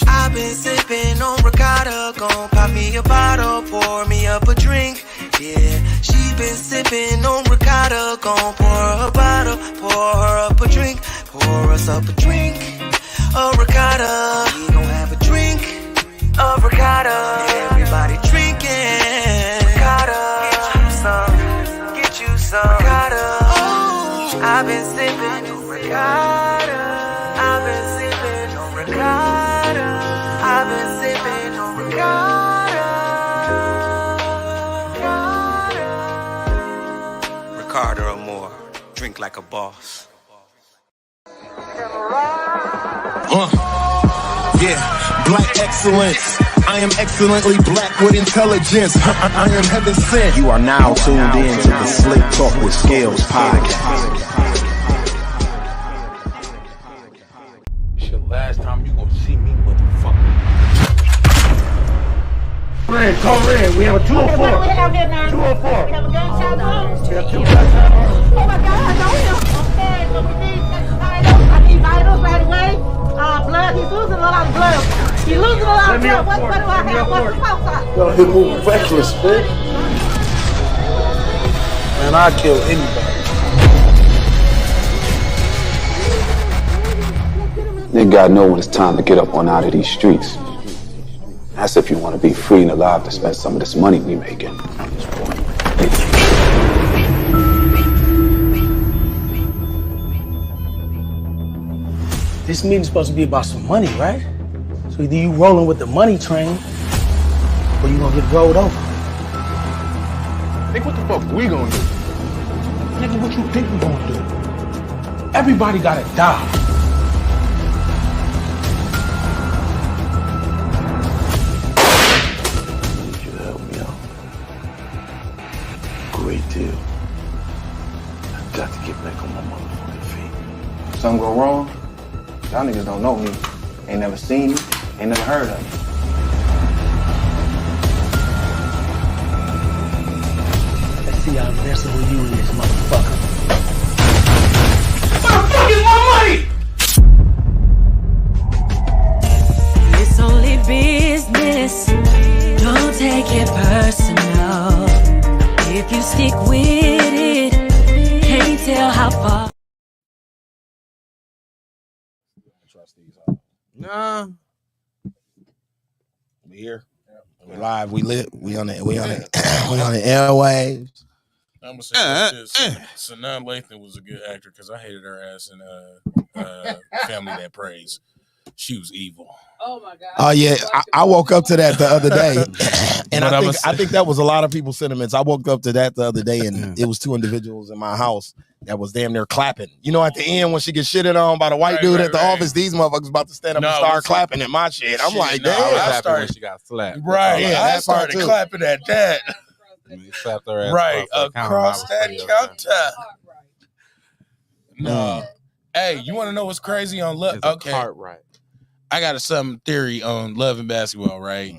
I've been sipping on ricotta, gon' pop me a bottle, pour me up a drink. Yeah, she been sipping on ricotta, gon' pour her a bottle, pour her up a drink, pour us up a drink. A ricotta, we gon' have a drink of ricotta. Everybody drinking ricotta. Get you some ricotta. Oh, I've been sipping on ricotta. I've been sipping on ricotta. I've been sipping on ricotta. Ricotta or more. Drink like a boss. Yeah, black excellence. I am excellently black with intelligence. I am heaven sent. You are now tuned in to the Slicktalk with Scalez podcast. Shit, last time you gonna see me, motherfucker. Red, call red. We have a 204. What do we have here now? 204. We have a gunshot wound. We have 2 gunshots. Oh my God, I know him. Okay, so we need vitals. I need vitals right away. Blood, he's losing a lot of blood. He's losing a lot of blood. What do I have? What's the pulse on? Yo, he moving reckless, bitch. Man, I'd kill anybody. Then God know when it's time to get up on out of these streets. That's if you want to be free and alive to spend some of this money we making. This meeting's supposed to be about some money, right? So either you rolling with the money train, or you gonna get rolled over. Think what the fuck we gonna do? Nigga, what you think we gonna do? Everybody gotta die. You should help me out. Great deal. I got to get back on my motherfucking feet. Something go wrong? Y'all niggas don't know me. Ain't never seen me. Ain't never heard of me. Let's see how messing with you in this motherfucker. What the fuck is my money? It's only business. Don't take it personal. If you stick with it, can't tell how far. Nah. We here. We live. We lit. We on the airwaves. I'm gonna say this. Sanaa Lathan was a good actor because I hated her ass in Family That Prays. She was evil. Oh my God. Oh yeah, I woke up to that the other day, and I think that was a lot of people's sentiments. I woke up to that the other day, and it was 2 individuals in my house that was damn near clapping. You know, at the end when she gets shitted on by the white dude at the office, these motherfuckers about to stand up and start clapping at my shit. I'm like, damn. I started. She got slapped. Right. Yeah, I started clapping at that. Slapped her ass Right across that counter. No. Hey, you want to know what's crazy on love? Okay. Right. I got a something theory on Love and Basketball, right?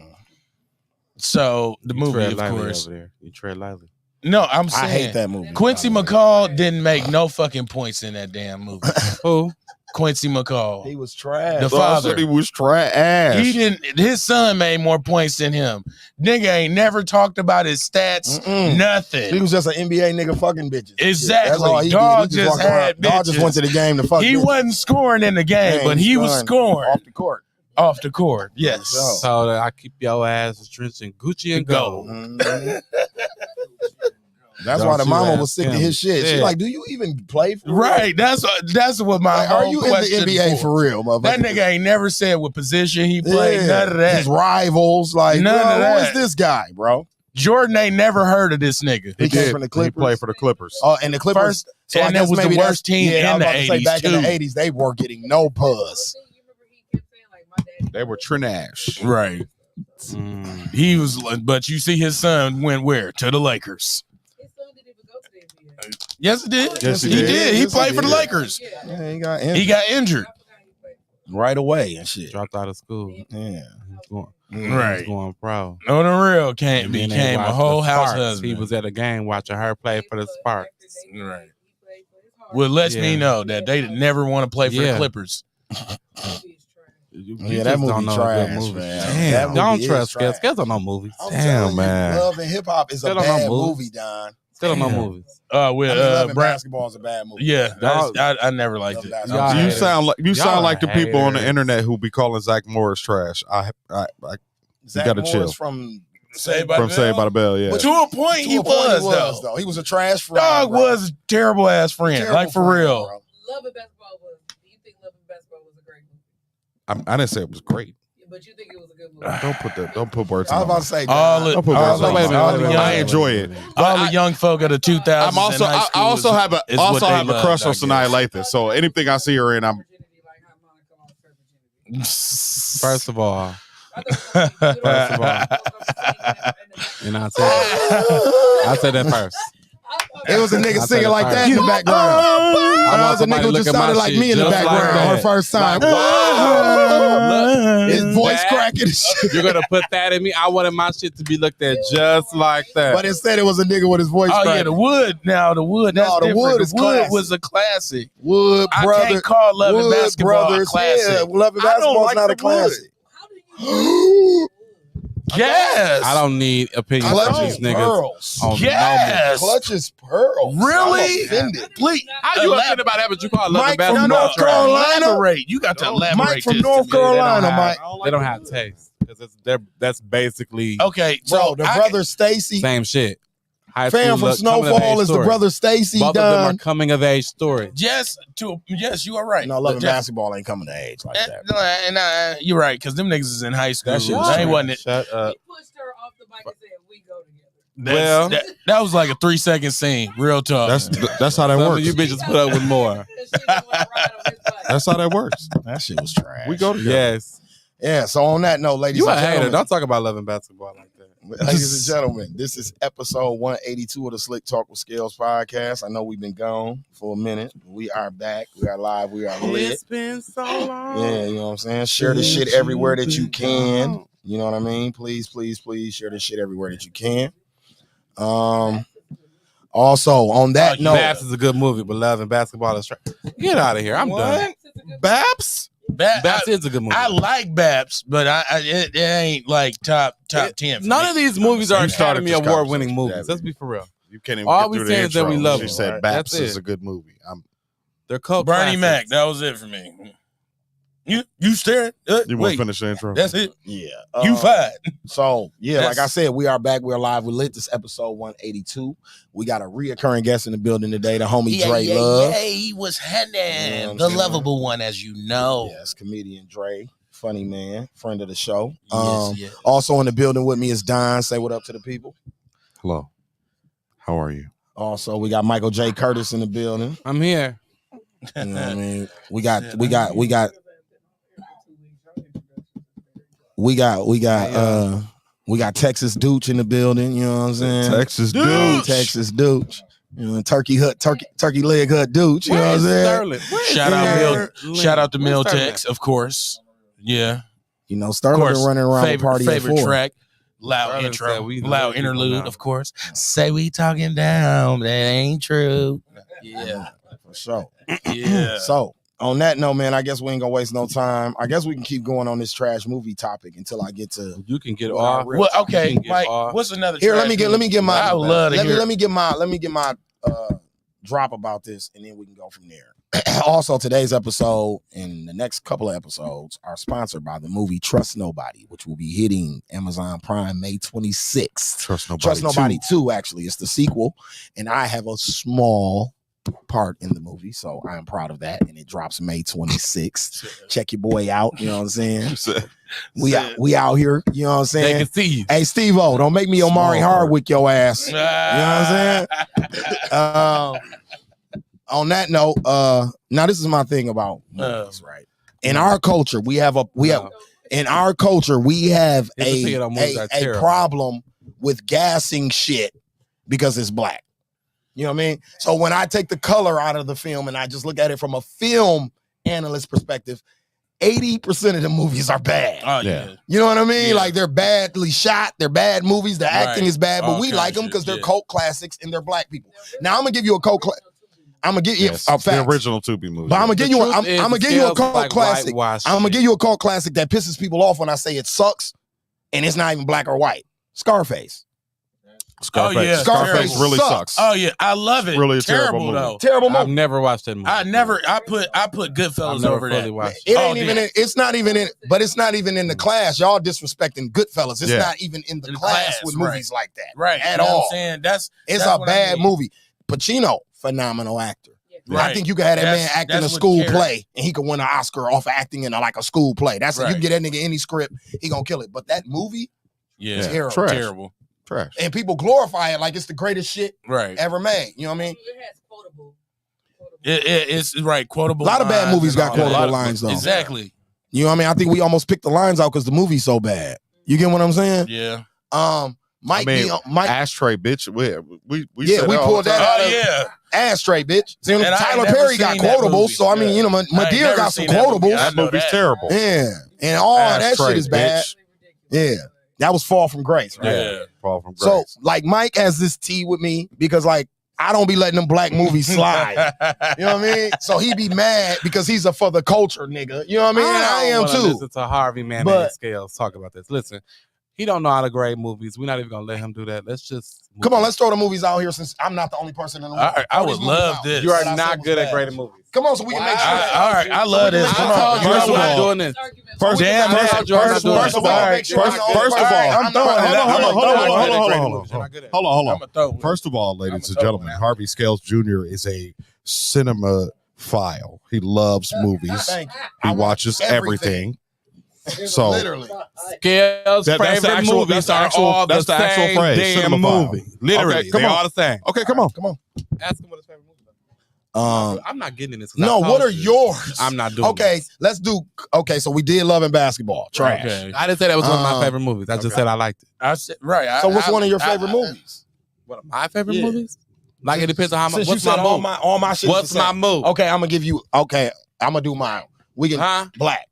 So the movie, of course. Over there. You tread lightly. No, I'm saying I hate that movie. Quincy McCall didn't make no fucking points in that damn movie. Who? Quincy McCall. He was trash. The father. He was trash. He didn't. His son made more points than him. Nigga ain't never talked about his stats. Nothing. He was just an NBA nigga fucking bitches. Exactly. That's all he Dog did. He just had bitches. Dog just went to the game to fuck. He bitches. wasn't scoring in the game, but he was scoring off the court. Off the court. Yes. So I keep your ass drenched in Gucci and gold. That's why the mama was sick of his shit. She's like, "Do you even play for real?" Right. That's what my whole are you in the question NBA for real, motherfucker? That nigga ain't never said what position he played. None of that. His rivals, like, None bro, of that. who is this guy, bro? Jordan ain't never heard of this nigga. He came from the Clippers. He played for the Clippers. Oh, and the Clippers. So and that was the worst team in the 80s, back in the too. 80s, they were getting no buzz. They were trash. Right. He was, but you see his son went where? To the Lakers. Yes, it did. Yes, he he did. did. He Yes, played he for the did. Lakers. Yeah, he got injured. He got injured. right away and shit. Dropped out of school. Yeah. Right. Going pro. On the real, And then they became a watched whole the house Sparks. husband. He was at a game watching her play for the Sparks. Right. Well, lets me know that they never want to play for the Clippers. Yeah, that movie trash, man. Damn, don't trust Scalez. Scalez don't know movies. Damn, man. Love and Hip Hop is a bad movie, Don. Still don't know movies. Love and Basketball is a bad movie. Yeah, I never liked it. You sound like the people on the internet who be calling Zach Morris trash. Zach you gotta Morris chill. from Saved by the Bell, yeah. But to a point, he was though. He was a trash friend. Dog was a terrible ass friend, like for real. Love and Basketball was. Do you think Love and Basketball was a great movie? I didn't say it was great. But you think it was a good movie? Don't put words. I was about to say, I enjoy it. All the young folk of the 2000s. I also have a crush on Sanaa Lathan. So anything I see her in, I'm. First of all, and I said that first. It was a nigga singing like that in the background. That was a nigga who just sounded like me in the background on the first time. His voice cracking. You're gonna put that in me? I wanted my shit to be looked at just like that. But instead, it was a nigga with his voice cracking. Oh yeah, the Wood. Now the Wood. That's the Wood is Wood was a classic. Wood Brothers. I can't call Love and Basketball a classic. Yeah, Love and Basketball is not a classic. Yes. I don't need opinions from these niggas. Yes. Clutches Pearls. Really? Please. How you offended about that, but you call Love and Mike from Basketball North Carolina. Elaborate. You got to elaborate. Mike from this North to me. Carolina, Mike. They don't have taste. That's basically Okay, bro. The brother Stacy. Same shit. Fan from Snowfall is the brother Stacy. Both of them are coming of age story. Yes, you are right. No, Love and Basketball ain't coming to age like that. And you're right, because them niggas is in high school. That shit They wasn't it. Shut up. He pushed her off the bike and said, "We go together." Well, that was like a 3-second scene. Real talk. That's how that works. You bitches put up with more. That's how that works. That shit was trash. We go together. Yes. Yeah. So on that note, ladies You a and hater. gentlemen, Don't talk about Love and Basketball like that. ladies and gentlemen, this is episode 182 of the Slick Talk with Scalez podcast. I know we've been gone for a minute. We are back. We are live. We are lit. It's been so long. Yeah, you know what I'm saying? Share this shit everywhere that you can. You know what I mean? Please, please, please share this shit everywhere that you can. Also, on that note, Babs is a good movie, but Love and Basketball is trash. Get out of here. I'm done. Babs? Babs is a good movie. I like Babs, but it ain't like top 10. None of these movies are started Academy this Award winning conversation, movies. Devin. Let's be for real. You can't even All get we through saying the is that intro. we love She them, said right? Baps That's is it. a good movie. They're cult Bernie classics. Mac, that was it for me. You staring? You want to Wait, finish the intro? that's it. yeah. You fine. So, yeah, That's- like I said, we are back. We're live. We lit this episode 182. We got a reoccurring guest in the building today, the homie Dre Love. he was hanging. You know what The I'm saying? lovable one, as you know. Yes, comedian Dre. Funny man. Friend of the show. Yes. Also in the building with me is Don. Say what up to the people. Hello. How are you? Also, we got Michael J. Curtis in the building. I'm here. You know what I mean? We got Texas Dooch in the building, you know what I'm saying? Texas dude. Texas Dooch. You know, turkey leg hut Dooch, you know what I'm saying? Shout out to Where's Miltex, of course. Yeah. You know, Of Sterling course. been running around with party at favorite 4. track. Loud Sterling intro. said we Loud love people interlude, now. of course. Say we talking down. That ain't true. Yeah. For sure. Yeah. So, on that note, man, I guess we ain't gonna waste no time. I guess we can keep going on this trash movie topic until I get to You can get Well, off. Well, okay, You can get Mike. off. What's another? here. Let trash me get my. I would love to hear. Let me get my drop about this, and then we can go from there. Also, today's episode and the next couple of episodes are sponsored by the movie Trust Nobody, which will be hitting Amazon Prime May 26th. Trust Nobody. Trust Nobody 2, actually. It's the sequel, and I have a small part in the movie, so I am proud of that, and it drops May 26th. Check your boy out, you know what I'm saying? We out here, you know what I'm They saying? can see you. Hey, Steve-O, don't make me Omari Hardwick your ass. You know what I'm saying? On that note, now this is my thing about movies, right? In our culture, we have a problem with gassing shit because it's black. You know what I mean? So when I take the color out of the film and I just look at it from a film analyst perspective, 80% of the movies are bad. Oh, yeah. You know what I mean? Yeah. Like they're badly shot, they're bad movies, the acting Right. is bad, but All we kinds like of them shit, because they're yeah. cult classics and they're black people. Now I'm gonna give you a cult. I'm gonna give you the original Tubi movie. But I'm gonna give you a cult classic. I'm gonna give you a cult classic that pisses people off when I say it sucks, and it's not even black or white. Scarface. Scarface really sucks. Oh yeah, I love it. Really terrible movie. though. Terrible movie. I've never watched that movie. I put Goodfellas over that. It ain't even. It's not even in. But it's not even in the class. Y'all disrespecting Goodfellas. It's not even in the class with movies like that. Right. At you know all. what I'm saying? It's a bad movie. Pacino, phenomenal actor. Right. I think you could have that man act in a school play and he could win an Oscar off of acting in a school play. That's you can get that nigga any script, he gonna kill it. But that movie, terrible. Trash. And people glorify it like it's the greatest shit ever made. You know what I mean? It has quotable. It's right, quotable. A lot of bad movies got quotable lines though. Exactly. You know what I mean? I think we almost picked the lines out because the movie's so bad. You get what I'm saying? Yeah. Mike, Ashtray, bitch. We pulled that out of Ashtray, bitch. See, Tyler Perry got quotables, so I mean, Madea got some quotables. That movie's terrible. Yeah, and all that shit is bad. Yeah, that was Fall from Grace, right? Yeah, Fall from Grace. So, Mike has this tea with me because, I don't be letting them black movies slide. You know what I mean? So he be mad because he's a for the culture nigga. You know what I mean? And I am too. Listen to Harvey Man and Scales talk about this. Listen. He don't know how to grade movies. We're not even gonna let him do that. Let's just come on. Let's throw the movies out here since I'm not the only person in the room. All right, I would love this. You are not good at grading movies. Come on, so we can make sure. All right, I love this. Come on. First of all, doing this. First of all. First of all, ladies and gentlemen, Harvey Scales Jr. is a cinemaphile. He loves movies. He watches everything. So literally, Scales' favorite movies are all the same damn movie. Literally, they're all the same. Okay, come on. Ask him what his favorite movie is. I'm not getting in this. No, what are yours? I'm not doing. Okay, let's do. Okay, so we did Love and Basketball. Trash. Okay. I didn't say that was one of my favorite movies. I just said I liked it. I said right. So what's one of your favorite movies? What are my favorite movies? Like it depends on how much. What's my move? All my shit. What's my move? Okay, I'm gonna give you. Okay, I'm gonna do mine. We can black.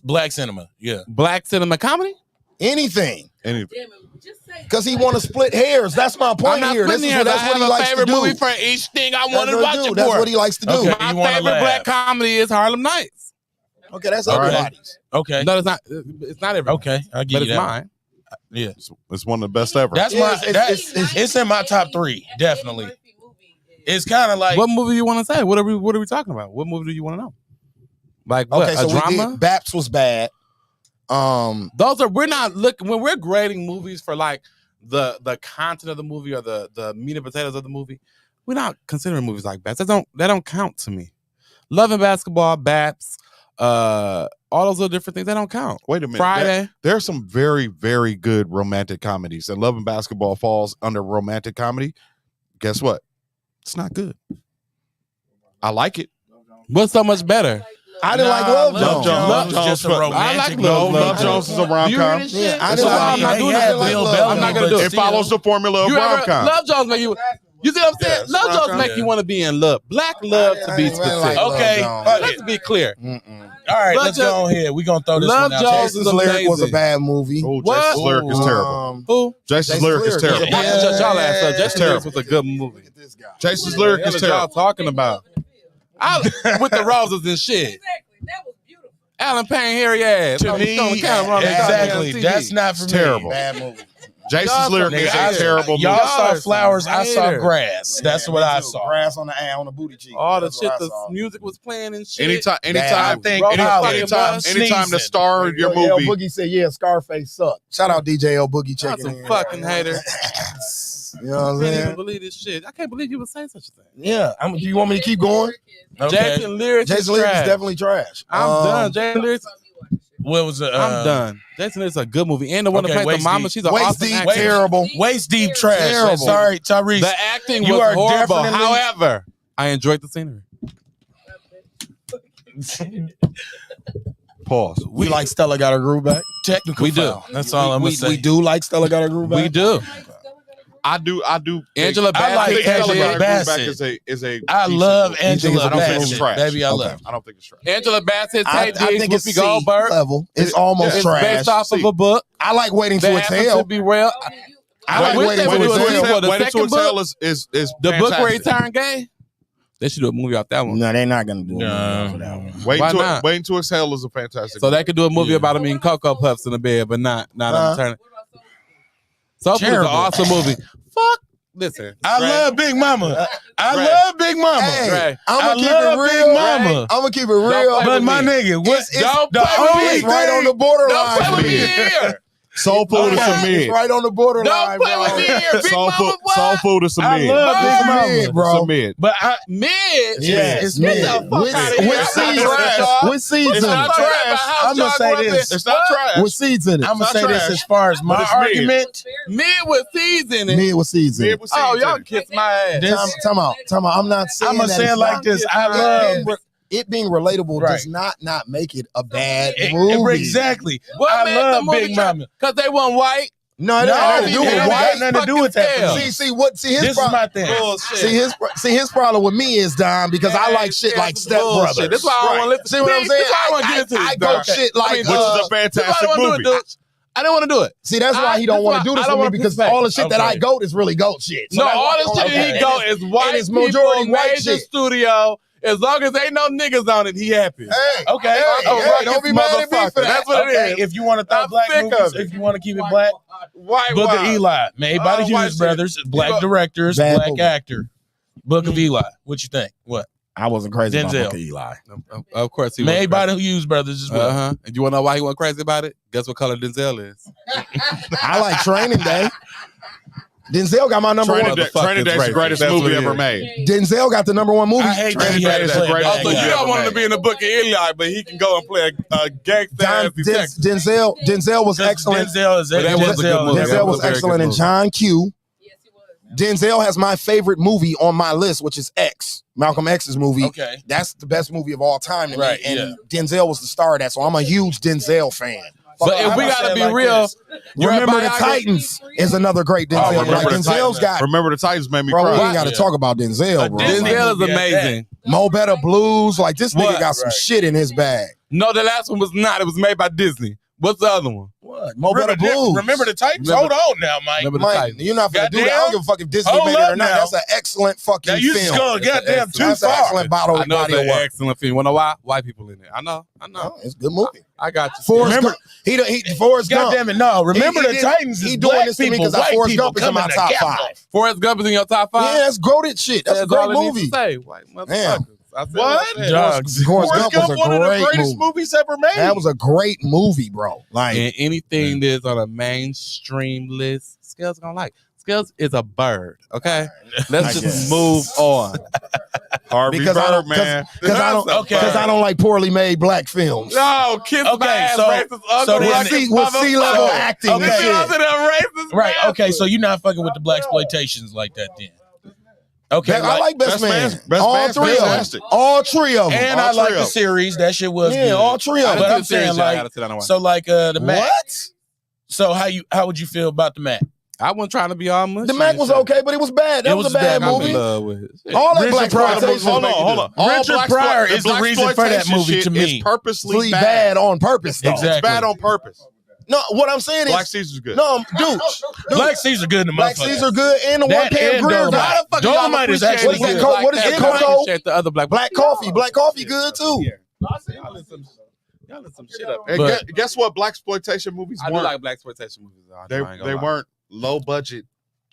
Black cinema, black cinema comedy, anything. Because he want to split hairs. That's my point here. That's what he likes to do. Movie for each thing I want to watch it for. That's what he likes to do. Okay, my favorite black comedy is Harlem Nights. Okay, that's everybody's. Okay, no, it's not. It's not everybody. Okay, I'll give you that. But it's mine. Yeah, it's one of the best ever. That's it's in my top 3, definitely. It's kind of like what movie you want to say? What are we talking about? What movie do you want to know? Like what? Okay, so a drama? Baps was bad. We're not looking when we're grading movies for like the content of the movie or the meat and potatoes of the movie. We're not considering movies like Baps. That don't count to me. Love and Basketball, Baps, all those little different things, they don't count. Wait a minute. Friday. There's some very, very good romantic comedies, and Love and Basketball falls under romantic comedy. Guess what? It's not good. I like it. What's so much better? I didn't like Love Jones. Love Jones just a romantic. Love Jones is a rom-com. Yeah, I'm not doing that. I'm not gonna do it. It follows the formula of rom-com. Love Jones make you. You see what I'm saying? Love Jones make you want to be in love. Black love to be specific. Okay, let's be clear. All right, let's go on here. We're going to throw this one out. Jason's Lyric was a bad movie. Jason's Lyric is terrible. Who? Jason's Lyric is terrible. Y'all ass up. Jason's Lyric was a good movie. Jason's Lyric is terrible. Y'all talking about? With the roses and shit. Exactly. That was beautiful. Alan Payne, hairy ass. To me, exactly. That's not for me. Terrible. Bad movie. Jason's Lyric is a terrible movie. Y'all saw flowers. I saw grass. That's what I saw. Grass on the booty cheek. All the shit, the music was playing and shit. Anytime the star of your movie. Boogie said, "Yeah, Scarface sucked." Shout out DJ L Boogie checking in. Fucking hater. You know what I'm saying? I can't even believe this shit. I can't believe you would say such a thing. Yeah. Do you want me to keep going? Okay. Jason Lyric is definitely trash. I'm done. Jason Lyric. What was it? I'm done. Jason Lyric's a good movie. And the one that played the mama, she's an awesome actress. Terrible. Waist deep trash. Terrible. Sorry, Tyrese. The acting was horrible. However, I enjoyed the scenery. Pause. We like Stella Got Her Groove Back. Technical we foul. do. That's all I'm gonna say. We do like Stella Got Her Groove Back. We do. I do. Angela Bassett. Angela Bassett is a. I love Angela Bassett. Baby, I love. I don't think it's trash. Angela Bassett. I think it's Goldberg level. It's almost trash. Based off of a book. I like Waiting to Exhale. To be real. I like Waiting to Exhale. Waiting to Exhale is the book where he turned gay. They should do a movie off that one. No, they're not gonna do a movie off of that one. Waiting to Exhale is a fantastic. So they could do a movie about him eating Cocoa Puffs in the bed, but not turning. Soul Food is an awesome movie. Fuck. Listen, I love Big Mama. I love Big Mama. Hey, I I'm gonna keep love it Big real. Mama. I'm gonna keep it real. But my nigga, don't the only It's right on the borderline. Don't play with me here. Soul Food is some mid. It's right on the borderline. Don't play with me here. Big Soul Mama, Soul Food is some I mid. love Big Mama, mid, bro. Some mid. But mid. Yes, it's mid. mid. With seeds. With seeds It's in not it. trash. I'm gonna say this. It's not trash. With seeds in it. I'm gonna say this trash. as far as my But it's mid. argument. Mid with seeds in it. Mid with seeds in it. Oh, y'all kiss my ass. Time out. I'm not saying I'm gonna that say it it's like not- this. I love it being relatable Right. does not make it a bad movie. exactly. What I made love the movie Big Mama. Because they weren't white. No, it had nothing to do with it white. got nothing to do with that. Fucking for me. See his This is my thing. See his problem with me is Dom because I like shit like Step Brothers. That's why I don't want to listen. See what I'm saying? That's why I want to get into this. I go dog. shit like Which is a fantastic movie. I didn't want to do it. See, that's why he don't want to do this with me because all the shit that I goat is really goat shit. So No, that's why all I the don't shit like he that. go is white it's majority people white made the shit. studio. As long as ain't no niggas on it, he happy. Hey, Okay. hey, don't be mad at me for that. That's what Okay, it is. if you want to throw I'm black sick movies, of it. if you want to keep it black, White Book of wives. Eli, made by the white Hughes shit. brothers, black directors, Bad black movie. actor. Book of Eli. What you think? What? I wasn't crazy about Denzel. Book of Eli. Of course he Made was by the Hughes brothers as well. Uh-huh. And you want to know why he went crazy about it? Guess what color Denzel is? I like Training Day. Denzel got my number one. Training Day is the greatest movie ever made. Denzel got the number one movie. I hate that Training he Day had is to the play greatest bad So you guy. don't want him to be in the Book of Eli, but he can go and play a gangster ass detective. Denzel was excellent. Denzel is But that was a good movie. Denzel was a very excellent good in movie. John Q. Yes, he was. Denzel has my favorite movie on my list, which is X, Malcolm X's movie. Okay. That's the best movie of all time to me. Right, And yeah. Denzel was the star of that, so I'm a huge Denzel fan. But if we gotta be real, Remember the Titans is another great Denzel. Remember Like, the Denzel's Titans. got, Remember the Titans made me bro, we cry. ain't got to talk about Denzel, bro. Denzel is amazing. Mo Better Blues, like this nigga What? got some shit in his bag. No, the last one was not. It was made by Disney. What's the other one? What? Mo Better Blues. Remember the Titans? Remember- Hold on now, Mike. Remember the Mike, Titans. you're not gonna do that. I don't Goddamn. give a fuck if Disney Hold made it or up not. now. That's an excellent fucking Now you film. skull goddamn too That's an far. excellent I know body it's of an work. excellent film. You know why? White people in it. I know. It's a good movie. I got you. Forrest Remember- Gump. Forrest Gump. God damn it, no. Remember the Titans He is doing black this to me people, because white Forrest people Gump is in my coming top together. 5. Forrest Gump is in your top 5? Yeah, that's goated shit. That's a great all it needs movie. to say. White Damn. motherfuckers. I said What? I said. Dogs. Forrest Gump was a one of the great greatest movie. movies ever made. That was a great movie, bro. Like, And anything that's on a mainstream list, Scalez gonna like. Scalez is a bird. Okay, let's I just guess. move on. Harvey because I don't, Birdman. because I don't like poorly made black films. No, kiss my Okay, ass, so- racist, ugly, so then- racist with C-level motherfucker. acting and This shit. is under them racist Right. bastards. Okay. So you're not fucking with the black exploitations like that, then. Okay. I like Best Man. Best All Man's three of them. fantastic. All three of them. And all I like three the of them. series. That shit was Yeah, good. all three of I them. didn't But see I'm the series saying yet. I like, gotta sit down and watch so like the Mac. What? So how would you feel about the Mac? I wasn't trying to be all mushy. The Mac was okay, but it was bad. That It was was a bad bad. I'm in movie. love with it. All that Richard black Pryor exploitation. Hold on. All Richard black Pryor The is the reason for that blaxploitation movie shit to me. is purposely exploitation bad. bad on purpose, though. Exactly. It's bad on purpose. No, what I'm saying is, Black Caesar's good. no, dude, Black Caesar good in the Black motherfucker. Caesar good, and the one That pan and grill Dolomite. guy. Dolomite is actually What is that good. called? What is it Everybody called? appreciate the other black Black coffee. Black coffee good too. Y'all in some shit up. And But- guess what? Blaxploitation movies I do weren't. like black exploitation movies. Though. They weren't low budget,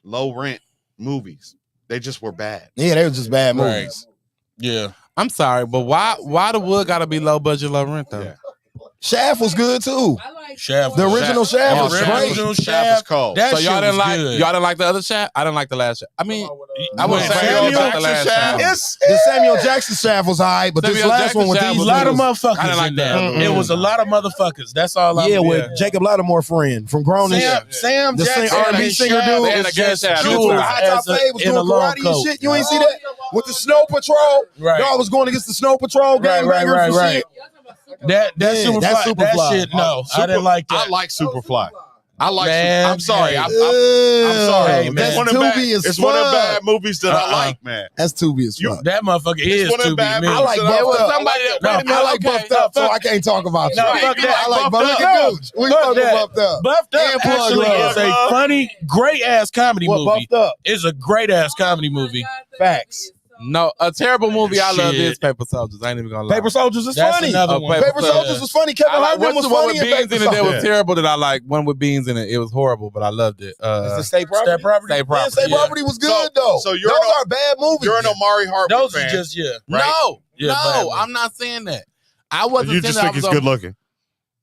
low rent movies. They just were bad. Yeah, they were just bad Right. movies. Yeah. I'm sorry, but why the wood gotta be low budget, low rent though? Yeah. Shaft was good too. I like Shaft. The original Shaft was The great. original Shaft is Shaft. cold. That So shit y'all didn't was like good. y'all didn't like the other Shaft? I didn't like the last Shaft. I mean, I Wait, wouldn't say Samuel all about the Jackson last Shaft? Shaft. The Samuel Jackson Shaft was alright, but this Samuel last Jackson one with Shaft these A was lot of I motherfuckers didn't like in there. that. It was a lot of motherfuckers. That's all I'm yeah, with Jacob Lattimore friend from Grown Sam The Jackson same R&B and singer Shaft dude. They had a is good just Shaft. Dude, jewels High Top as a- Fade was in doing a long karate coat. and shit. You ain't see that? With the Snow Patrol. Right. Dog was going against the Snow Patrol. Right, gangbangers and right. shit. That's Yeah, Superfly. that's That Superfly. shit, no. I didn't like that. I like Superfly. I like. Man, I'm sorry. hey. I'm sorry. Hey, It's man. one of the bad- Tubi is It's one of the fun. bad movies that I Uh-uh. like, man. That's Tubi as fuck. That motherfucker is one of to the be bad me. I like It Buffed was Up. somebody that- wait a minute, I like okay. Buffed Up, so I can't talk about you. No, fuck that. I like Fuck Buffed Up. Look that. at Gooch. We Fuck fucking that. Buffed Up. Buffed Up And Plug actually Love. is a funny, great ass comedy What movie. Buffed Up? It's a great ass comedy movie. Facts. No, a terrible movie I love is Paper Soldiers. I ain't even gonna lie. Paper Soldiers is That's funny. another one. Paper Soldiers is funny. Kevin Hartman was the one funny with in beans Paper in it that was Soldiers. terrible that I like. One with beans in it. It was horrible, but I loved it. It's the State Property. State Property. State Property. Man, State Property was good though. So you're those are bad movies. You're an Omari Hartman Those fan. are just right? No, Yeah, no, I'm not saying that. I wasn't You saying just that. think he's good looking.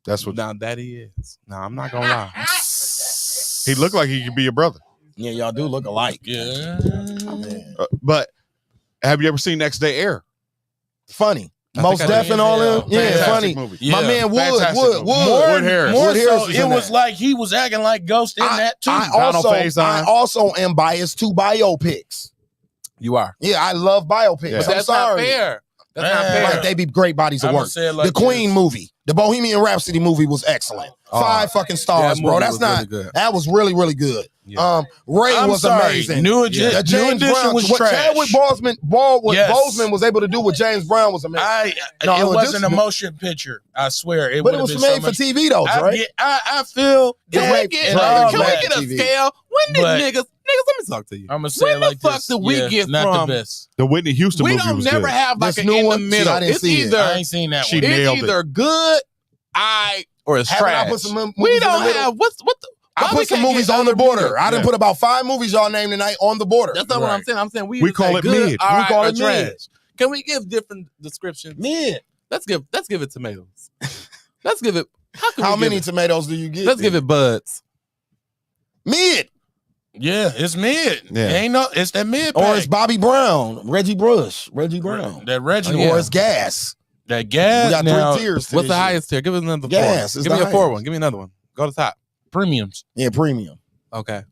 That's what. Now that he is. No, I'm not gonna lie. He looked like he could be your brother. Yeah, y'all do look alike. Yeah. But have you ever seen Next Day Air? Funny. I Most think I Def did. and all them. Yeah, Fantastic funny. movie. Yeah. My man Fantastic movie. More Wood Harris so, is it in was that. like he was acting like Ghost in that too. I also am biased to biopics. You are. Yeah, I love biopics. Yeah. But I'm that's sorry. not fair. That's not Man. fair. Like they be great bodies of I'ma work. say it like The Queen this. movie, the Bohemian Rhapsody movie was excellent. 5 fucking stars, that bro. movie That's was not. really good. That was really, really good. Yeah. Ray I'm was sorry. amazing. New Edition was what trash. Chadwick Boseman was able to do with James Brown was amazing. It wasn't a motion picture. I swear. It But would it have was been made so for much. TV though, right? I feel Can that we get, and all can we that. get a TV. scale? When did But- niggas, let me talk to you. I'm gonna say When it like the fuck this. did we get not from? the best. The Whitney Houston We movie don't was never good. have like This an new in the one? See, middle. I didn't It's see it. either I ain't seen that She one. it's nailed it. either good, or it's Haven't I trash. put some movies We in the don't middle? have what the. I why we put some can't movies get on the other border. movies? I done put about 5 movies y'all named tonight on the border. That's not what I'm saying. I'm saying we We either call say it good, mid. all We right, call or it trash. mid. Can we give different descriptions? Mid. Let's give it tomatoes. Let's give it. How many tomatoes do you get? Let's give it buds. Mid. Yeah, it's mid. Yeah. Ain't no. It's that mid. Or it's Bobby Brown, Reggie Brown. That Reggie. Yeah. Or it's gas. That gas. We got now, 3 tiers. to What's this the shit. highest tier? Give us another Gas four. is Give me the a 4 highest. one. Give me another one. Go to the top. premiums. Yeah, premium. Okay.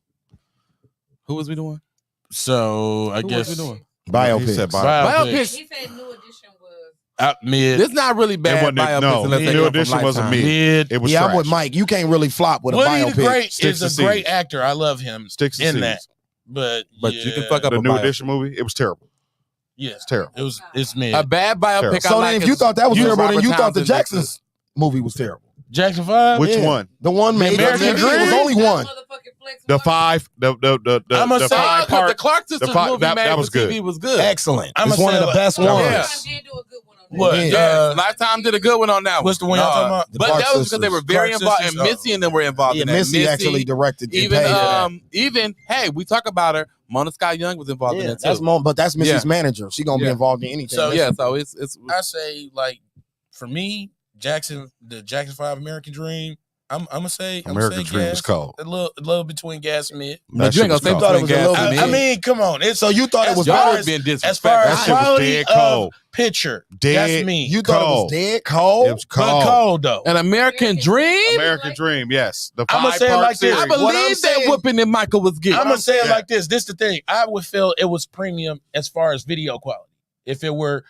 Who was we doing? So I Who guess was we doing? Biopics. He said Biopics. He said New Edition was. Mid. It's not really bad wasn't- biopics no, unless they New come from Edition wasn't Lifetime. mid. It was Yeah, I'm trash. with Mike. You can't really flop with a Woody the biopic. Great Sticks is to a great seeds. actor. I love him Sticks to in seeds. that. But You can fuck up The a New biopic. Edition movie, it was terrible. Yeah, It's terrible. it's mid. A bad biopic. Terrible. I So like then if you is- thought that was you terrible, then Robert you thought the Townsend Jacksons movie was terrible. Jackson 5. Which Yeah. one? The one made American it was Dream? only one. The 5. The I'ma say- 5 the part. Clark Sisters the fi- movie that- made that was for TV good. was good. Excellent. I'ma It's one say of the like- best Yeah. ones. Lifetime did do a good one on that. What? Yeah, Lifetime did a good one on that one. What's the one y'all talking about? But Clark that was because they were Sisters. very Clark involved, Sisters, and Missy and them were involved Yeah, in that. Missy actually directed and paid for that. Even hey, we talk about her. Mona Scott Young was involved in Yeah, that too. but that's Missy's Yeah. manager. She gonna be Yeah. involved in anything. So- yeah, so it's I say like for me, the Jackson 5 American Dream. I'm gonna say American Dream gas, was cold. A little between gas and mid. But you ain't gonna say thought it between was a gas little and bit- I mid. mean, come on. It's So you thought it was Y'all better was being as far disrespectful. as That shit was quality dead of cold. picture. Dead That's me. You thought it was cold. dead cold? It was But cold. cold though. An American Dream. American Dream, yes. The I'ma say it 5-part like this. series. I What I'm believe that saying- whooping that Michael was getting. I'm gonna say it Yeah. like this. This the thing. I would feel it was premium as far as video quality. If it were,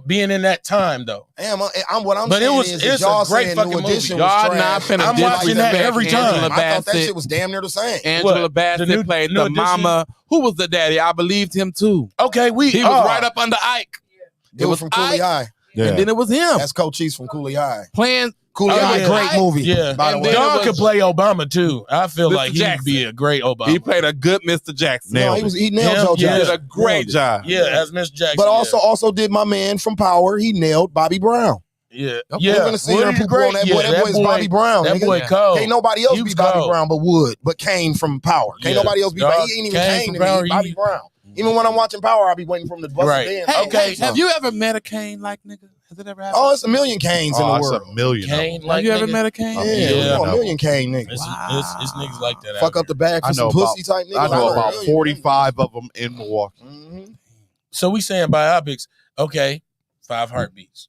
being in that time though. Damn, what I'm But it saying was- is it's that y'all a great saying fucking New movie. Edition Y'all was trash. not finna I'm watching that disrespect every time. Angela I thought that Bassett. shit was damn near the same. Angela What? Bassett The new- played new the edition? mama. Who was the daddy? I believed him too. Okay, He was right up under Ike. It was from Cooley Ike, High. Yeah. and then it was him That's Coach Cheese from Cooley High. playing. Cooley High, yeah. great movie. Yeah, by the And way. then Don it was- could play Obama too. I feel Mr. like he'd Jackson. be a great Obama. He played a good Mr. Jackson. Nailed No, it. he nailed Yeah, Joe He yeah. Jackson. did a great job. yeah, as Miss Jackson. But also did my man from Power. He nailed Bobby Brown. yeah, Okay. yeah. We're gonna see Woody him the people on that Great. boy. That boy is Bobby Brown. That nigga. boy cold. Can't nobody else He be was Bobby cold. Brown but Kane from Power. Can't Yeah. nobody else be Dog, Bobby. He ain't even Kane Kane from to me. Power, He's Bobby he- Brown. Even when I'm watching Power, I be waiting for him to bust Right. it in. Hey, Okay. have you ever met a Kane like nigga? Has it ever happened? Oh, it's a million Canes in Oh, the it's world. a million. of Kane, them. like have you ever nigga. met a Kane? Yeah, Yeah, a no. million Kane niggas. It's niggas like that. Fuck out up the bag I for some know about- pussy type niggas. I know a about million. 45 of them in Milwaukee. Mhm. So we saying biopics. Okay, 5 Heartbeats.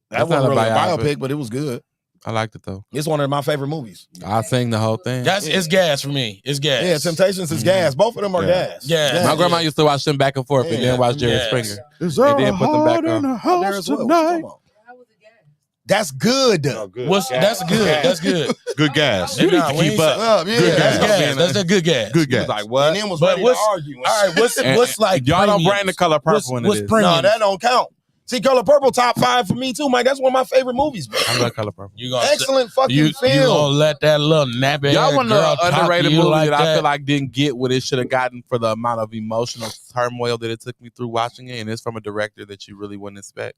That That's not wasn't a really a biopic. biopic, but it was good. I liked it though. It's one of my favorite movies. I sang the whole thing. It's gas for me. It's gas. Yeah, Temptations is gas. Both of them are Yeah. gas. Yeah. My grandma used to watch them back and forth and Yeah. then watch Jerry Yes. Springer. Is there And then a put them back heart in on. the Oh, there as well. What you talking about? That's good. That's good. That's good. Good gas. And You need nah, to we ain't keep up. Yeah, Good That's gas. gas. That's a good gas. Good He was gas. like, what? And then was But ready what's to argue. all right? What's And- like? y'all don't premiums? bring the color purple in What's this. premium? No, that don't count. See, Color Purple top 5 for me too, Mike. That's one of my favorite movies, bro. I love Color Purple. Excellent fucking film. You gonna let that little nappy Y'all want girl the underrated movie like that I feel like didn't get what it should have gotten for the amount of emotional turmoil that it took me through watching it, and it's from a director that you really wouldn't expect.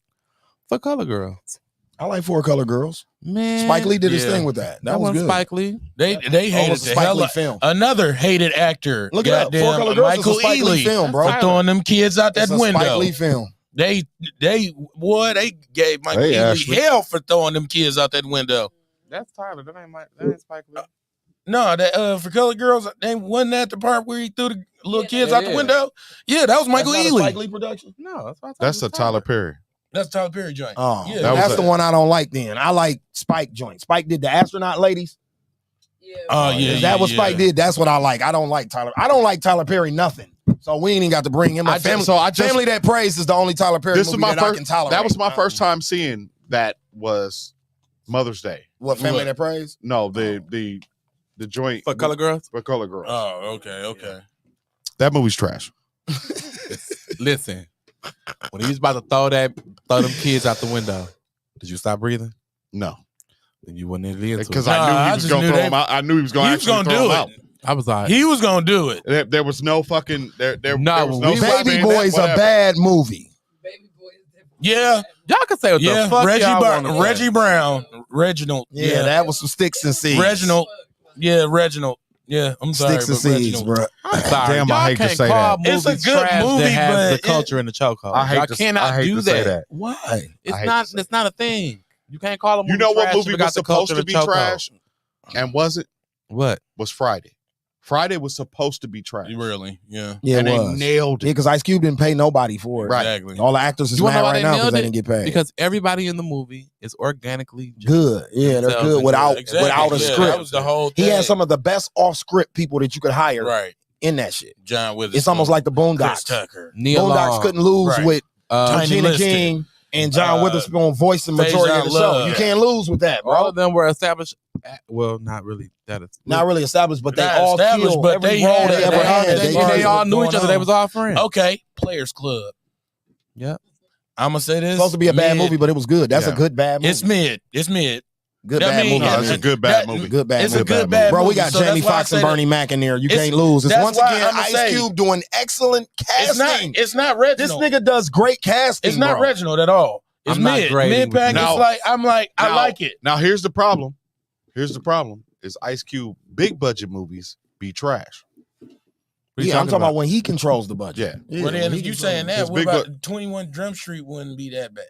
For Color Girls. I like 4 Color Girls. Man, Spike Lee did his thing with that. That was good. Spike Lee. They hated the Spike hell Lee out- film. Another hated actor. Look it up. 4 Color Girls is a Michael Spike Lee Ealy film, bro. for throwing them kids out that It's a window. Spike Lee film. They gave Michael Hey, Ealy Ashley. hell for throwing them kids out that window. That's Tyler. That ain't Spike Lee. No, that for Color Girls, they wasn't that the part where he threw the little kids out the is. window. Yeah, that was Michael That's not a Ealy. Spike Lee production. No, that's why That's a Tyler Perry. That's Tyler Perry joint. Oh, Yeah, that was that's a- the one I don't like. Then I like Spike joint. Spike did the astronaut ladies. Oh yeah, Is that what Spike did? That's what I like. I don't like Tyler. I don't like Tyler Perry nothing. So we ain't even got to bring him up. Family That Praise is the only Tyler Perry This movie was my that I first. can tolerate. That was my first time seeing that was Mother's Day. What, Family That Praise? No, the joint For Color Girls. For Color Girls. Oh, okay. That movie's trash. Listen, when he was about to throw them kids out the window, did you stop breathing? No. Then you wouldn't lean into it. Because I knew he was going to throw him out. I knew he was going to gonna throw do him it. out. I was like, He was gonna do it. There was no fucking there was no Baby saying Boy's that, a bad movie. Yeah, y'all can say what the fuck Reggie Brown, Reginald. Yeah, that was some sticks and seeds. Reginald. Yeah, I'm sorry, Sticks and but seeds, Reginald. bro. I'm sorry. Damn, y'all I hate to can't say call that. It's a movies good trash movie, that has but the culture in the chokehold. I hate Y'all to- cannot I hate do to say that. that. Why? I hate It's not a thing. You can't call a movie You know what trash movie if it was got the culture supposed to in be the chokehold. trash and wasn't? What? Was Friday. Friday was supposed to be trash. Really? Yeah. Yeah, and it they was. nailed it. Yeah, because Ice Cube didn't pay nobody for it. Right. Exactly. All the actors is You wanna mad know why right they now because nailed they it? didn't get paid. Because everybody in the movie is organically Good. Yeah, they're themselves good and without Exactly. without a Yeah, script. That was the whole He thing. had some of the best off-script people that you could hire right. in that shit. John Witherspoon. It's almost like the Chris Boondocks. Tucker. Neil Boondocks Long. couldn't lose Right. with Tiny Regina Lister. King and John Witherspoon voicing majority of the Faison show. Love. You can't lose with that, All bro. of them were established. Well, not really. That is Not really established, but they Not all established, killed but every they role had they it. ever They had. had it. They Sorry, all what's knew each going other. They on? was all friends. Okay, Players Club. Yep. I'm gonna say this. Supposed to be a bad Mid. movie, but it was good. That's Yeah. a good bad movie. It's mid. It's mid. Good I bad mean, movie. No, it's a good bad movie. Good bad It's movie. a good bad Bro, movie. we got So Jamie that's why I Foxx and say that- Bernie Mac in there. You It's- can't lose. It's that's once why again I'ma Ice say- Cube doing excellent casting. It's not This Reginald. nigga does great casting. It's not bro. Reginald at all. It's I'm not mid. grading Mid with pack. you. It's like I Now- like it. Now here's the problem. Is Ice Cube big budget movies be trash? What are you Yeah, I'm talking about when he controls the budget. Yeah. Well, then when if he you controls saying it. that, It's what big about 21 Drum Street wouldn't be that bad?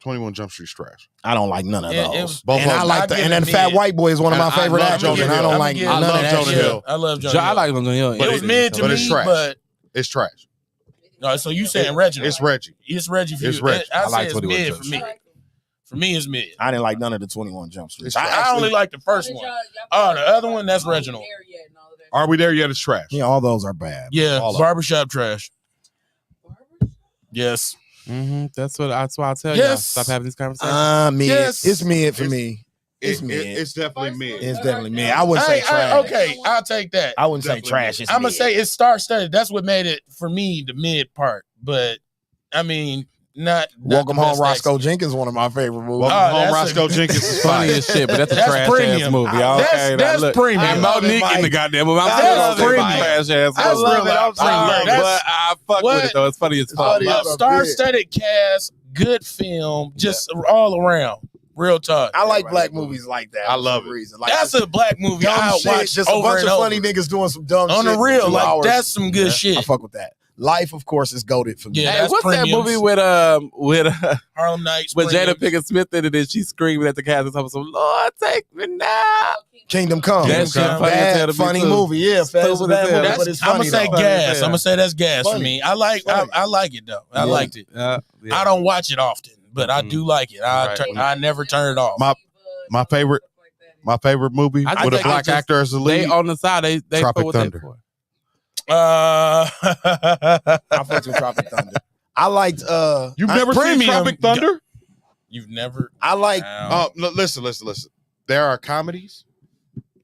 21 Jump Street's trash. I don't like none of It- it those. was- Both and of I them. like I'll the give and it then Fat mid. White Boy is one of my And I favorite love actors, Jonah and I Hill. don't like I none love of that Jonah shit. Hill. I love Jonah I Hill. like Jonah Hill. It was mid to But me, it's trash. but It's trash. no. So you saying Reginald? It's Reggie. It's Reggie. For It's you. Reggie. I I like say it's 21 mid Jump for me. For me, it's mid. I didn't like none of the 21 Jump Street. It's I only like the first one. Oh, the other one, that's Reginald. Are we there yet? It's trash. Yeah, all those are bad. Yeah, All of barbershop trash. Yes. Mm-hmm. That's why I tell you. Yes. Stop having these conversations. Mid. Yes. It's mid for me. It's It- mid. it's definitely mid. It's definitely mid. I wouldn't say trash. Okay, I'll take that. I wouldn't say Definitely trash. It's I'm gonna mid. say it's star-studded. That's what made it for me the mid part. But I mean, not Welcome the Home, best Roscoe accent. Jenkins, one of my favorite movies. Welcome Oh, Home, that's Roscoe a- Jenkins is Funny funny. as shit, but that's a That's trash premium. ass movie. That's premium. And I love Monique it, in the Mike. goddamn movie. I'm That's saying it's a premium. trash ass I movie. love it. I'm saying, But I fuck What? with it though. It's funny as fuck. Funny a as a star-studded cast, good film, just all around. Real talk. I like black movies like that. I for love some it. Reason. Like That's a black movie dumb I shit, watch just a over bunch and of over. funny niggas doing some dumb On shit. the for real, 2 like hours. that's some good shit. I fuck with that. Life, of course, is goated for me. Yeah, Hey, that's what's that premiums. movie with Harlem Nights with Jada premiums. Pinkett Smith in it and she's screaming at the cast and talking some Lord take me now. Kingdom Come. That shit funny as hell to Bad, me, funny too. movie. Yeah, fast Stupid bad as hell. movie, but it's I'm funny. gonna say though. gas. I'm gonna say that's gas for Funny. me. I like it though. I Yeah. liked it. Yeah. I don't watch it often, but I do like it. Right. I never turn it off. My favorite movie I with a think black I just- actor as the They lead. on the side, they Tropic put what they Thunder. for. I fucked with Tropic Thunder. I liked You've never seen Premium. Tropic Thunder? You've never. I like Wow. Oh, listen. There are comedies,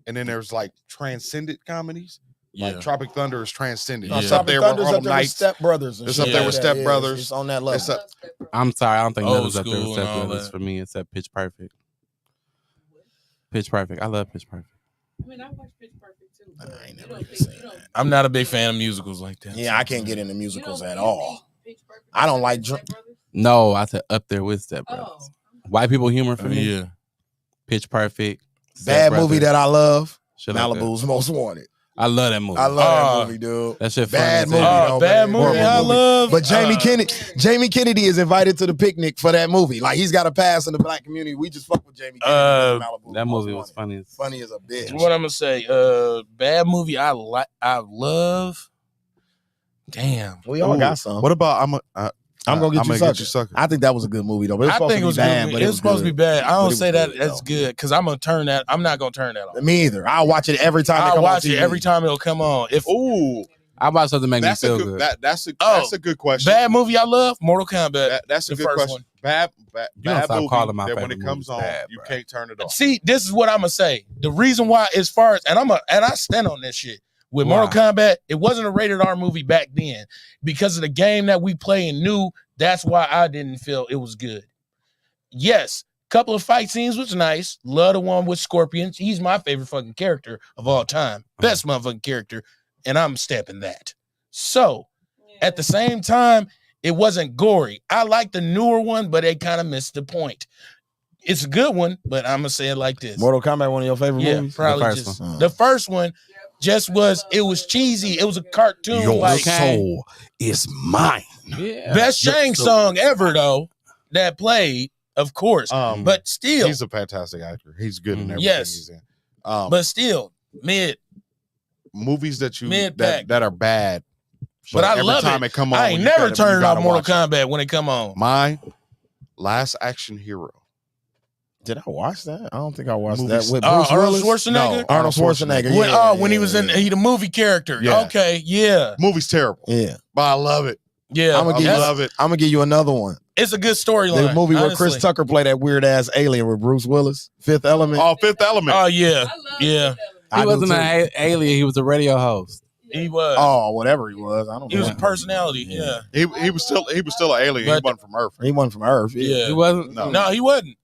and then there's like transcendent comedies. Like Tropic Thunder is transcendent. No, It's up Tropic there Thunder's with up there with Knights. Step Brothers. It's up there with Step Brothers. It's on that level. I'm sorry, I don't think Old nothing's up there with school Step and all Brothers that. for me except Pitch Perfect. Pitch Perfect. I love Pitch Perfect. I mean, I watch Pitch Perfect too. I ain't never even seen that. I'm not a big fan of musicals like that. Yeah, I can't get into musicals at all. I don't like. No, I said up there with Step Brothers. White people humor for me. Yeah. Pitch Perfect. Bad movie that I love. Shit like Malibu's Most Wanted. I love that movie. I love that movie, dude. That shit funny Bad as movie, hell. though, bad man. movie. Horrible I love. But Jamie Kennedy is invited to the picnic for that movie. Like he's got a pass in the black community. We just fuck with Jamie Kennedy. That movie was funny. Funny as a bitch. What I'm gonna say? Bad movie. I love. Damn. We all got some. What about I'm gonna get I'ma you sucker. I think that was a good movie though. But it was I supposed think to it was be bad, good. but It was supposed to be good. bad. I But it don't was say that good, that's though. good because I'm gonna turn that. I'm not gonna turn that off. Me either. I'll watch it every time. I'll watch it it every time it'll come on. If I watch something to make me That's feel a good. good. That's a good question. bad movie I love, Mortal Kombat. That's a the good first question. one. Bad don't stop movie calling my that when favorite it comes movies on, bad, you bro. can't turn it off. See, this is what I'm gonna say. The reason why, as far as and I stand on this shit with Why? Mortal Kombat, it wasn't a rated R movie back then because of the game that we play and knew. That's why I didn't feel it was good. Yes, couple of fight scenes was nice. Love the one with Scorpions. He's my favorite fucking character of all time. Best motherfucking character, and I'm stepping that. So, at the same time, it wasn't gory. I like the newer one, but they kind of missed the point. It's a good one, but I'm gonna say it like this. Mortal Kombat, one of your favorite movies? Probably The first just one. the first one. Just it was cheesy. It was a cartoon. Your like soul is mine. Yeah. best Shang song ever though that played, of course. But still, he's a fantastic actor. He's good in everything Yes. he's in. but still, mid. Movies that you Mid-pack. that are bad, But I every love time it. it come on, I ain't you never gotta- turning you off gotta Mortal watch it. Kombat when it come on. My Last Action Hero. Did I watch that? I don't think I watched Movies. that with Bruce Arnold Willis. Schwarzenegger? No, Arnold Schwarzenegger. When he was in he the movie character. Yeah. Okay, yeah. Movie's terrible, Yeah. but I love it. Yeah. I'm gonna love it. I'm gonna give you another one. It's a good storyline. The movie where Chris honestly. Tucker played that weird ass alien with Bruce Willis. Fifth Element. Oh, Fifth Element. Oh yeah. Yeah. I He do wasn't too. an alien. He was a radio host. He was. Oh, whatever he was. I don't He know. was a personality. Yeah. He was still an alien. He But- wasn't from Earth. He wasn't from Earth. Yeah. He wasn't. No. No, he wasn't.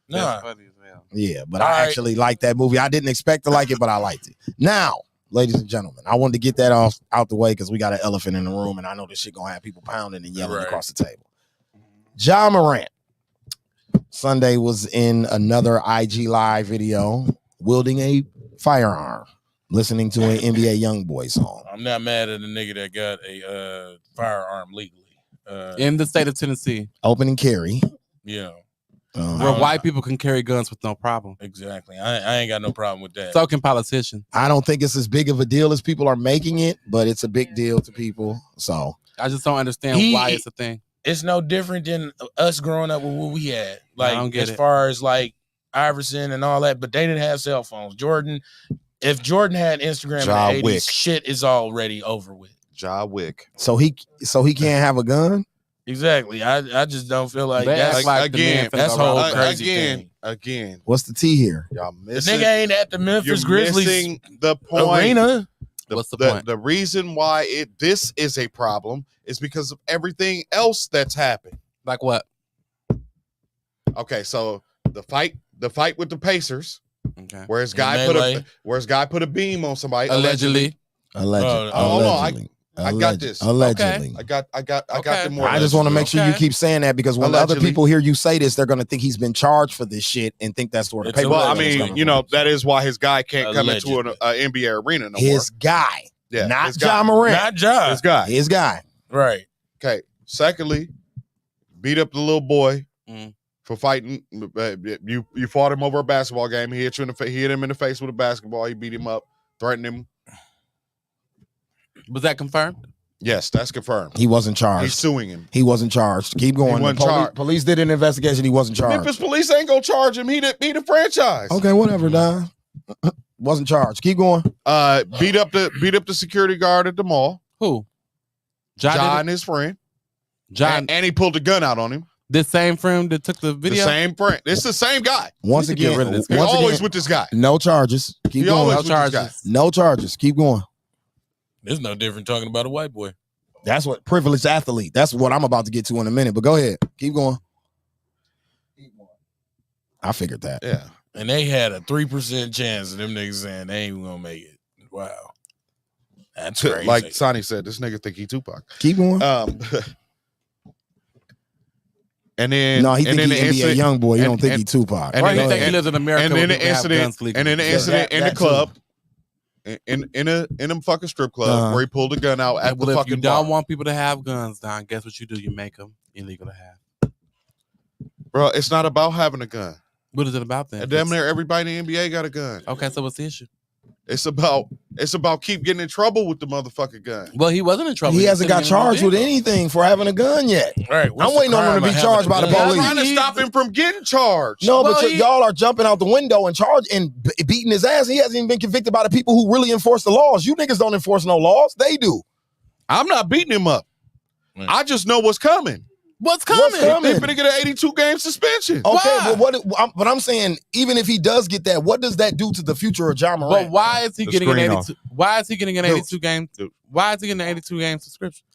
That's Nah. funny as hell. Yeah, but All I right. actually liked that movie. I didn't expect to like it, but I liked it. Now, ladies and gentlemen, I wanted to get that out the way because we got an elephant in the room, and I know this shit gonna have people pounding and yelling Right. across the table. Ja Morant Sunday was in another IG Live video wielding a firearm, listening to an NBA YoungBoy song. I'm not mad at a nigga that got a firearm legally. In the state of Tennessee, Open and carry. Yeah, where white people can carry guns with no problem. exactly. I ain't got no problem with that. So can politicians. I don't think it's as big of a deal as people are making it, but it's a big deal to people. So I just don't understand why it's a thing. It's no different than us growing up with what we had. Like don't get as it. far as like Iverson and all that, but they didn't have cell phones. If Jordan had Instagram Ja in the 80s, Wick. shit is already over with. Ja Wick. so he can't have a gun. Exactly. I just don't feel like They that's act like the man again, finna that's go whole around. crazy again. What's the T here? Y'all The missing. nigga ain't at the Memphis You're Grizzlies missing the point. arena. What's the point? The reason why this is a problem is because of everything else that's happened. Like what? Okay, so the fight with the Pacers, Okay. where his In guy melee. put a beam on somebody. Allegedly. Allegedly. Oh, hold on. Allegedly. I got this. Allegedly. I got Okay. the more. I just want to make sure you Okay. keep saying that because when other Allegedly. people hear you say this, they're going to think he's been charged for this shit and think that's where the It's paper. Well, I allegedly. mean, you know, that is why his guy can't come into an Allegedly. NBA arena no his guy, more. Yeah, not his guy. Ja Morant. Not Ja. His guy. His guy. Right. Okay. Secondly, beat up the little boy Mm. for fighting. You fought him over a basketball game. He hit you in the he hit him in the face with a basketball. He beat him up, threatened him. Was that confirmed? Yes, that's confirmed. He wasn't charged. He's suing him. He wasn't charged. Keep going. wasn't The charged. police did an investigation. He wasn't charged. Memphis police ain't gonna charge him. He the franchise. Okay, whatever, Don. Wasn't charged. Keep going. Beat up the security guard at the mall. Who? John. John and his friend. John. And he pulled a gun out on him. This same friend that took the The video. same friend. It's the same guy. Once need to get again, rid of this He guy. once always again, with this guy. no charges. Keep He going. always No with this guy. charges. No charges. Keep going. There's no different talking about a white boy. That's what privileged athlete. That's what I'm about to get to in a minute. But go ahead, keep going. I figured that. Yeah, and they had a 3% chance of them niggas saying they ain't gonna make it. Wow, that's crazy. Like Sonny said, this nigga think he Tupac. Keep going. And then no, he think he NBA young boy. You don't think he Tupac. And he think he lives in America. And then the incident. And then the incident in the club. In them fucking strip club where he pulled a gun out at the fucking bar. If you don't want people to have guns, Don, guess what you do? You make them illegal to have. Bro, it's not about having a gun. What is it about then? And damn near everybody in the NBA got a gun. Okay, so what's the issue? It's about keep getting in trouble with the motherfucking gun. Well, he wasn't in trouble. He hasn't got charged with anything for having a gun yet. Right, I'm waiting on him to be charged by the police. I'm trying to stop him from getting charged. No, but y'all are jumping out the window and beating his ass. He hasn't even been convicted by the people who really enforce the laws. You niggas don't enforce no laws. They do. I'm not beating him up. I just know what's coming. What's coming? They're gonna get an 82-game suspension. Okay, but I'm saying, even if he does get that, what does that do to the future of Ja Morant? But why is he getting an 82? Why is he getting an 82 game? Why is he getting an 82 game subscription?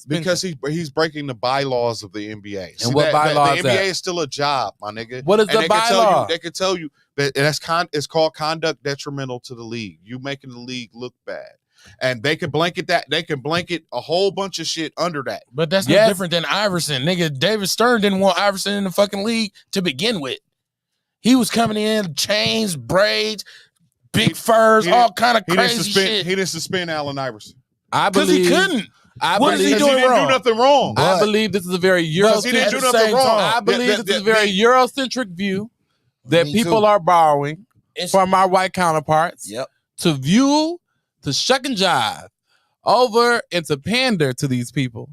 Because he's breaking the bylaws of the NBA. And what bylaws? The NBA is still a job, my nigga. What is the bylaw? They can tell you that it's called conduct detrimental to the league. You making the league look bad. And they can blanket that. They can blanket a whole bunch of shit under that. But that's no different than Iverson. Nigga, David Stern didn't want Iverson in the fucking league to begin with. He was coming in, chains, braids, big furs, all kind of crazy shit. He didn't suspend Allen Iverson. I believe he couldn't. What is he doing wrong? He didn't do nothing wrong. I believe this is a very Eurocentric. I believe this is a very Eurocentric view that people are borrowing from our white counterparts to view, to shuck and jive over and to pander to these people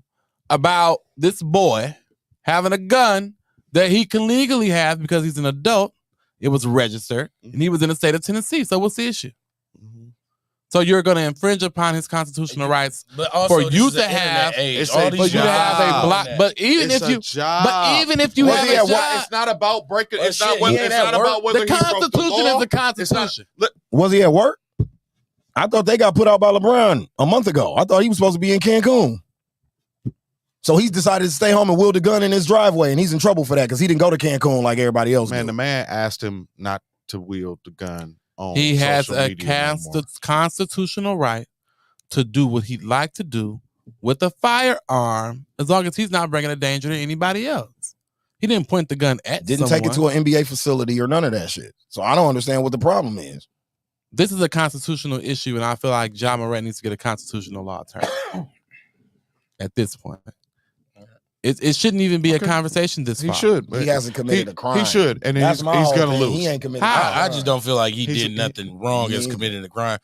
about this boy having a gun that he can legally have because he's an adult. It was registered and he was in the state of Tennessee. So what's the issue? So you're going to infringe upon his constitutional rights for you to have a block. But even if you have a job, it's not about breaking. It's not about whether the Constitution is the Constitution. Was he at work? I thought they got put out by LeBron a month ago. I thought he was supposed to be in Cancun. So he's decided to stay home and wield a gun in his driveway, and he's in trouble for that because he didn't go to Cancun like everybody else. Man, the man asked him not to wield the gun on He has a constitutional right to do what he'd like to do with a firearm as long as he's not bringing a danger to anybody else. He didn't point the gun at someone. Take it to an NBA facility or none of that shit. So I don't understand what the problem is. This is a constitutional issue, and I feel like Ja Morant needs to get a constitutional law attorney at this point. It shouldn't even be a conversation this far. He should. He hasn't committed a crime. He should, and he's going to lose. He ain't committed. I just don't feel like he did nothing wrong as committing a crime.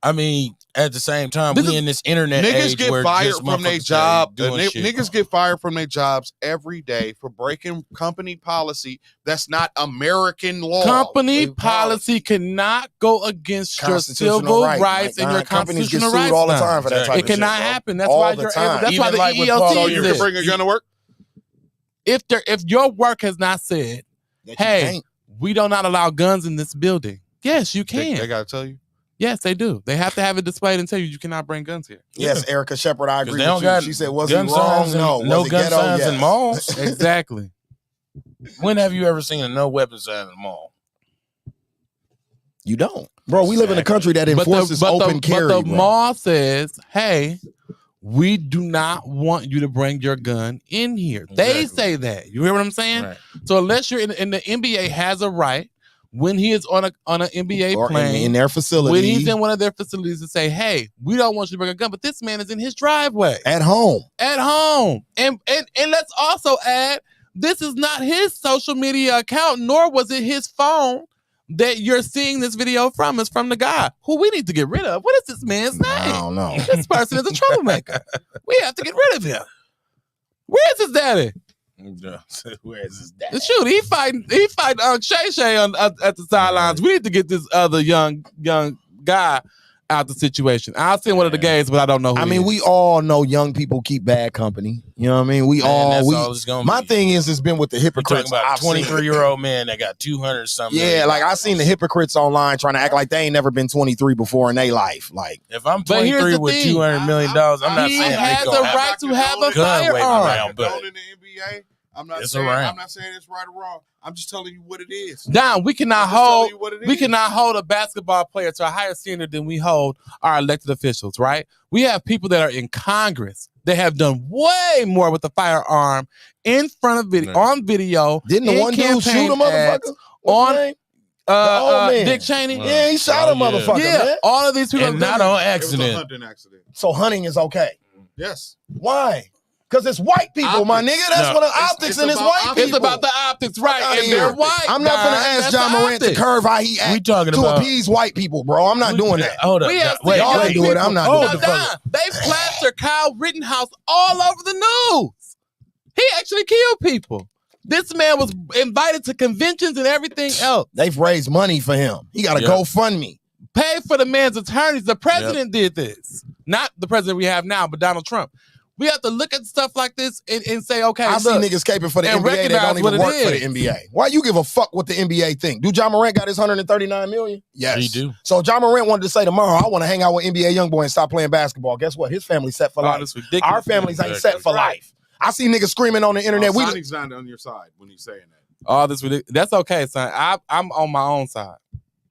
I mean, at the same time, we in this internet age get where fired from their job. Niggas get fired from their jobs every day for breaking company policy. That's not American law. Company policy cannot go against your civil rights and your constitutional rights. All the time for that type it cannot happen. That's why you're able. That's why the EEOC. So you can bring a gun to work. If your work has not said, "Hey, we do not allow guns in this building," yes, you can. They got to tell you. Yes, they do. They have to have it displayed and tell you cannot bring guns here. Yes, Erica Shepard, I agree with you. She said, was he wrong? No gun signs in malls. Exactly. When have you ever seen a no weapon sign in a mall? You don't. Bro, we live in a country that enforces open carry. But the mall says, hey, we do not want you to bring your gun in here. Exactly. They say that. You hear what I'm saying? Right. So unless you're in the NBA has a right when he is on an NBA or plane in their facility, when he's in one of their facilities to say, hey, we don't want you to bring a gun, but this man is in his driveway. At home. And let's also add, this is not his social media account, nor was it his phone that you're seeing this video from. It's from the guy who we need to get rid of. What is this man's name? I don't know. This person is a troublemaker. We have to get rid of him. Where's his daddy? Where's his daddy? Shoot, he fighting Shay Shay at the sidelines. We need to get this other young guy out the situation. I've seen one of the gays, but I don't know who I mean, we all know young people keep bad company. You know what I mean? My thing is, it's been with the hypocrites. You're talking about a 23-year-old man that got 200 something. Yeah, like I seen the hypocrites online trying to act like they ain't never been 23 before in their life. Like, if I'm 23 with $200 million, I'm not saying he has the right to have a firearm. But in the NBA, I'm not saying it's right or wrong. I'm just telling you what it is. Don, we cannot hold a basketball player to a higher standard than we hold our elected officials, right? We have people that are in Congress. They have done way more with the firearm in front of video, on video. Didn't the one dude shoot a motherfucker? On Dick Cheney? Yeah, he shot a motherfucker, man. All of these people and not on accident. It was a hunting accident. So hunting is okay? Yes. Why? Because it's white people, my nigga. That's what the optics and it's white people. It's about the optics, right? And they're white. I'm not gonna ask John Morant to curve how he acts to appease white people, bro. I'm not doing that. Hold up. Wait, y'all ain't do it. I'm not doing it. They plaster Kyle Rittenhouse all over the news. He actually killed people. This man was invited to conventions and everything else. They've raised money for him. He got a GoFundMe. Pay for the man's attorneys. The president did this. Not the president we have now, but Donald Trump. We have to look at stuff like this and say, okay, I see niggas caping for the NBA that don't even work for the NBA. Why you give a fuck what the NBA think? Do John Morant got his $139 million? Yes. He do. So John Morant wanted to say tomorrow, I want to hang out with NBA YoungBoy and stop playing basketball. Guess what? His family's set for life. Our families ain't set for life. I see niggas screaming on the internet. Sonny's not on your side when he's saying that. All this ridiculous. That's okay, son. I'm on my own side.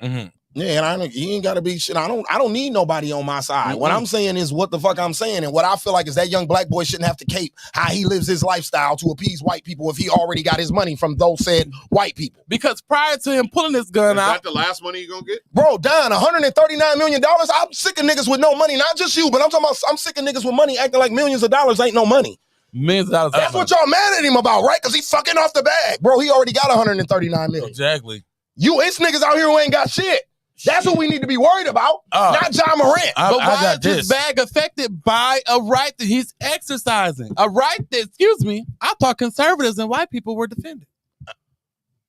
Mm-hmm. Yeah, and you ain't gotta be shit. I don't need nobody on my side. Mm-hmm. What I'm saying is what the fuck I'm saying, and what I feel like is that young black boy shouldn't have to cape how he lives his lifestyle to appease white people if he already got his money from those said white people. Because prior to him pulling this gun out, is that the last money you gonna get? Bro, Don, $139 million. I'm sick of niggas with no money. Not just you, but I'm talking about I'm sick of niggas with money acting like millions of dollars ain't no money. Millions of dollars. That's what y'all mad at him about, right? Because he's fucking off the bag. Bro, he already got $139 million. Exactly. It's niggas out here who ain't got shit. That's what we need to be worried about, not John Morant. But why is this bag affected by a right that he's exercising? A right that, I thought conservatives and white people were defending.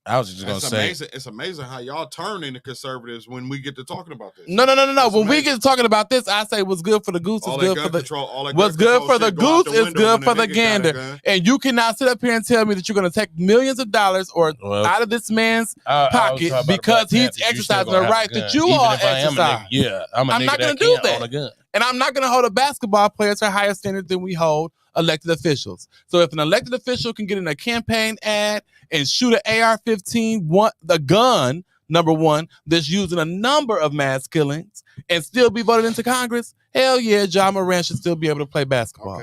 I was just going to say. It's amazing how y'all turn into conservatives when we get to talking about this. No. When we get to talking about this, I say what's good for the goose is good for the what's good for the goose is good for the gander. And you cannot sit up here and tell me that you're going to take millions of dollars out of this man's pocket because he's exercising a right that you all exercise. I'm not going to do that. And I'm not going to hold a basketball player to a higher standard than we hold elected officials. So if an elected official can get in a campaign ad and shoot an AR-15, the gun, number one, that's used in a number of mass killings and still be voted into Congress, hell yeah, John Morant should still be able to play basketball.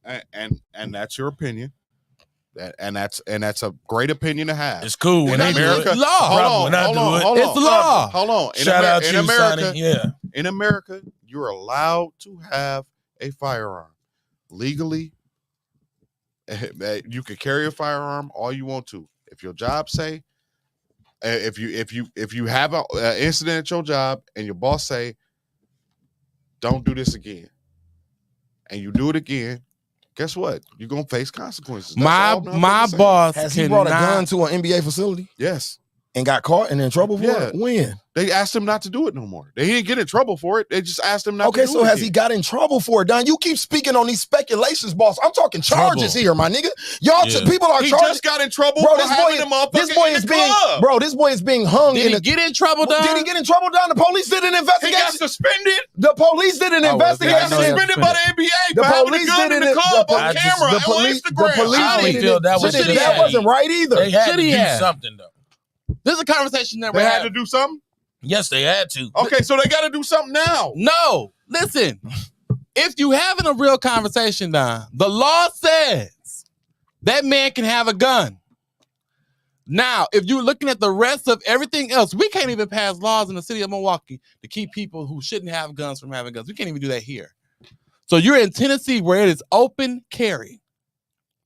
Okay. And that's your opinion. And that's a great opinion to have. It's cool. In America, law. Hold on. It's law. Hold on. Shout out to America, Sonny. Yeah. In America, you're allowed to have a firearm legally. You can carry a firearm all you want to. If your job say, if you have an incident at your job and your boss say, don't do this again, and you do it again, guess what? You're gonna face consequences. My boss has he brought a gun to an NBA facility? Yes. And got caught and in trouble for it? When? They asked him not to do it no more. They didn't get in trouble for it. They just asked him not to do it. Okay, so has he got in trouble for it, Don? You keep speaking on these speculations, boss. I'm talking charges here, my nigga. Y'all people are charged. He just got in trouble for having the motherfucker in the club. Bro, this boy is being hung. Did he get in trouble, Don? Did he get in trouble, Don? The police did an investigation. He got suspended. The police did an investigation. He got suspended by the NBA for having a gun in the club on camera on Instagram. I didn't feel that wasn't right either. They had to do something, though. This is a conversation that they had to do something? Yes, they had to. Okay, so they got to do something now. No, listen. If you having a real conversation, Don, the law says that man can have a gun. Now, if you're looking at the rest of everything else, we can't even pass laws in the city of Milwaukee to keep people who shouldn't have guns from having guns. We can't even do that here. So you're in Tennessee where it is open carry.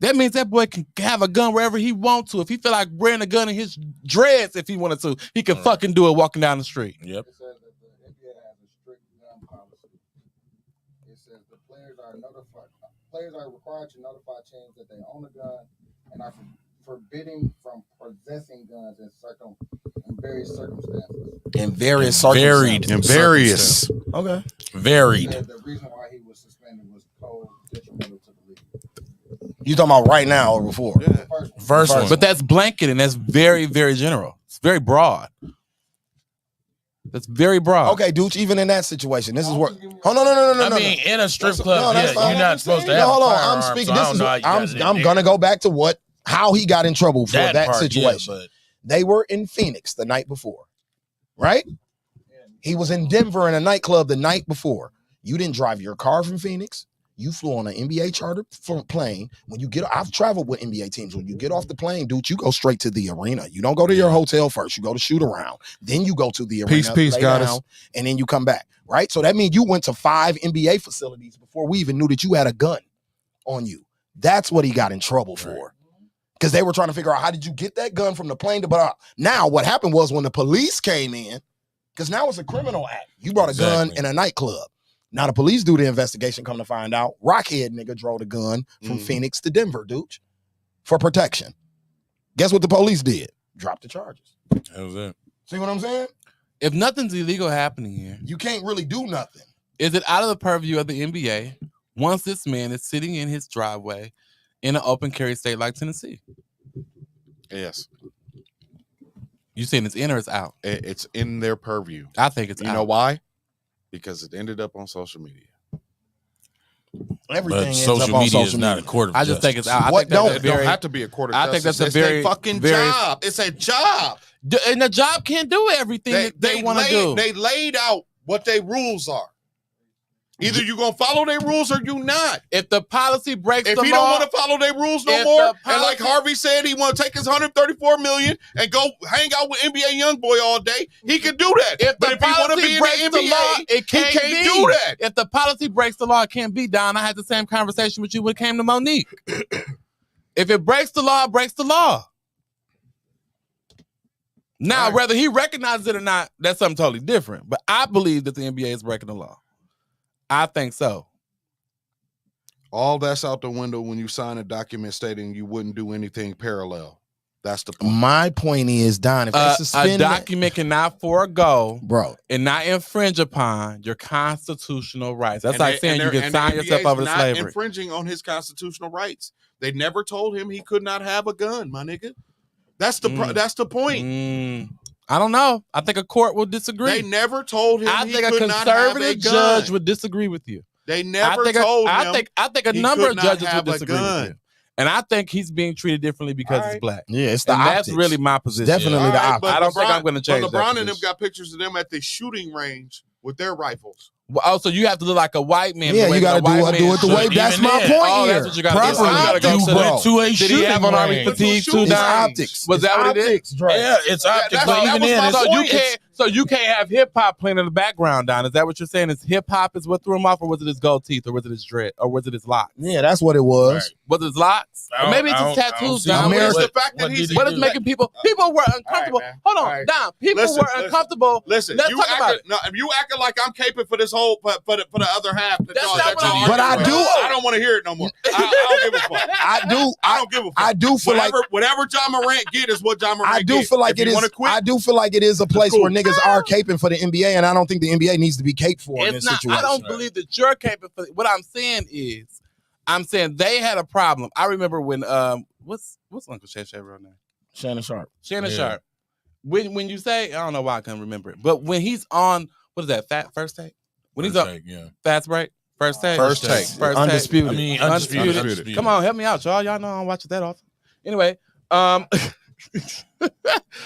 That means that boy can have a gun wherever he wants to. If he feel like wearing a gun in his dreads, if he wanted to, he can fucking do it walking down the street. Yep. It says that the NBA has a strict gun policy. It says the players are required to notify teams that they own a gun and are forbidden from possessing guns in various circumstances. In various circumstances. In various. Okay. Varied. The reason why he was suspended was detrimental to the league. You talking about right now or before? Yeah. First one. But that's blanket and that's very, very general. It's very broad. That's very broad. Okay, dude. Even in that situation, this is what. Oh no. I mean, in a strip club, that's fine. you're not supposed to have. Hold on. Firearm, I'm speaking. So This is. I'm gonna go back to how he got in trouble for that part, situation. Yeah, but they were in Phoenix the night before, right? He was in Denver in a nightclub the night before. You didn't drive your car from Phoenix. You flew on an NBA charter plane. When you get, I've traveled with NBA teams. When you get off the plane, dude, you go straight to the arena. You don't go to your hotel first. You go to shoot around. Then you go to the arena, Peace, goddess. and then you come back, right? So that means you went to 5 NBA facilities before we even knew that you had a gun on you. That's what he got in trouble for. Because they were trying to figure out, how did you get that gun from the plane to, but now what happened was when the police came in, because now it's a criminal act. You brought a gun in a nightclub. Now the police do the investigation, come to find out, Rockhead nigga drove the gun from Phoenix to Denver, dude, for protection. Guess what the police did? Dropped the charges. That was it. See what I'm saying? If nothing's illegal happening here, you can't really do nothing. Is it out of the purview of the NBA once this man is sitting in his driveway in an open carry state like Tennessee? Yes. You saying it's in or it's out? It's in their purview. I think it's out. You know why? Because it ended up on social media. Everything but ends social up on media social is media. not a court of I just think it's out. I What think that's don't have to be a court of I justice. think that's a It's very their fucking very, job. It's a job. And the job can't do everything that they want to do. They laid out what their rules are. Either you gonna follow their rules or you not. If the policy breaks if the he law, don't want to follow their rules no more, and like Harvey said, he want to take his $134 million and go hang out with NBA YoungBoy all day, he can do that. But if he want to be in the NBA, he can't do that. If the policy breaks the law, it can't be, Don. I had the same conversation with you when it came to Monique. If it breaks the law, it breaks the law. Now, whether he recognizes it or not, that's something totally different. But I believe that the NBA is breaking the law. I think so. All that's out the window when you sign a document stating you wouldn't do anything parallel. That's the point. My point is, Don, if they suspend a document cannot forego, bro, and not infringe upon your constitutional rights. That's like saying you can sign yourself over to slavery. Not infringing on his constitutional rights. They never told him he could not have a gun, my nigga. That's the that's the point. I don't know. I think a court will disagree. They never told him. I think a conservative judge would disagree with you. They never told him. I think a number of judges would disagree with you. And I think he's being treated differently because he's black. Yeah, it's the and optics. that's really my position. Definitely the optics. I don't think I'm going to change that. But LeBron and them got pictures of them at the shooting range with their rifles. Oh, so you have to look like a white man. Yeah, you got to do it the way. That's my point here. That's what you got to do. You went to a Did he shooting have on army range. fatigue too? It's optics. Was that what it is? Yeah, it's optics. But even then, so you can't have hip hop playing in the background, Don. Is that what you're saying? Is hip hop is what threw him off, or was it his gold teeth, or was it his dread, or was it his locks? Yeah, that's what it was. Right. Was it his locks? Or maybe it's his tattoos, Don. The fact that he's what is making people were uncomfortable. Hold on, Don. People were uncomfortable. Listen, Let's talk about it. You acting like I'm caping for this whole for the other half. That's not what I'm But I do. I don't want to hear it no more. I don't give a fuck. I do. I don't give a fuck. I do feel like whatever John Morant get is what John Morant I do get. feel like if it is. I do feel like it is a place where niggas are caping for the NBA, and I don't think the NBA needs to be caped for in this situation. I don't believe that you're caping for. What I'm saying is, they had a problem. I remember when what's Uncle Shay real name? Shannon Sharp. Shannon Sharp. When you say, I don't know why I can't remember it, but when he's on, what is that? First Take? When he's on Fast Break. First Take. Undisputed. I mean, undisputed. Come on, help me out, y'all. Y'all know I don't watch it that often. Anyway,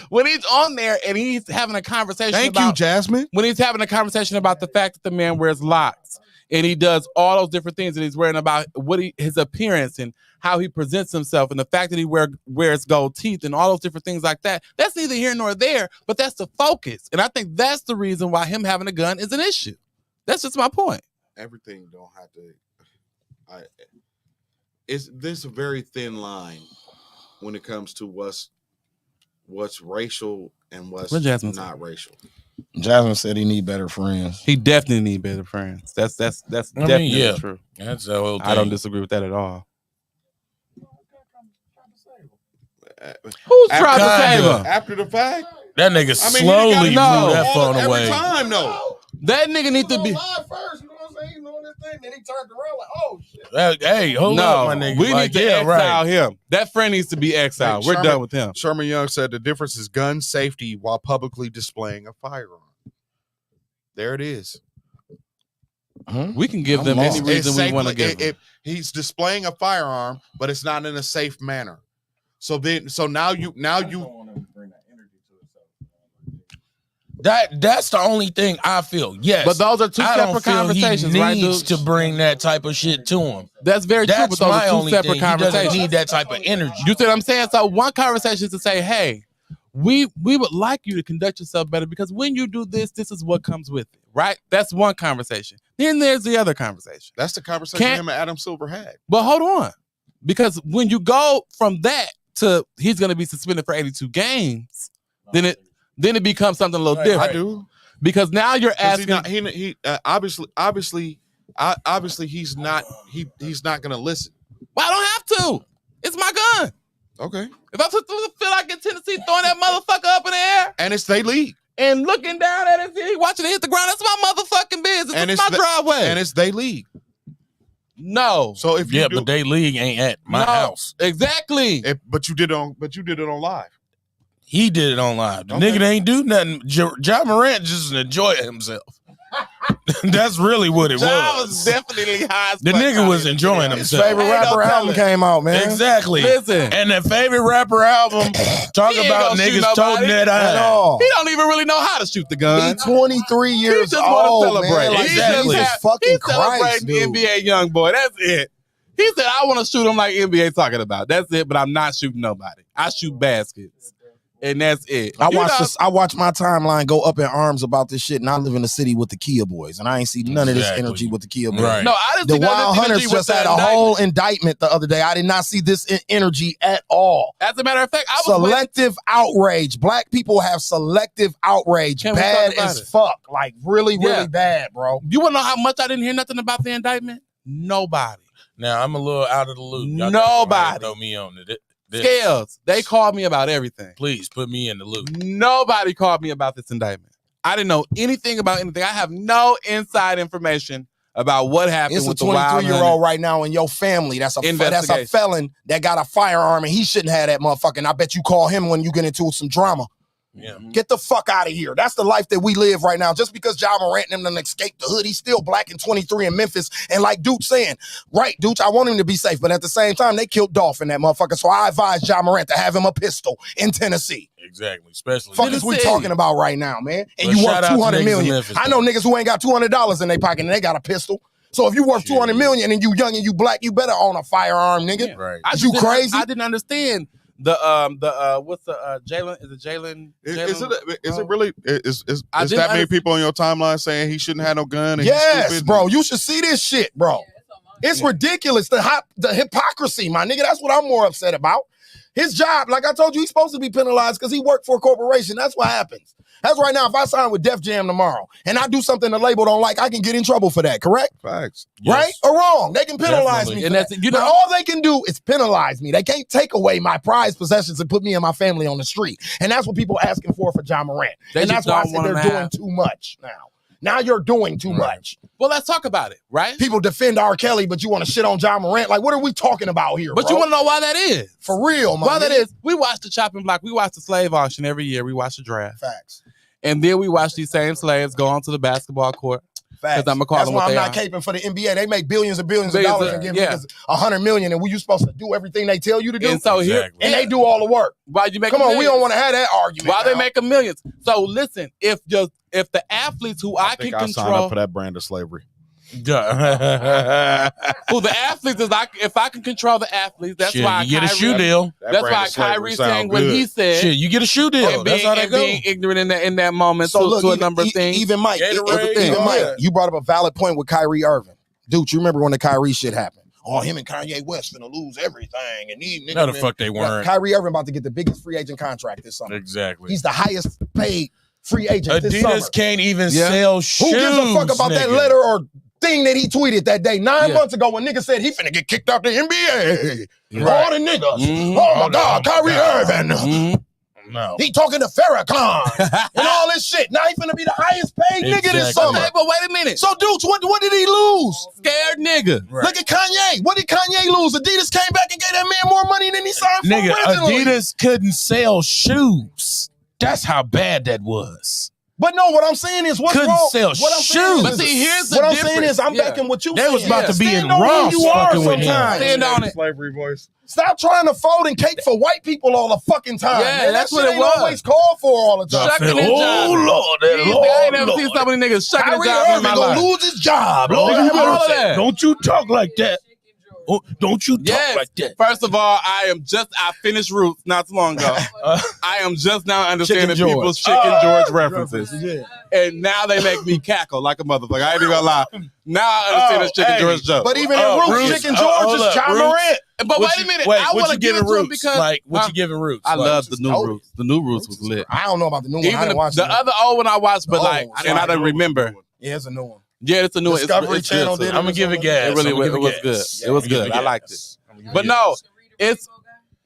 when he's on there and he's having a conversation Thank you, Jasmine. When he's having a conversation about the fact that the man wears locks and he does all those different things and he's worrying about his appearance and how he presents himself and the fact that he wears gold teeth and all those different things like that, that's neither here nor there, but that's the focus. And I think that's the reason why him having a gun is an issue. That's just my point. Everything don't have to. It's this very thin line when it comes to what's racial and what's not racial. Jasmine said he need better friends. He definitely need better friends. That's definitely true. That's the whole thing. I don't disagree with that at all. Who's trying to save him? After the fact? That nigga slowly blew that phone away. Every time, though. That nigga need to be. Live first, you know what I'm saying? He's doing this thing, then he turned around like, oh shit. Hey, hold up, my nigga. We need to exile him. That friend needs to be exiled. We're done with him. Sherman Young said the difference is gun safety while publicly displaying a firearm. There it is. We can give them any reason we want to give them. He's displaying a firearm, but it's not in a safe manner. So now you. That's the only thing I feel. Yes, but those are two separate conversations, right? He needs to bring that type of shit to him. That's very true. But those are two separate conversations. He doesn't need that type of energy. You see what I'm saying? So one conversation is to say, hey, we would like you to conduct yourself better because when you do this, this is what comes with it, right? That's one conversation. Then there's the other conversation. That's the conversation him and Adam Silver had. But hold on, because when you go from that to he's going to be suspended for 82 games, then it becomes something a little different. I do, because now you're asking. He obviously he's not going to listen. Well, I don't have to. It's my gun. Okay. If I feel like in Tennessee throwing that motherfucker up in the air, and it's their league, and looking down at it, watching it hit the ground, that's my motherfucking business. And it's my driveway, and it's their league. No. So if but they league ain't at my house. Exactly. But you did it on live. He did it on live. The nigga ain't do nothing. John Morant just enjoyed himself. That's really what it was definitely high. The nigga was enjoying himself. His favorite rapper album came out, man. Exactly. Listen. And the favorite rapper album talk about niggas toting that eye. He don't even really know how to shoot the gun. He's 23 years just old, want to celebrate. man. Like, Exactly. Jesus fucking He's Christ, celebrating dude. NBA young boy. That's it. He said, I want to shoot him like NBA talking about. That's it, but I'm not shooting nobody. I shoot baskets. And that's it. I watch my timeline go up in arms about this shit, and I live in the city with the Kia boys, and I ain't see none of this energy with the Kia boys. Right. No, I didn't The see none Wild of this Hunters energy just with had the a whole indictment the other day. I did not see this energy at all. As a matter of fact, I was selective outrage. Black people have selective outrage. Can we Bad talk about as it? fuck. Like really, really bad, bro. You want to know how much I didn't hear nothing about the indictment? Nobody. Now I'm a little out of the loop. Y'all Nobody. throw me on it. Scalez. They called me about everything. Please put me in the loop. Nobody called me about this indictment. I didn't know anything about anything. I have no inside information about what happened It's a with the Wild 23-year-old right now in your family. That's a felon that got a firearm and he shouldn't have that motherfucker. And I bet you call him when you get into some drama. Yeah. Get the fuck out of here. That's the life that we live right now. Just because Ja Morant and them done escaped the hood, he's still black and 23 in Memphis. And like Duke saying, right, Duke, I want him to be safe. But at the same time, they killed Dolph in that motherfucker. So I advise Ja Morant to have him a pistol in Tennessee. Exactly. Especially. Fuck is we talking about right now, man? And Well, you worth shout out to $200 niggas in million. Memphis, I know niggas who ain't got $200 in their pocket and they got a pistol. So if you worth $200 million and you young and you black, you better own a firearm, nigga. Yeah. Right. You crazy? I didn't understand what's the Jalen? Is it Jalen? Is it really? Is that many people on your timeline saying he shouldn't have no gun? And Yes, he's stupid? bro. You should see this shit, bro. It's ridiculous. The hypocrisy, my nigga. That's what I'm more upset about. His job, like I told you, he's supposed to be penalized because he worked for a corporation. That's what happens. That's right now. If I sign with Def Jam tomorrow and I do something the label don't like, I can get in trouble for that. Correct? Facts. Right or wrong? They can penalize me. And For that. But all they can do is penalize me. They can't take away my prized possessions and put me and my family on the street. And that's what people are asking for Ja Morant. They And that's why I just said don't they're wanna doing have- too much now. Now you're doing too much. Well, let's talk about it, right? People defend R. Kelly, but you want to shit on Ja Morant. Like, what are we talking about here? But bro? you want to know why that is? For real, man. Why that is? We watch the chopping block. We watch the slave auction every year. We watch the draft. Facts. And then we watch these same slaves go onto the basketball court. Facts. I'm gonna call That's them why what I'm they not are. caping for the NBA. They make billions and billions of dollars and give niggas $100 million, and you supposed to do everything they tell you to do. And so here, and they do all the work. Why you make? Come on, we don't want to have that argument. Why they now. making millions? So listen, if the athletes who I can I signed up control, for that brand of slavery. who the athletes is, if I can control the athletes, that's Shit, why you get a Kyrie- shoe deal. That's why Kyrie saying what he said. Shit, you get a shoe deal. And That's how they go. being ignorant in that moment So look, to a number of things. Even Mike, Gatorade, even all Mike, that. you brought up a valid point with Kyrie Irving. Dude, you remember when the Kyrie shit happened? Oh, him and Kanye West finna lose everything. And these niggas, No, the fuck they weren't. Kyrie Irving about to get the biggest free agent contract this summer. Exactly. He's the highest paid free agent this summer. Adidas can't even sell shoes. Who gives a fuck about that nigga. letter or thing that he tweeted that day 9 Yeah. months ago when niggas said he finna get kicked out the NBA? Right. All the niggas. Mhm. Oh my God, Kyrie Irving. Mhm. No. He talking to Farrakhan and all this shit. Now he finna be the highest paid nigga this summer. Okay, but wait a minute. So, dudes, what did he lose? Scared nigga. Right. Look at Kanye. What did Kanye lose? Adidas came back and gave that man more money than he signed for Nigga, originally. Adidas couldn't sell shoes. That's how bad that was. But no, what I'm saying is, what's Couldn't wrong? sell What I'm shoes. saying But is, see, here's the what I'm difference. saying is, I'm Yeah. backing what you They saying. was about to be Stand in on Ross who you are fucking with him. sometimes. Stand on it. Slavery voice. Stop trying to fold and cake for white people all the fucking time. Yeah, man. that's that what shit it ain't was. always called for all the time. Shucking and jiving. Lord, I ain't never seen so many niggas shucking and Kyrie jiving in Irving my gonna life. lose his job. Nigga, Lord, you have better mercy. all that. Don't you talk like that. Oh, don't you talk Yes. like that. First of all, I finished Roots not too long ago. I am just now understanding Chicken George. people's Chicken George references. Yeah. And now they make me cackle like a motherfucker. I ain't even gonna lie. Now I understand this Chicken George joke. But even in Roots, Chicken George hold is up, John Roots. Morant. But wait a minute. Wait, I what want you to give it giving to him Roots? because Like, what you giving Roots? I Like, love the new dope. Roots. The new Roots was lit. I don't know about the new one. I Even didn't watch the it. other old one I watched, but Oh, like, and I don't remember. Yeah, it's a new one. Yeah, it's a new one. Discovery It's Channel good, did too. it. I'm gonna give it gas. It really I'm was. gonna It was give good. gas. It was I'm gonna good. give I it liked it. gas. I'm gonna But give it no, gas. it's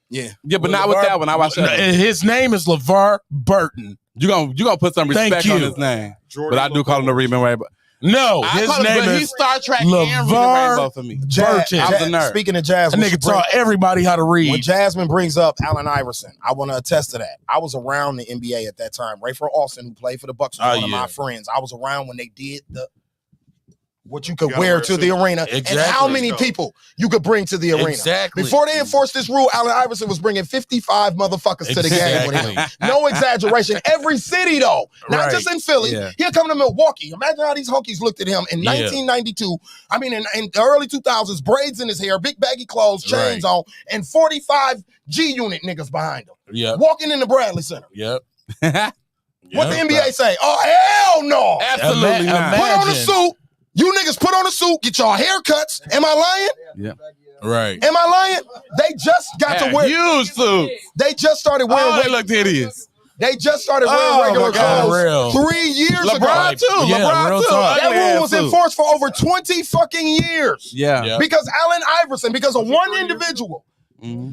Yeah. but not with that one. I watched that one. His name is LeVar Burton. You gonna put some Thank respect on you. his name. Jordan But I do call him the Reading Rainbow. No, I his call him, name but is he's Star Trek and Reading LeVar Rainbow for me. Burton. I was a nerd. Speaking of jazz, That nigga taught everybody how to when read. Jasmine brings up Allen Iverson, I want to attest to that. I was around the NBA at that time. Rayford Austin, who played for the Bucks, was Oh, one of yeah. my friends. I was around when they did what you could gotta wear wear a to the suit. arena and how Exactly. many people you could bring to the arena. Exactly. Before they enforced this rule, Allen Iverson was bringing 55 motherfuckers to the game with him. Exactly. No exaggeration. Every city, though, not Right. just in Philly. Yeah. He'll come to Milwaukee. Imagine how these honkies looked at him in Yeah. 1992. I mean, in the early 2000s, braids in his hair, big baggy clothes, chains Right. on, and 45 G-unit niggas behind him. Yep. Walking in the Bradley Center. Yep. What the NBA say? Oh, hell no. Absolutely not. Put on a Imagine. suit. You niggas put on a suit, get y'all haircuts. Am I lying? Yeah. Right. Am I lying? They just got to wear. Huge suit. They just started wearing. Oh, they looked hideous. They just started wearing Oh, regular my God. clothes Real. 3 years LeBron ago. too. Yeah, LeBron real too. talk. That Ugly rule ass was suit. enforced for over 20 fucking years. Yeah. Yeah. Because Allen Iverson, because of one individual.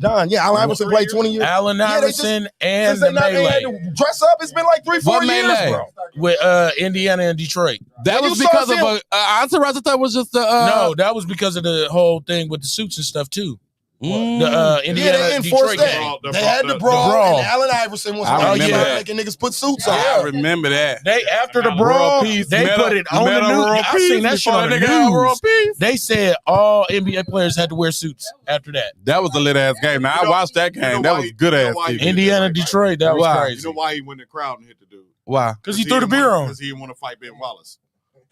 Don, yeah, Allen Iverson played 20 years. Allen Yeah, they just- Iverson and Since the they had Melee to dress up, it's been like 3-4 What years, Melee? bro. with Indiana and Detroit. That When was you because saw of him- entourage. I thought was just the No, that was because of the whole thing with the suits and stuff too. The Yeah, Indiana they enforced Detroit that. game. They had the the brawl, brawl. and Allen Iverson was I like, remember yeah, that. making niggas put suits on. I remember that. They after the brawl, Peace, they Meta- put it on the Meta news. World I seen that Peace shit on the before they got World news. Peace. They said all NBA players had to wear suits after that. That was a lit ass game. Now I watched that game. That was good ass. why he TV. did Indiana, that, right? Detroit, that was Wow. crazy. You know why he went in the crowd and hit the dude? Why? Because he threw the beer on. Because he didn't want to fight Ben Wallace.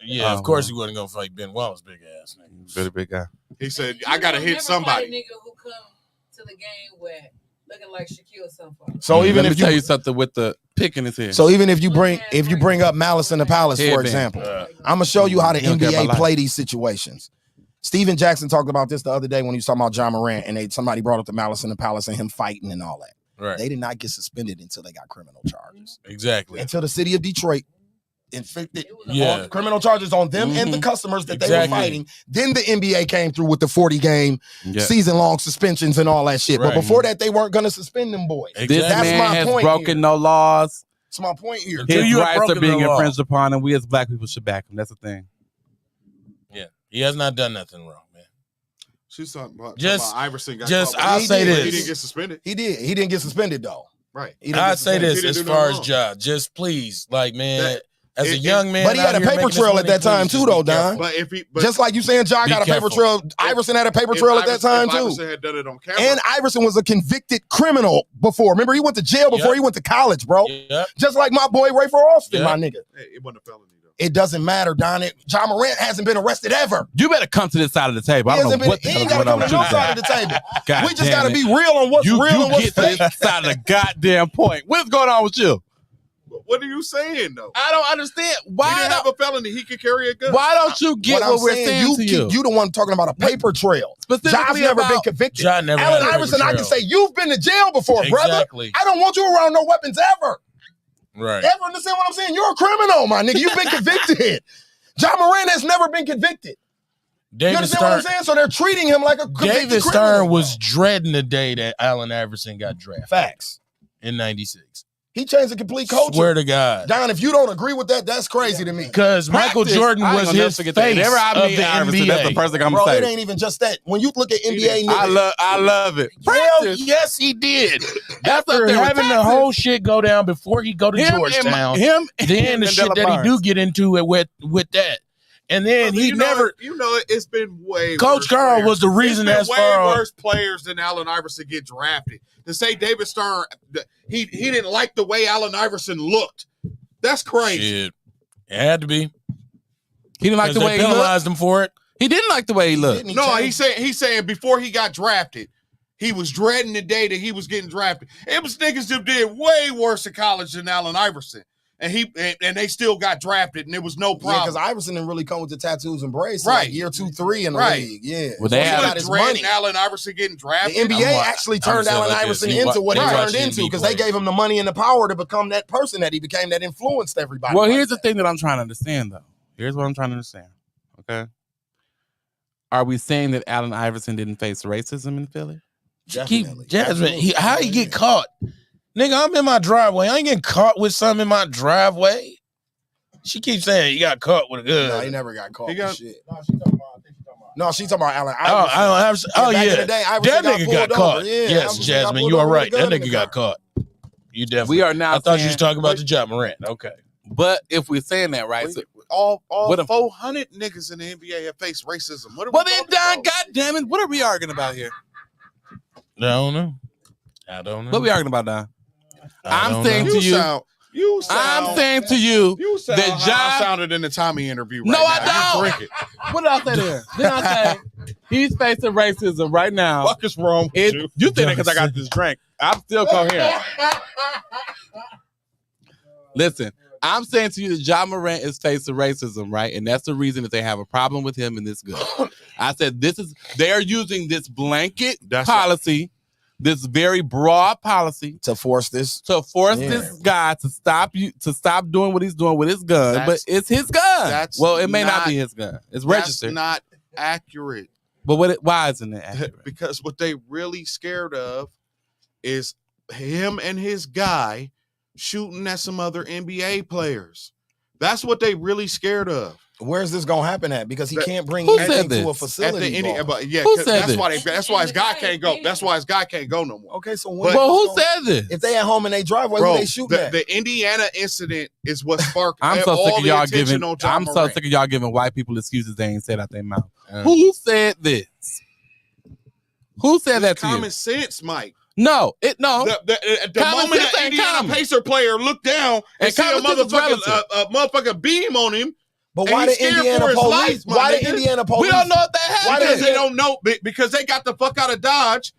Yeah, of course he wasn't gonna fight Ben Wallace, big ass nigga. Very big guy. He said, "I gotta hit Never somebody." fight a nigga who come to the game with looking like Shaquille O'Neal. So even Let me if tell you, you something with the pick in his head. so even if you bring up Malice in the Palace, for Headband. example, I'm gonna show you how the He don't care NBA about play these situations. Steven Jackson talked about this the other day when he was talking about John Morant, and somebody brought up the Malice in the Palace and him fighting and all that. Right. They did not get suspended until they got criminal charges. Exactly. Until the city of Detroit inflicted Yeah. on criminal charges on them and the customers that they were Exactly. fighting. Then the NBA came through with the 40-game Yeah. season-long suspensions and all that shit. But Right. before that, they weren't going to suspend them boys. Exactly. This That's man my has point broken here. no laws. That's my point here. Until His you have rights are broken being the law. infringed upon, and we as black people should back him. That's the thing. Yeah, he has not done nothing wrong, man. She's talking about Just- Iverson got just caught. I'll He say did, but this. He didn't get suspended. He did. He didn't get suspended, though. Right. He didn't I'd get say suspended. this He didn't as do far nothing as wrong. job, just please, like, man, as a it- young man, But he had out a here paper making trail this at that money, time, please too, just be though, Don. careful. But if he, Just like you saying John Be got a paper careful. trail, Iverson had a paper trail at that time, if too. Iverson had done it on camera, And Iverson was a convicted criminal before. Remember, he went to jail before Yep. he went to college, bro. Yep. Just like my boy Rayford Austin, Yep. my nigga. hey, it wasn't a felony though. It doesn't matter, Don. John Morant hasn't been arrested ever. You better come to this side of the table. I He don't know hasn't been. what the He hell ain't is got to going come on to with no you side of today. the table. God We just damn got to it. be real on what's You real and what's get to fake. this side of the goddamn point. What is going on with you? What are you saying though? I don't understand. He Why didn't have don't, a felony. He could carry a gun. why don't you get what we're saying to you? You the one talking about a paper trail. Specifically John's never been about- convicted. John never Allen had a paper Iverson, I can trail. say you've been to jail before, brother. Exactly. I don't want you around no weapons ever. Right. Ever understand what I'm saying? You're a criminal, my nigga. You've been convicted. John Morant has never been convicted. You David understand what I'm Stern. saying? So they're treating him like a convicted David criminal. Stern was dreading the day that Allen Iverson got drafted Facts. in '96. He changed the complete culture. Swear to God. Don, if you don't agree with that, that's crazy to me. Because Michael Jordan was his face of the NBA. That's the first thing I'm Bro, saying. it ain't even just that. When you look at NBA niggas. I love it. Hell yes, he did. After having the whole shit go down before he go to Georgetown, then the shit that he do get into it with that. And then he never. It's been way. Coach Carl was the reason that's way worse players than Allen Iverson get drafted. To say David Stern, he didn't like the way Allen Iverson looked. That's crazy. Shit. It had to be. He didn't like the way he penalized him for it. He didn't like the way he looked. No, he's saying before he got drafted, he was dreading the day that he was getting drafted. It was niggas that did way worse in college than Allen Iverson. And they still got drafted, and there was no problem. Yeah, because Iverson didn't really come with the tattoos and braids. Right, like year 2, 3 in the league. Yeah, well, they got his money. Allen Iverson getting drafted. The NBA actually turned Allen Iverson into what he turned into because they gave him the money and the power to become that person that he became that influenced everybody. Well, here's the thing that I'm trying to understand, though. Here's what I'm trying to understand. Okay, are we saying that Allen Iverson didn't face racism in Philly? Jasmine, how he get caught? Nigga, I'm in my driveway. I ain't getting caught with something in my driveway. She keeps saying he got caught with a gun. No, he never got caught with shit. No, she's talking about Allen Iverson. Yeah. That nigga got caught. Yeah, yes, Jasmine, you are right. That nigga got caught. You definitely. We are now. I thought you was talking about the Ja Morant. Okay. But if we're saying that, right? So, all 400 niggas in the NBA have faced racism. What are we then, Don, goddammit, what are we arguing about here? I don't know. What are we arguing about, Don? I'm saying to you that Ja sounded in the Tommy interview. No, I don't. What did I say there? Didn't I say he's facing racism right now? What is wrong with you? You think that because I got this drink? I'm still coherent. Listen, I'm saying to you that Ja Morant is facing racism, right? And that's the reason that they have a problem with him in this good. I said they're using this blanket policy. This very broad policy to force this guy to stop doing what he's doing with his gun, but it's his gun. Well, it may not be his gun. It's registered. That's not accurate. But why isn't it accurate? Because what they really scared of is him and his guy shooting at some other NBA players. That's what they really scared of. Where's this gonna happen at? Because he can't bring anything to a facility. That's why his guy can't go. That's why his guy can't go no more. Okay, so who said this? If they at home in their driveway, who they shooting at? The Indiana incident is what sparked. I'm so sick of y'all giving. I'm so sick of y'all giving white people excuses they ain't said out their mouth. Who said this? Who said that to you? Common sense, Mike. No. The moment an Indiana Pacer player looked down and see a motherfucking beam on him. But why the Indiana police? Why the Indiana police? We don't know if that happened. Because they don't know. Because they got the fuck out of Dodge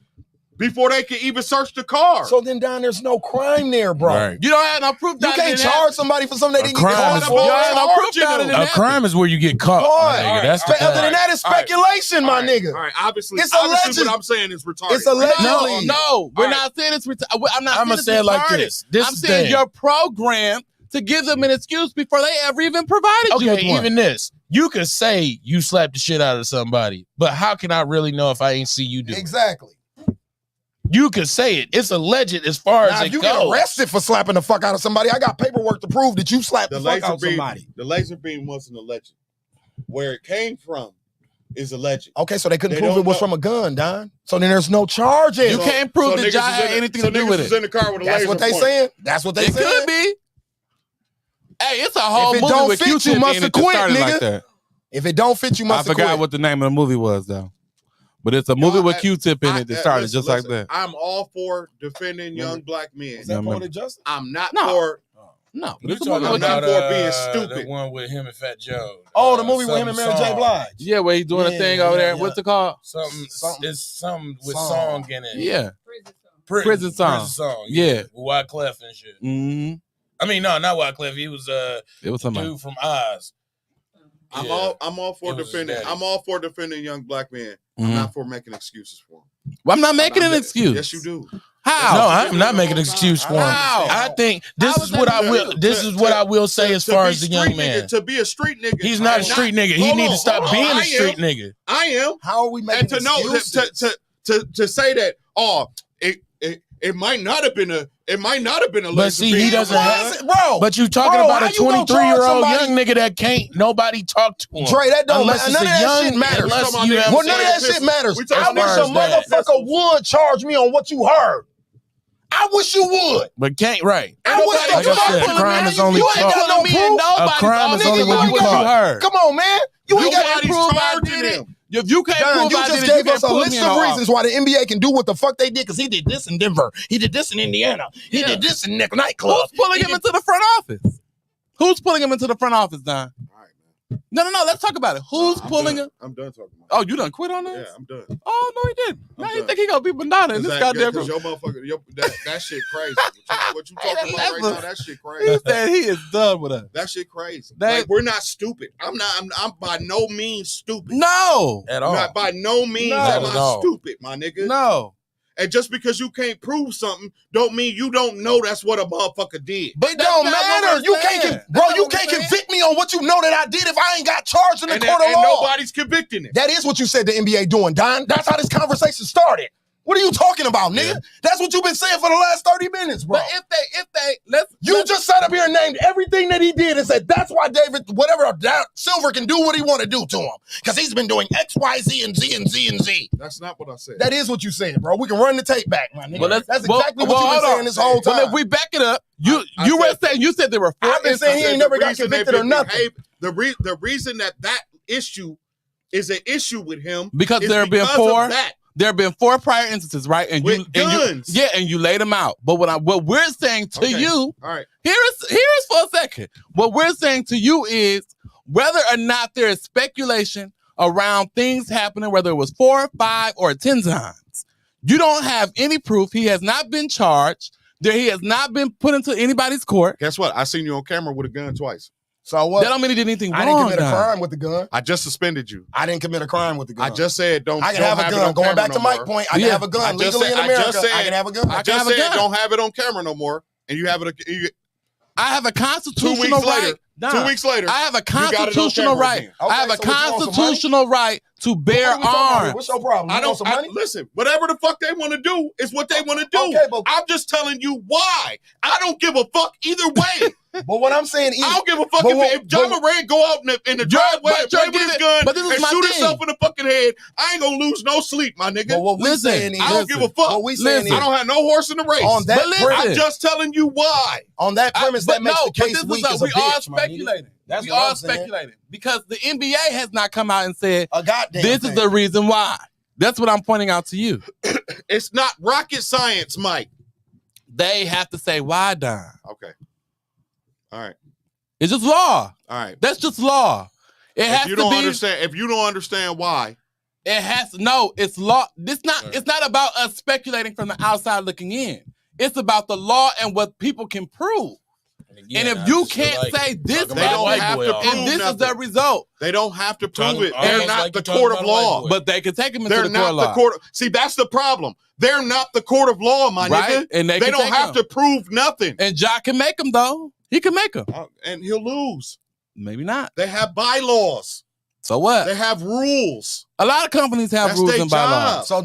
before they could even search the car. So then, Don, there's no crime there, bro. Right. You don't have no proof. You can't charge somebody for something they didn't get caught for. A crime is where you get caught. Nigga. That's the other than that, it's speculation, my nigga. All right, obviously, it's alleged. What I'm saying is retarded. It's allegedly. No, we're not saying it's retarded. I'm gonna say it like this. I'm saying you're programmed to give them an excuse before they ever even provided you with one. Even this. You could say you slapped the shit out of somebody, but how can I really know if I ain't see you do it? Exactly. You could say it. It's alleged as far as it if you goes. get arrested for slapping the fuck out of somebody, I got paperwork to prove that you slapped the fuck out of somebody. The laser beam wasn't alleged. Where it came from is alleged. Okay, so they couldn't prove it was from a gun, Don. So then there's no charges. You can't prove that Ja had anything to do with it. In the car with a That's laser what they point. saying. That's what they saying. It could be. Hey, it's a whole If it movie don't with fit, Q-Tip you must in have it that quit, started nigga. like that. If it don't fit, you must have quit. I forgot what the name of the movie was, though. But it's a movie with Q-Tip in it that started just like that. I'm all for defending young black men. Is that Poetic Justice? I'm not for... No, You're it's a talking movie with about for being stupid. the one with him and Fat Joe. Oh, the movie with him and Mary J. Blige. Yeah, where he's doing a thing over there. What's it called? It's something with song in it. Yeah. Prison song. Yeah. With Wyclef and shit. Mm-hmm. I mean, no, not Wyclef. He was it was the dude from Oz. I'm all for defending. I'm all for defending young black men. I'm not for making excuses for them. Well, I'm not making an excuse. Yes, you do. How? No, I'm not making an excuse for him. I think this is what I will. This is what I will say as far as the young man. To be a street nigga, he's not a street nigga. He needs to stop being a street nigga. I am. How are we making excuses? To say that, It might not have been a. But see, he doesn't have. Bro, but you talking about a how you gonna 23-year-old charge young nigga that can't nobody talk to him. Dre, that don't Unless matter. it's None a of that young, shit matters. unless Well, you have Well, none of that shit matters. I wish a motherfucker would charge me on what you heard. I wish you would. But can't, right. I wish Like I said, a crime is only you ain't got no proof. A crime is only when you caught. heard. Come on, man. You ain't got Nobody's proof I charging did him. it. If you can't Don, prove you I just did it, you gave us can't a put list me in of no reasons why the NBA can do what the fuck they did, because he did this in Denver. He did this in Indiana. He did this in nightclub. Who's pulling him into the front office? Who's pulling him into the front office, Don? No. Let's talk about it. Who's pulling him? I'm done talking about it. Oh, you done quit on this? Yeah, I'm done. Oh, no, he didn't. Now you think he gonna be banana in this goddamn Because group. your motherfucker, that shit crazy. What you talking about right now? That shit crazy. He said he is done with us. That shit crazy. Like, we're not stupid. I'm by no means stupid. No. At all. Not by no means am I stupid, my nigga. No. And just because you can't prove something, don't mean you don't know that's what a motherfucker did. But it don't matter. You can't, you can't convict me on what you know that I did if I ain't got charged in the court of law. And nobody's convicting it. That is what you said the NBA doing, Don. That's how this conversation started. What are you talking about, nigga? That's what you've been saying for the last 30 minutes, bro. But if they let's just sat up here and named everything that he did and said that's why David, whatever Silver can do what he want to do to him. Because he's been doing X, Y, Z, and Z, and Z, and Z. That's not what I said. That is what you said, bro. We can run the tape back, my nigga. That's exactly what you've been saying this whole time. Well, if we back it up, you said there were 4 I've been saying he ain't never got convicted or nothing. The reason that issue is an issue with him because there have been 4. There have been 4 prior instances, right? And with guns. And you laid them out. But what we're saying to you, all right, here's for a second. What we're saying to you is whether or not there is speculation around things happening, whether it was 4, 5, or 10 times. You don't have any proof. He has not been charged. He has not been put into anybody's court. Guess what? I seen you on camera with a gun twice. So what? That don't mean he did anything wrong. I didn't commit a crime with the gun. I just suspended you. I didn't commit a crime with the gun. I just said I can have a gun. Going back to Mike's point, I can have a gun legally in America. I can have a gun. I just said don't have it on camera no more. And you have it. I have a constitutional right. 2 weeks later, I have a constitutional right. I have a constitutional right to bear arms. What's your problem? I don't. Listen, whatever the fuck they want to do is what they want to do. Okay, but I'm just telling you why. I don't give a fuck either way. But what I'm saying, I don't give a fuck if John Morant go out in the driveway and play with his gun and shoot himself in the fucking head. I ain't gonna lose no sleep, my nigga. But what we saying is, I don't give a fuck. What we saying is, I don't have no horse in the race. On that premise, I'm just telling you why. On that premise, that makes the case weak as a bitch. We are speculating. That's we what are I'm saying. speculating because the NBA has not come out and said a goddamn this is the reason why. That's what I'm pointing out to you. It's not rocket science, Mike. They have to say why, Don. Okay. All right. It's just law. All right. That's just law. It has if you to don't be. Understand, if you don't understand why, it has no. It's law. It's not about us speculating from the outside looking in. It's about the law and what people can prove. And if you can't say this, they don't have to prove and this nothing. is the result. They don't have to prove it. They're not the court of law. But they can take them into They're the court of not the law. court. See, that's the problem. They're not the court of law, my nigga. And they don't have to prove nothing. And Ja can make them though. He can make them. And he'll lose. Maybe not. They have bylaws. So what? They have rules. A lot of companies have rules and bylaws. So,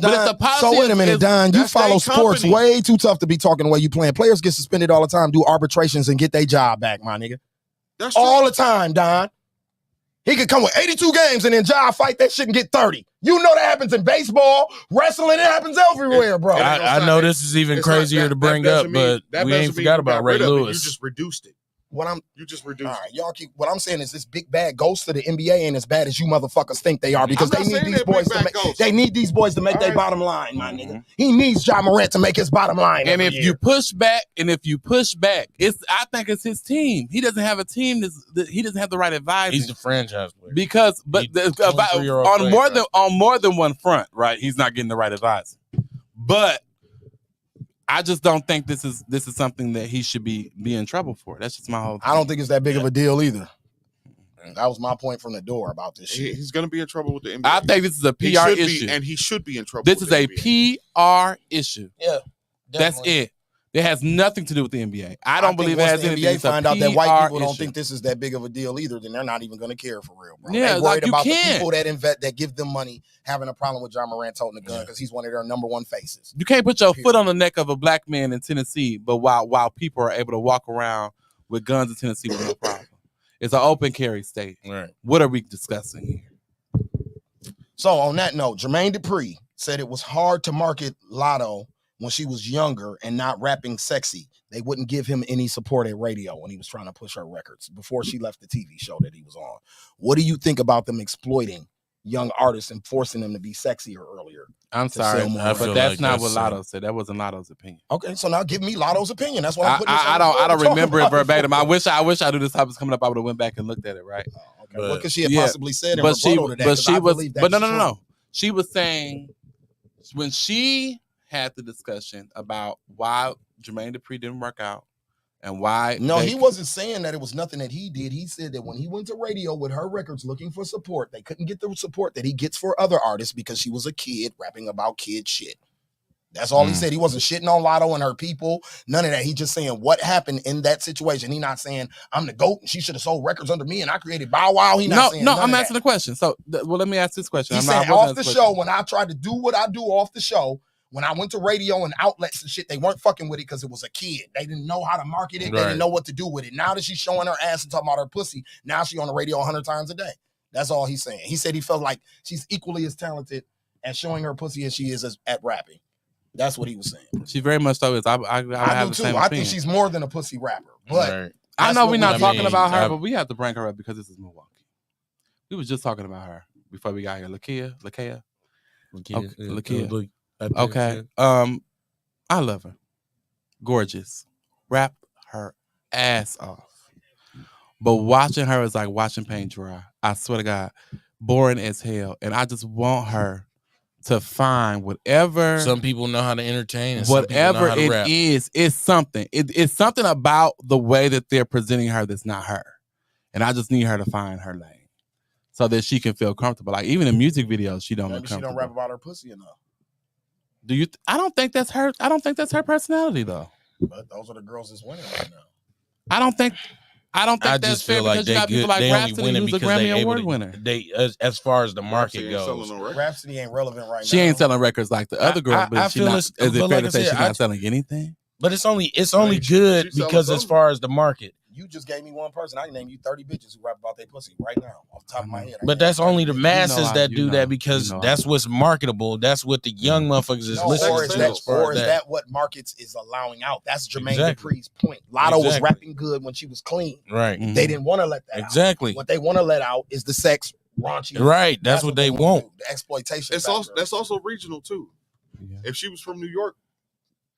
wait a minute, Don. You follow sports way too tough to be talking the way you playing. Players get suspended all the time, do arbitrations, and get their job back, my nigga. That's all the time, Don. He could come with 82 games and then job fight that shit and get 30. You know that happens in baseball, wrestling. It happens everywhere, bro. I know this is even crazier to bring up, but we ain't forgot about Ray Lewis. You just reduced it. You just reduced. All right, y'all keep. What I'm saying is this big bad ghost to the NBA ain't as bad as you motherfuckers think they are because they need these boys to make. They need these boys to make their bottom line, my nigga. He needs Ja Morant to make his bottom line. And if you push back, it's. I think it's his team. He doesn't have a team. He doesn't have the right advisor. He's the franchise player. Because, on more than one front, right? He's not getting the right advisor. But I just don't think this is something that he should be in trouble for. That's just my whole thing. I don't think it's that big of a deal either. That was my point from the door about this shit. He's going to be in trouble with the NBA. I think this is a PR issue. And he should be in trouble This with is the a NBA. PR issue. Yeah. That's it. It has nothing to do with the NBA. I don't believe it has anything. The NBA find out that white people don't issue. think this is that big of a deal either, then they're not even going to care for real, bro. Yeah, they worried about the can't. people that give them money having a problem with John Morant holding the gun because he's one of their number one faces. You can't put your foot on the neck of a black man in Tennessee, but while people are able to walk around with guns in Tennessee with no problem. It's an open carry state. Right. What are we discussing here? So on that note, Jermaine Dupri said it was hard to market Lotto when she was younger and not rapping sexy. They wouldn't give him any support at radio when he was trying to push her records before she left the TV show that he was on. What do you think about them exploiting young artists and forcing them to be sexier earlier? I'm sorry, but that's not what Lotto said. That wasn't Lotto's opinion. Okay, so now give me Lotto's opinion. That's what I'm putting. I don't remember it verbatim. I wish I knew this topic was coming up. I would have went back and looked at it. Right? Okay. What could she have possibly said in rebuttal to that? But no. She was saying when she had the discussion about why Jermaine Dupri didn't work out and why. No, he wasn't saying that it was nothing that he did. He said that when he went to radio with her records looking for support, they couldn't get the support that he gets for other artists because she was a kid rapping about kid shit. That's all he said. He wasn't shitting on Lotto and her people. None of that. He just saying what happened in that situation. He not saying I'm the GOAT and she should have sold records under me and I created Bow Wow. He not saying no. none I'm of asking that. the question. So, let me ask this question. He said off the show when I tried to do what I do off the show. When I went to radio and outlets and shit, they weren't fucking with it because it was a kid. They didn't know how to market it. They didn't know what to do with it. Now that she's showing her ass and talking about her pussy, now she's on the radio 100 times a day. That's all he's saying. He said he felt like she's equally as talented at showing her pussy as she is at rapping. That's what he was saying. She very much so is. I have do the too. same I opinion. think she's more than a pussy rapper. But I know we're not talking about her, but we have to bring her up because this is Milwaukee. We was just talking about her before we got here. Lakia. Okay. I love her. Gorgeous. Rap her ass off. But watching her is like watching paint dry. I swear to God. Boring as hell. And I just want her to find whatever. Some people know how to entertain and whatever some people know how to rap. it's something. It's something about the way that they're presenting her that's not her. And I just need her to find her lane. So that she can feel comfortable. Like even in music videos, she don't look comfortable. She don't rap about her pussy enough. Do you? I don't think that's her. I don't think that's her personality though. But those are the girls that's winning right now. I don't think that's just fair feel like because you got people like they only Rhapsody winning who's a because they Grammy able Award to, winner. They as far as the market goes. Rhapsody ain't relevant right now. She ain't selling records like the other girl, but she not. Is it fair to say she's not selling anything? But it's only good because as far as the market. You just gave me one person. I can name you 30 bitches who rap about their pussy right now off the top of my head. But that's only the masses that do that because that's what's marketable. That's what the young motherfuckers is listening to. Or is that what markets is allowing out? That's Jermaine Dupri's point. Lotto was rapping good when she was clean. Right. They didn't want to let that out. Exactly. What they want to let out is the sex, raunchy. Right. That's what they want. The exploitation. That's also regional too. Yeah. If she was from New York,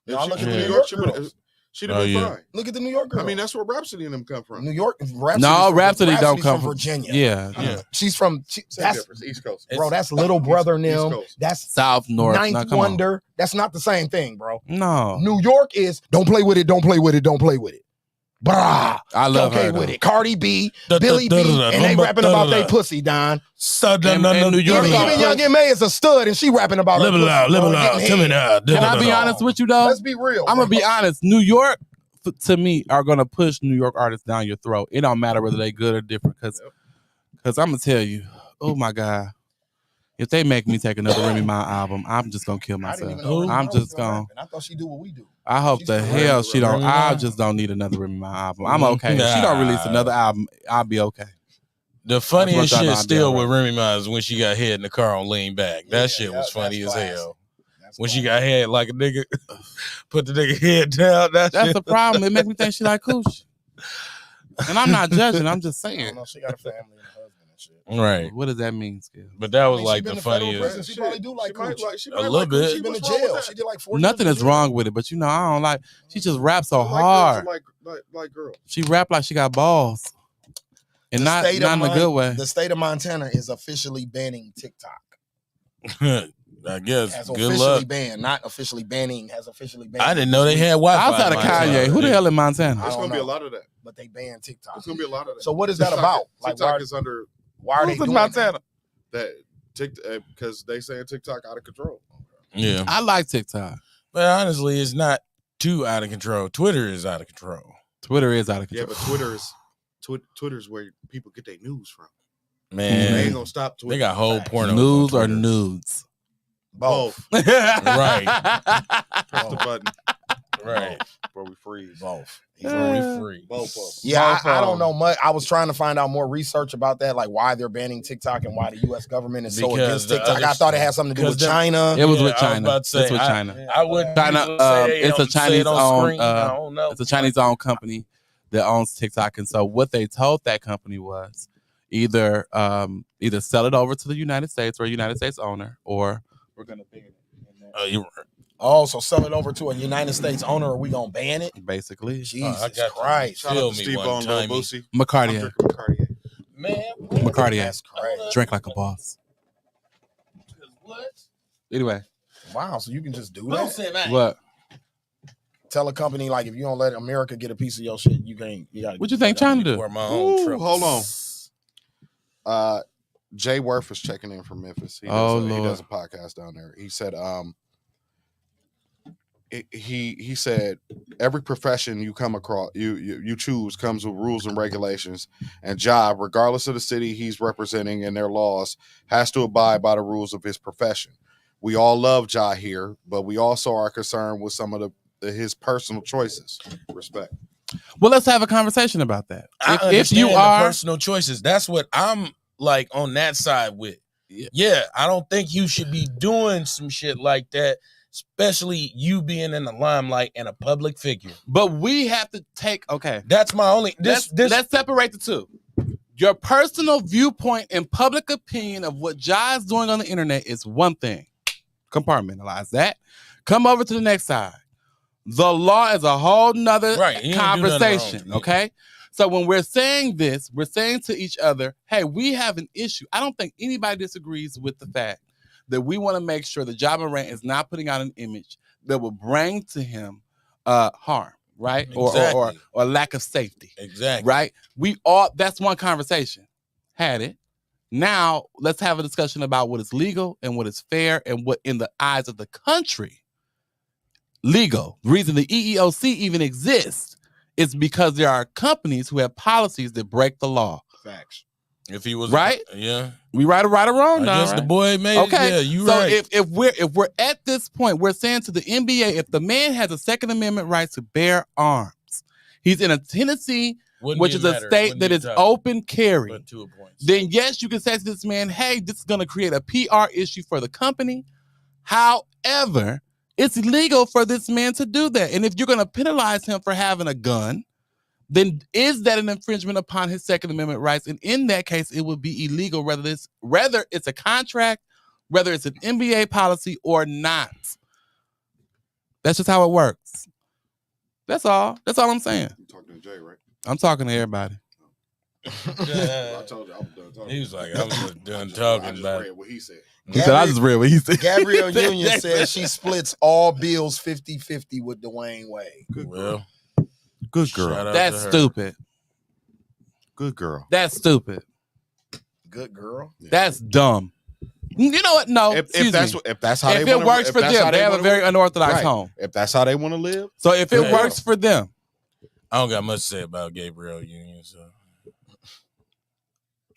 look at the New York girls. She'd have been fine. Look at the New York girl. I mean, that's where Rhapsody and them come from. New York. Rhapsody don't come from Virginia. Yeah. She's from that's East Coast. Bro, that's Little Brother Nim. That's South North. Ninth Wonder. That's not the same thing, bro. No. New York is don't play with it, don't play with it, don't play with it. Brah. I love her. With it. Cardi B, Billy B, and they rapping about their pussy, Don. New York. Even Young M.A. is a stud, and she rapping about her pussy. Live loud. Tell me now. Can I be honest with you, though? Let's be real. I'm going to be honest. New York, to me, are going to push New York artists down your throat. It don't matter whether they good or different, because I'm going to tell you, oh, my God. If they make me take another Remy Ma album, I'm just going to kill myself. I'm just going to. I thought she do what we do. I hope the hell she don't. I just don't need another Remy Ma album. I'm okay. If she don't release another album, I'll be okay. The funniest shit still with Remy Ma is when she got head in the car on Lean Back. That shit was funny as hell. When she got head like a nigga, put the nigga head down. That's the problem. It makes me think she like Cooch. And I'm not judging. I'm just saying. I know she got a family and a husband and shit. Right. What does that mean, Skil? But that was like the funniest. She probably do like Cooch. A little bit. She been in jail. She did like 40 Nothing is wrong with it, but I don't like. She just raps so hard. Like girls. She rap like she got balls, and not in a good way. The state of Montana is officially banning TikTok. I guess. Has good officially luck. banned, not officially banning. Has officially banned. I didn't know they had Wi-Fi. Outside of Kanye, who the hell in Montana? There's gonna be a lot of that. But they banned TikTok. There's gonna be a lot of that. So what is that about? Like TikTok is under. Why are they doing Montana? That because they saying TikTok out of control. Yeah, I like TikTok, but honestly, it's not. too out of control. Twitter is out of control. Twitter is out of Yeah, control. but Twitter's where people get their news from. Man, they ain't gonna stop Twitter. They got whole porno. News or nudes? Both. Right. Press the button. Right. Where we freeze. Both. Where we freeze. Both of them. Yeah, I don't know much. I was trying to find out more research about that, like why they're banning TikTok and why the U.S. government is so against TikTok. I thought it had something to do with China. It was with China. It's with China. I wouldn't. China. It's a Chinese owned. I don't know. It's a Chinese owned company that owns TikTok, and so what they told that company was either sell it over to the United States or a United States owner, or we're gonna ban it. Oh, so sell it over to a United States owner, or we gonna ban it? Basically. Jesus I got Christ. Shout out to Steve Bone, Lil Boosie. McCartier. Man, McCartier. That's crazy. Drink like a boss. What? Anyway. Wow, so you can just do Don't that? say that. What? Tell a company, like, if you don't let America get a piece of your shit, you gotta. What you think China do? Hold on. Jay Worth is checking in from Memphis. He does a podcast down there. He said, he said every profession you come across, you choose comes with rules and regulations, and job, regardless of the city he's representing and their laws, has to abide by the rules of his profession. We all love Ja here, but we also are concerned with some of his personal choices. Respect. Well, let's have a conversation about that. If you are personal choices, that's what I'm like on that side with. Yeah, I don't think you should be doing some shit like that, especially you being in the limelight and a public figure. But we have to take That's my only. Let's separate the two. Your personal viewpoint and public opinion of what Ja is doing on the internet is one thing. Compartmentalize that. Come over to the next side. The law is a whole nother conversation, okay? So when we're saying this, we're saying to each other, hey, we have an issue. I don't think anybody disagrees with the fact that we want to make sure that Ja Morant is not putting out an image that will bring to him harm, right? Exactly. Or lack of safety. Exactly. Right? That's one conversation. Had it. Now, let's have a discussion about what is legal and what is fair and what in the eyes of the country legal. The reason the EEOC even exists is because there are companies who have policies that break the law. Facts. If he was right, yeah, we right or wrong. I guess the boy made it. Yeah, you so right. if we're at this point, we're saying to the NBA, if the man has a Second Amendment right to bear arms, he's in a Tennessee, which is a state that is open carry. Then yes, you can say to this man, hey, this is going to create a PR issue for the company. However, it's illegal for this man to do that. And if you're going to penalize him for having a gun, then is that an infringement upon his Second Amendment rights? And in that case, it would be illegal, whether it's a contract, whether it's an NBA policy or not. That's just how it works. That's all. That's all I'm saying. You're talking to Jay, right? I'm talking to everybody. I told you I was done talking. He was like, I was just done talking about read what he said. He said, I just read what he said. Gabrielle Union says she splits all bills 50-50 with Dwayne Wade. Good girl. Good girl. That's stupid. Good girl. That's stupid. Good girl. That's dumb. You know what? No. If that's how it works for them, they have a very unorthodox home. If that's how they want to live. So if it works for them. I don't got much to say about Gabrielle Union. So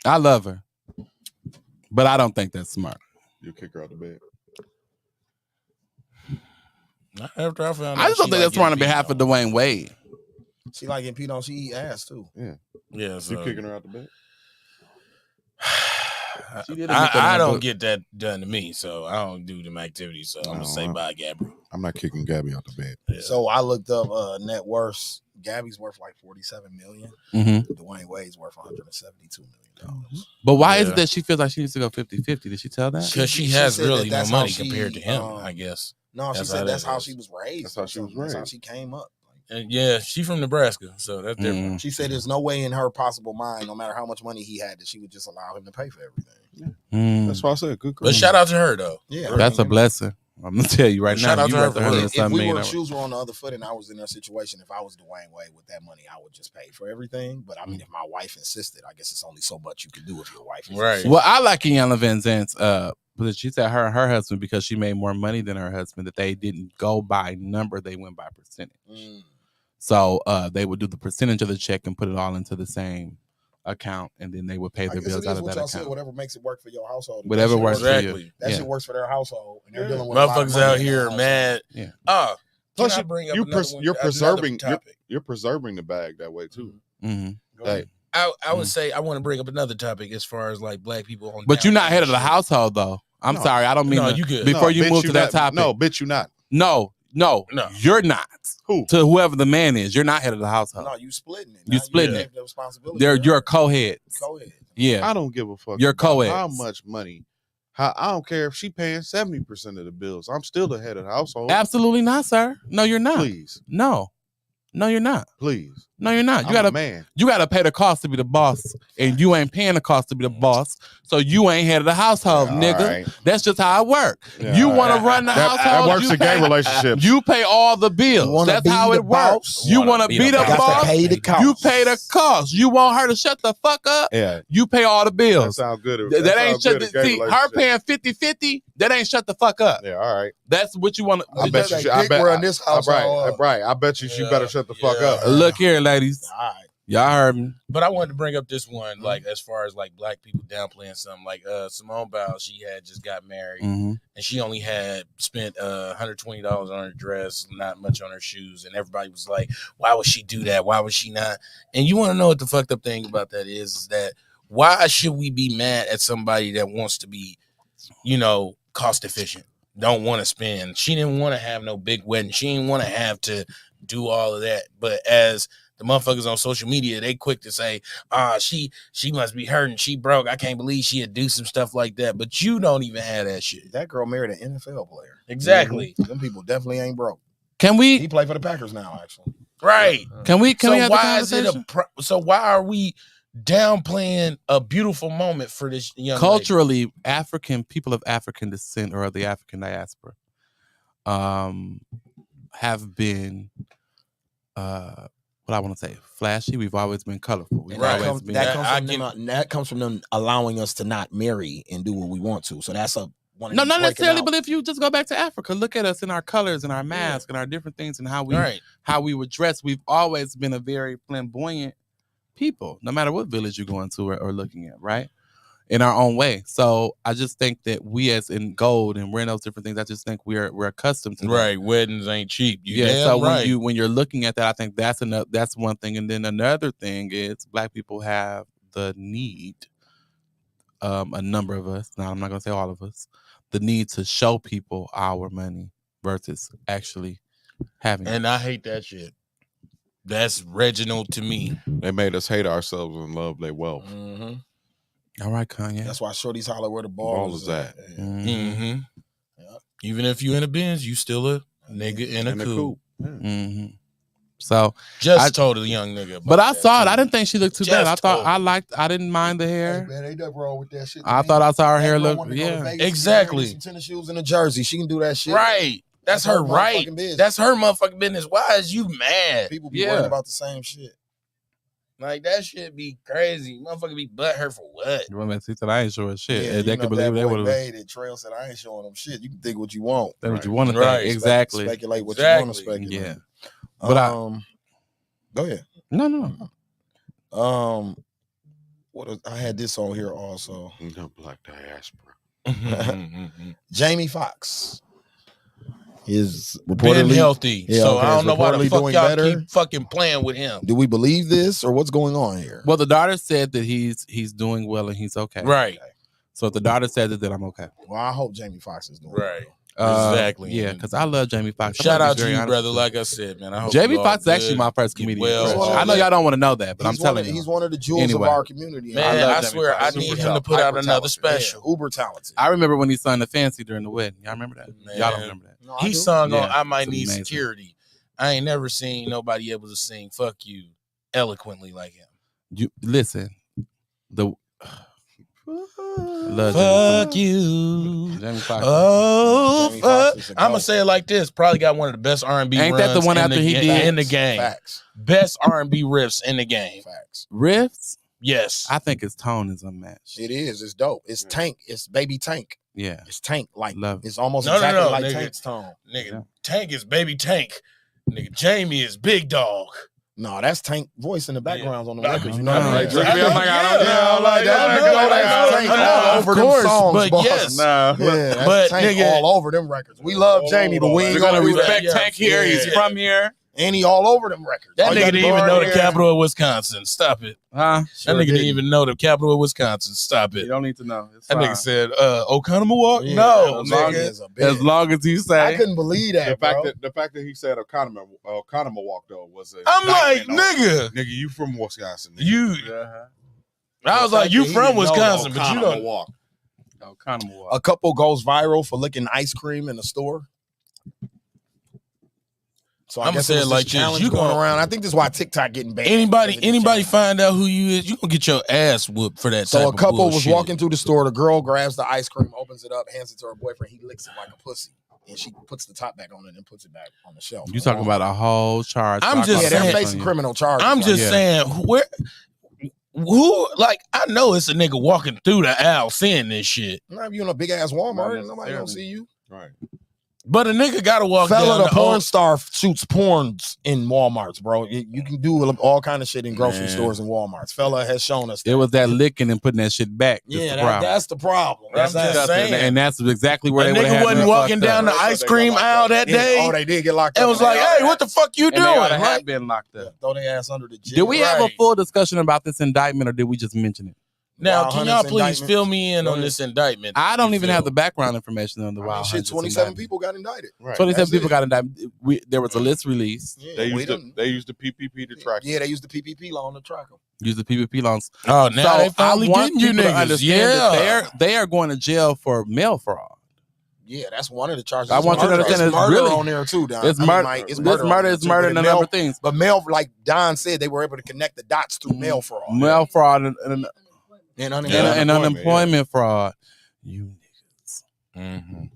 I love her. But I don't think that's smart. You kick her out the bed. After I found out, I just don't think that's smart on behalf of Dwayne Wade. She like getting peed on. She eat ass too. Yeah. Yeah. So you kicking her out the bed? I don't get that done to me, so I don't do them activities. So I'm gonna say bye, Gabrielle. I'm not kicking Gabby out the bed. Yeah. So I looked up net worth. Gabby's worth like $47 million. Mm-hmm. Dwayne Wade's worth $172 million. But why is it that she feels like she needs to go 50-50? Did she tell that? Because she has really no money compared to him, I guess. No, she said that's how she was raised. That's how she was raised. That's how she came up. And yeah, she's from Nebraska, so that's different. She said there's no way in her possible mind, no matter how much money he had, that she would just allow him to pay for everything. That's why I said good girl. But shout out to her though. Yeah, that's a blessing. I'm gonna tell you right Shout now. out You to her worth for real. If we were shoes were on the other foot and I was in their situation, if I was Dwayne Wade with that money, I would just pay for everything. But I mean, if my wife insisted, I guess it's only so much you can do if your wife is Right. Well, I like Iyanla Van Zant's but she said her and her husband, because she made more money than her husband, that they didn't go by number, they went by percentage. So they would do the percentage of the check and put it all into the same account, and then they would pay their bills out of that account. Said, whatever makes it work for your household. Whatever works for you. That shit works for their household, and they're dealing with motherfuckers out here mad. Yeah. Plus, you're preserving the bag that way too. Mm-hmm. Hey, I would say I want to bring up another topic as far as like black people on. But you're not head of the household, though. I'm sorry, I don't mean. you good. Before you move to that topic, no, bitch, you not. No, you're not. Who? To whoever the man is, you're not head of the household. No, you splitting it. You splitting it. The responsibility. You're co-heads. Co-head. Yeah, I don't give a fuck. You're co-eds. How much money? I don't care if she paying 70% of the bills. I'm still the head of the household. Absolutely not, sir. No, you're not. Please. No, you're not. Please. No, you're not. I'm a man. You gotta pay the cost to be the boss, and you ain't paying the cost to be the boss, so you ain't head of the household, nigga. Right. That's just how it works. Yeah, you want to run the household. That works in gay relationships. You pay all the bills. That's how it works. You want to be the boss. Pay the cost. You pay the cost. You want her to shut the fuck up. Yeah. You pay all the bills. That sounds good. That ain't shut the see. Her paying 50-50. That ain't shut the fuck up. Yeah. All right. That's what you want to. I bet you. I bet you. She better shut the fuck up. Look here, ladies. All right. Y'all heard me. But I wanted to bring up this one, like as far as like black people downplaying something. Like Simone Biles, she had just got married, and she only had spent $120 on her dress, not much on her shoes, and everybody was like, "Why would she do that? Why would she not?" And you want to know what the fucked up thing about that is that why should we be mad at somebody that wants to be, cost efficient? Don't want to spend. She didn't want to have no big wedding. She didn't want to have to do all of that. But as the motherfuckers on social media, they quick to say, she must be hurting. She broke. I can't believe she'd do some stuff like that. But you don't even have that shit. That girl married an NFL player. Exactly. Them people definitely ain't broke. He play for the Packers now, actually. Right. Can we have the why is it conversation? so why are we downplaying a beautiful moment for this young Culturally, lady? African people of African descent or of the African diaspora have been what I want to say, flashy. We've always been colorful. That comes from them allowing us to not marry and do what we want to. So that's not necessarily, but if you just go back to Africa, look at us in our colors and our masks and our different things and how we would dress. We've always been a very flamboyant people, no matter what village you're going to or looking at, right? In our own way. So I just think that we as in gold and wearing those different things, I just think we're accustomed to that. Right. Weddings ain't cheap. When you're looking at that, I think that's one thing. And then another thing is black people have the need, a number of us, now I'm not gonna say all of us, the need to show people our money versus actually having it. And I hate that shit. That's Reginald to me. They made us hate ourselves and love their wealth. Mm-hmm. All right, Kanye. That's why shorties holler where the ball is at. Mm-hmm. Yep. Even if you in a Benz, you still a nigga in a coupe. Mm-hmm. So I told a young nigga. But I saw it. I didn't think she looked too bad. I didn't mind the hair. Hey, man, ain't nothing wrong with that shit. I thought I saw her hair look. Yeah, exactly. Some tennis shoes in a jersey. She can do that shit. Right. That's her right. That's her motherfucking business. Why is you mad? People be worried about the same shit. Like that shit be crazy. Motherfucker be butthurt for what? She said I ain't showing shit. Yeah, they could believe they would have made it. Trail said I ain't showing them shit. You can think what you want. That's what you want to think. Exactly. Speculate what you want to speculate. Yeah. But go ahead. No. I had this on here also. Black diaspora. Jamie Foxx is been healthy. Yeah, so I don't know why the fuck y'all better. keep fucking playing with him. Do we believe this or what's going on here? Well, the daughter said that he's doing well and he's okay. Right. So if the daughter said that, then I'm okay. Well, I hope Jamie Foxx is doing right. Exactly. Yeah, because I love Jamie Foxx. Shout out to you, brother. Like I said, man. I hope Jamie Foxx is actually my first comedian. Well, I know y'all don't want to know that, but I'm telling you. He's one of the jewels of our community. Man, I swear I need him to put out another special. Uber talented. I remember when he sung The Fancy during the wedding. Y'all remember that? Man. Y'all don't remember that. No, he sung on I Might Need Security. I ain't never seen nobody able to sing Fuck You eloquently like him. You listen, Fuck you. Jamie Foxx. Oh, Jamie fuck. Foxx is a I'm gonna goat. say it like this. Probably got one of the best R&B Ain't runs that the one in after the he ga- did? in the game. Facts. Best R&B riffs in the game. Facts. Riffs? Yes. I think his tone is unmatched. It is. It's dope. It's Tank. It's Baby Tank. Yeah. It's Tank. Like Love it. it's almost No, exactly like nigga. Tank's tone. Nigga, Tank is Baby Tank. Nigga, Jamie is Big Dog. No, that's Tank voice in the backgrounds on the Yeah. records. You know No. what I mean? Right, I don't like that. That's Tank all over them course, songs, but boss. yes. Yeah, that's But, Tank nigga- all over them records. We love Jamie, but we ain't We're gonna gonna do that. respect Tank here. He's Yeah. from here. And he all over them records. That All you nigga gotta didn't do even know the is- capital of Wisconsin. Stop it. Huh? That nigga didn't even know the capital of Wisconsin. Stop You it. don't need to know. It's That fine. nigga said, Oconomowoc? Yeah, No, as long nigga. as a As bitch. long as you say. I couldn't believe that, bro. The fact that he said Oconomowoc though was a I'm like, nigga, you from Wisconsin? Nigga. You. Uh-huh. I was The like, fact you that he from didn't know Wisconsin, but you don't. Oconomowoc. Oconomowoc. A couple goes viral for licking ice cream in the store. So I I'ma guess say it it was like this this. challenge You going gon- around. I think this is why TikTok getting banned. Anybody Because of this challenge. find out who you is, you gonna get your ass whooped for that type So a of couple was bullshit. walking through the store. The girl grabs the ice cream, opens it up, hands it to her boyfriend. He licks it like a pussy, and she puts the top back on it and puts it back on the shelf. You talking about a whole charge. I'm just Yeah, they're saying- facing criminal charges. I'm right just now. saying, who, like, I know it's a nigga walking through the aisle seeing this shit, Not if you in a big ass Walmart, Not nobody gonna necessarily. see you. Right. but a nigga gotta walk Fella, down the porn old- star shoots porns in Walmarts, bro. You can do all kind of shit in grocery Man. stores and Walmarts. Fella has shown us. It was that licking and putting that shit back. That's Yeah, the problem. that's the problem. I'm That's just saying. And that's exactly where A they would nigga have wasn't walking down the ice cream aisle that day. Oh, they did get locked up. and was like, hey, what the fuck you And they doing? oughta have Like, been locked up. Throw their ass under the jail. Did we have a Right. full discussion about this indictment, or did we just mention it? now, Wild can y'all Hunters please indictment? fill me in Go on ahead. this indictment? I don't You even feel? have the background information on the Wild Shit, Hunters 27 indictment. people got indicted. Right. 27 That's people it. got indicted. There was a list released. Yeah, They we used the done- they used the PPP to track. Yeah, they used the PPP law on the tracker. Use the PPP loans. Oh, now they I finally want getting you people to niggas. understand that Yeah. they are going to jail for mail fraud. Yeah, that's one of the charges. I want you to understand it's it's murder really- on there too, Don. It's I mean, murder. Mike, It's on murder. there, It's too. murder But and a number of things. But mail, like Don said, they were able to connect the dots through mail fraud. Mail fraud and unemployment. unemployment fraud. You niggas. Mhm.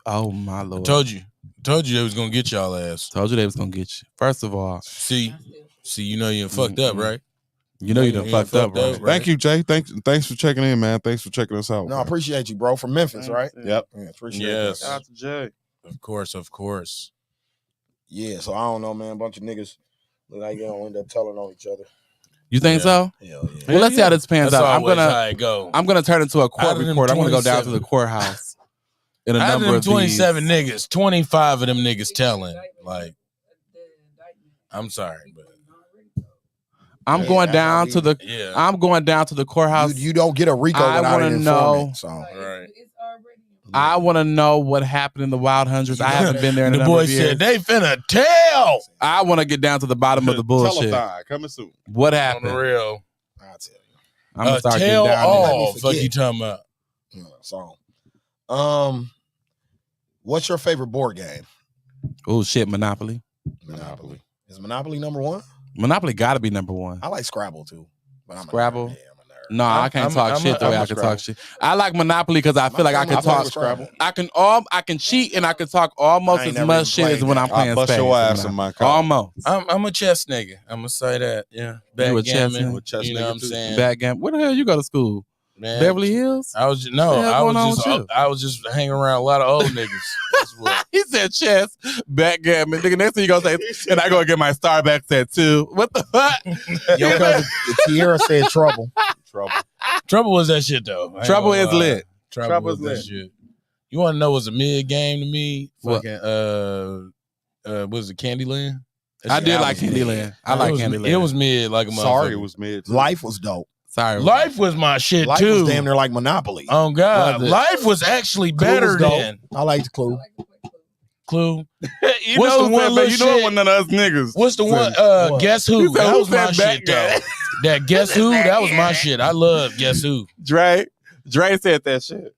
Oh my lord. Told you they was gonna get y'all ass. Told you they was gonna get you. First of all, See, you know you fucked up, right? you know you done fucked up, bro. Thank you, Jay. Thanks for checking in, man. Thanks for checking us out. No, I appreciate you, bro. From Memphis, right? Yep. Yeah, appreciate Yes. that. Shout out to Jay. Of course. Yeah, so I don't know, man. A bunch of niggas look like they don't end up telling on each other. You think so? Hell yeah. Well, let's see how this pans That's out. always how it go. I'm gonna turn into a court Out of them report. I'm gonna go down to 27. the courthouse in a Out of number them of 27 these. niggas, 25 of them niggas telling. Like, I'm sorry, but I'm Yeah, going that's down how to the. yeah. I'm going down to the courthouse. You don't get a RICO I without wanna an know- informant. So Right. I want to know what happened in the Wild Hundreds. I haven't been there in a The number boy of years. said they finna tell I want to get down to the bottom of the bullshit. Telethon coming soon. What on happened? the real. I'll tell you. I'm gonna start getting Tell down all. Let me Fuck forget. you talking about? Yeah, so, what's your favorite board game? Oh shit, Monopoly. Monopoly. Is Monopoly number one? Monopoly got to be number one. I like Scrabble too. But I'm a Scrabble? nerd. Yeah, I'm a nerd. No, I can't talk shit the way I can talk shit. I like Monopoly because I feel like I can talk. Scrabble. I can cheat and I can talk almost I ain't as never much even shit as played when that. I'm playing I'll bust Spades. your ass in my car. Almost. I'm a chess nigga. I'm gonna say that. Yeah. You a chess Backgammon, nigga? Chess you know nigga what I'm too. saying? Backgammon. Where the hell you go to school? Man, Beverly Hills? I was What the hell going on with you? I was just hanging around a lot of old niggas. That's what. He said chess, backgammon. Nigga, next thing you gonna say, and I go get my Starbucks tattoo. What the fuck? Your cousin Tierra said trouble. Trouble was that shit though. I ain't Trouble gonna is lie. lit. Trouble was that shit. You want to know what's a mid game to me? What? Fucking what was it, Candyland? That I shit did like was mid. Candyland. I like It was- Candyland. It was mid like a motherfucker. Sorry, it was mid. Life was dope. Sorry. Life was my shit Life too. was damn near like Monopoly. Oh God, Loved it. Life was actually Clue better was dope. than I liked Clue. Clue. You What's know the one that, little but you know shit? one of us niggas. What's the one? What? Guess He who? said, That who was my said shit backgammon? though. That Guess Who? That was my shit. I love Guess Who. Dre said that shit.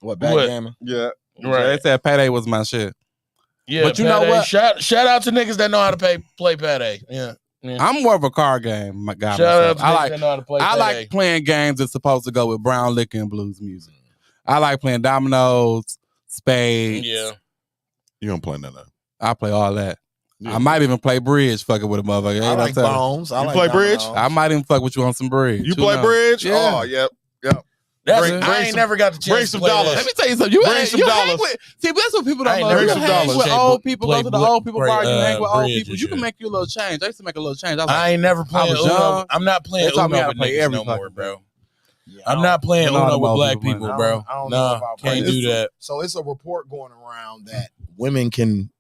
What, backgammon? Yeah. Right. Dre said Payday was my shit. Yeah, But you know Payday. what? Shout out to niggas that know how to play Payday. Yeah. Yeah. I'm more of a card game guy. Shout out myself. to niggas that know how to play I like Payday. playing games that's supposed to go with brown liquor and blues music. I like playing dominoes, spades. Yeah. You don't play none of that. I play all that. Yeah. I might even play bridge fucking with a motherfucker. I like bones. I You like play bridge? dominoes. I might even fuck with you on some bridge. You Who play knows? bridge? Yeah. Oh, yep. I ain't never got the chance bring to some play that. dollars. Let me tell you something. You Bring hang, some you dollars. hang with. See, that's what people I don't ain't know. You never hang dollars. with Say old play- people. Go to the play- old people bar. You hang with old bridge people. and You can shit. make you a little change. I used to make a little change. I was like, I ain't never playing was Uno. young. I'm not playing They taught me Uno how to with play niggas every no more, fucking bro. Yeah, I'm not playing I don't Uno know with about black people, people, man. bro. I don't know Nah, about can't playing. do that. So it's a report going around that women can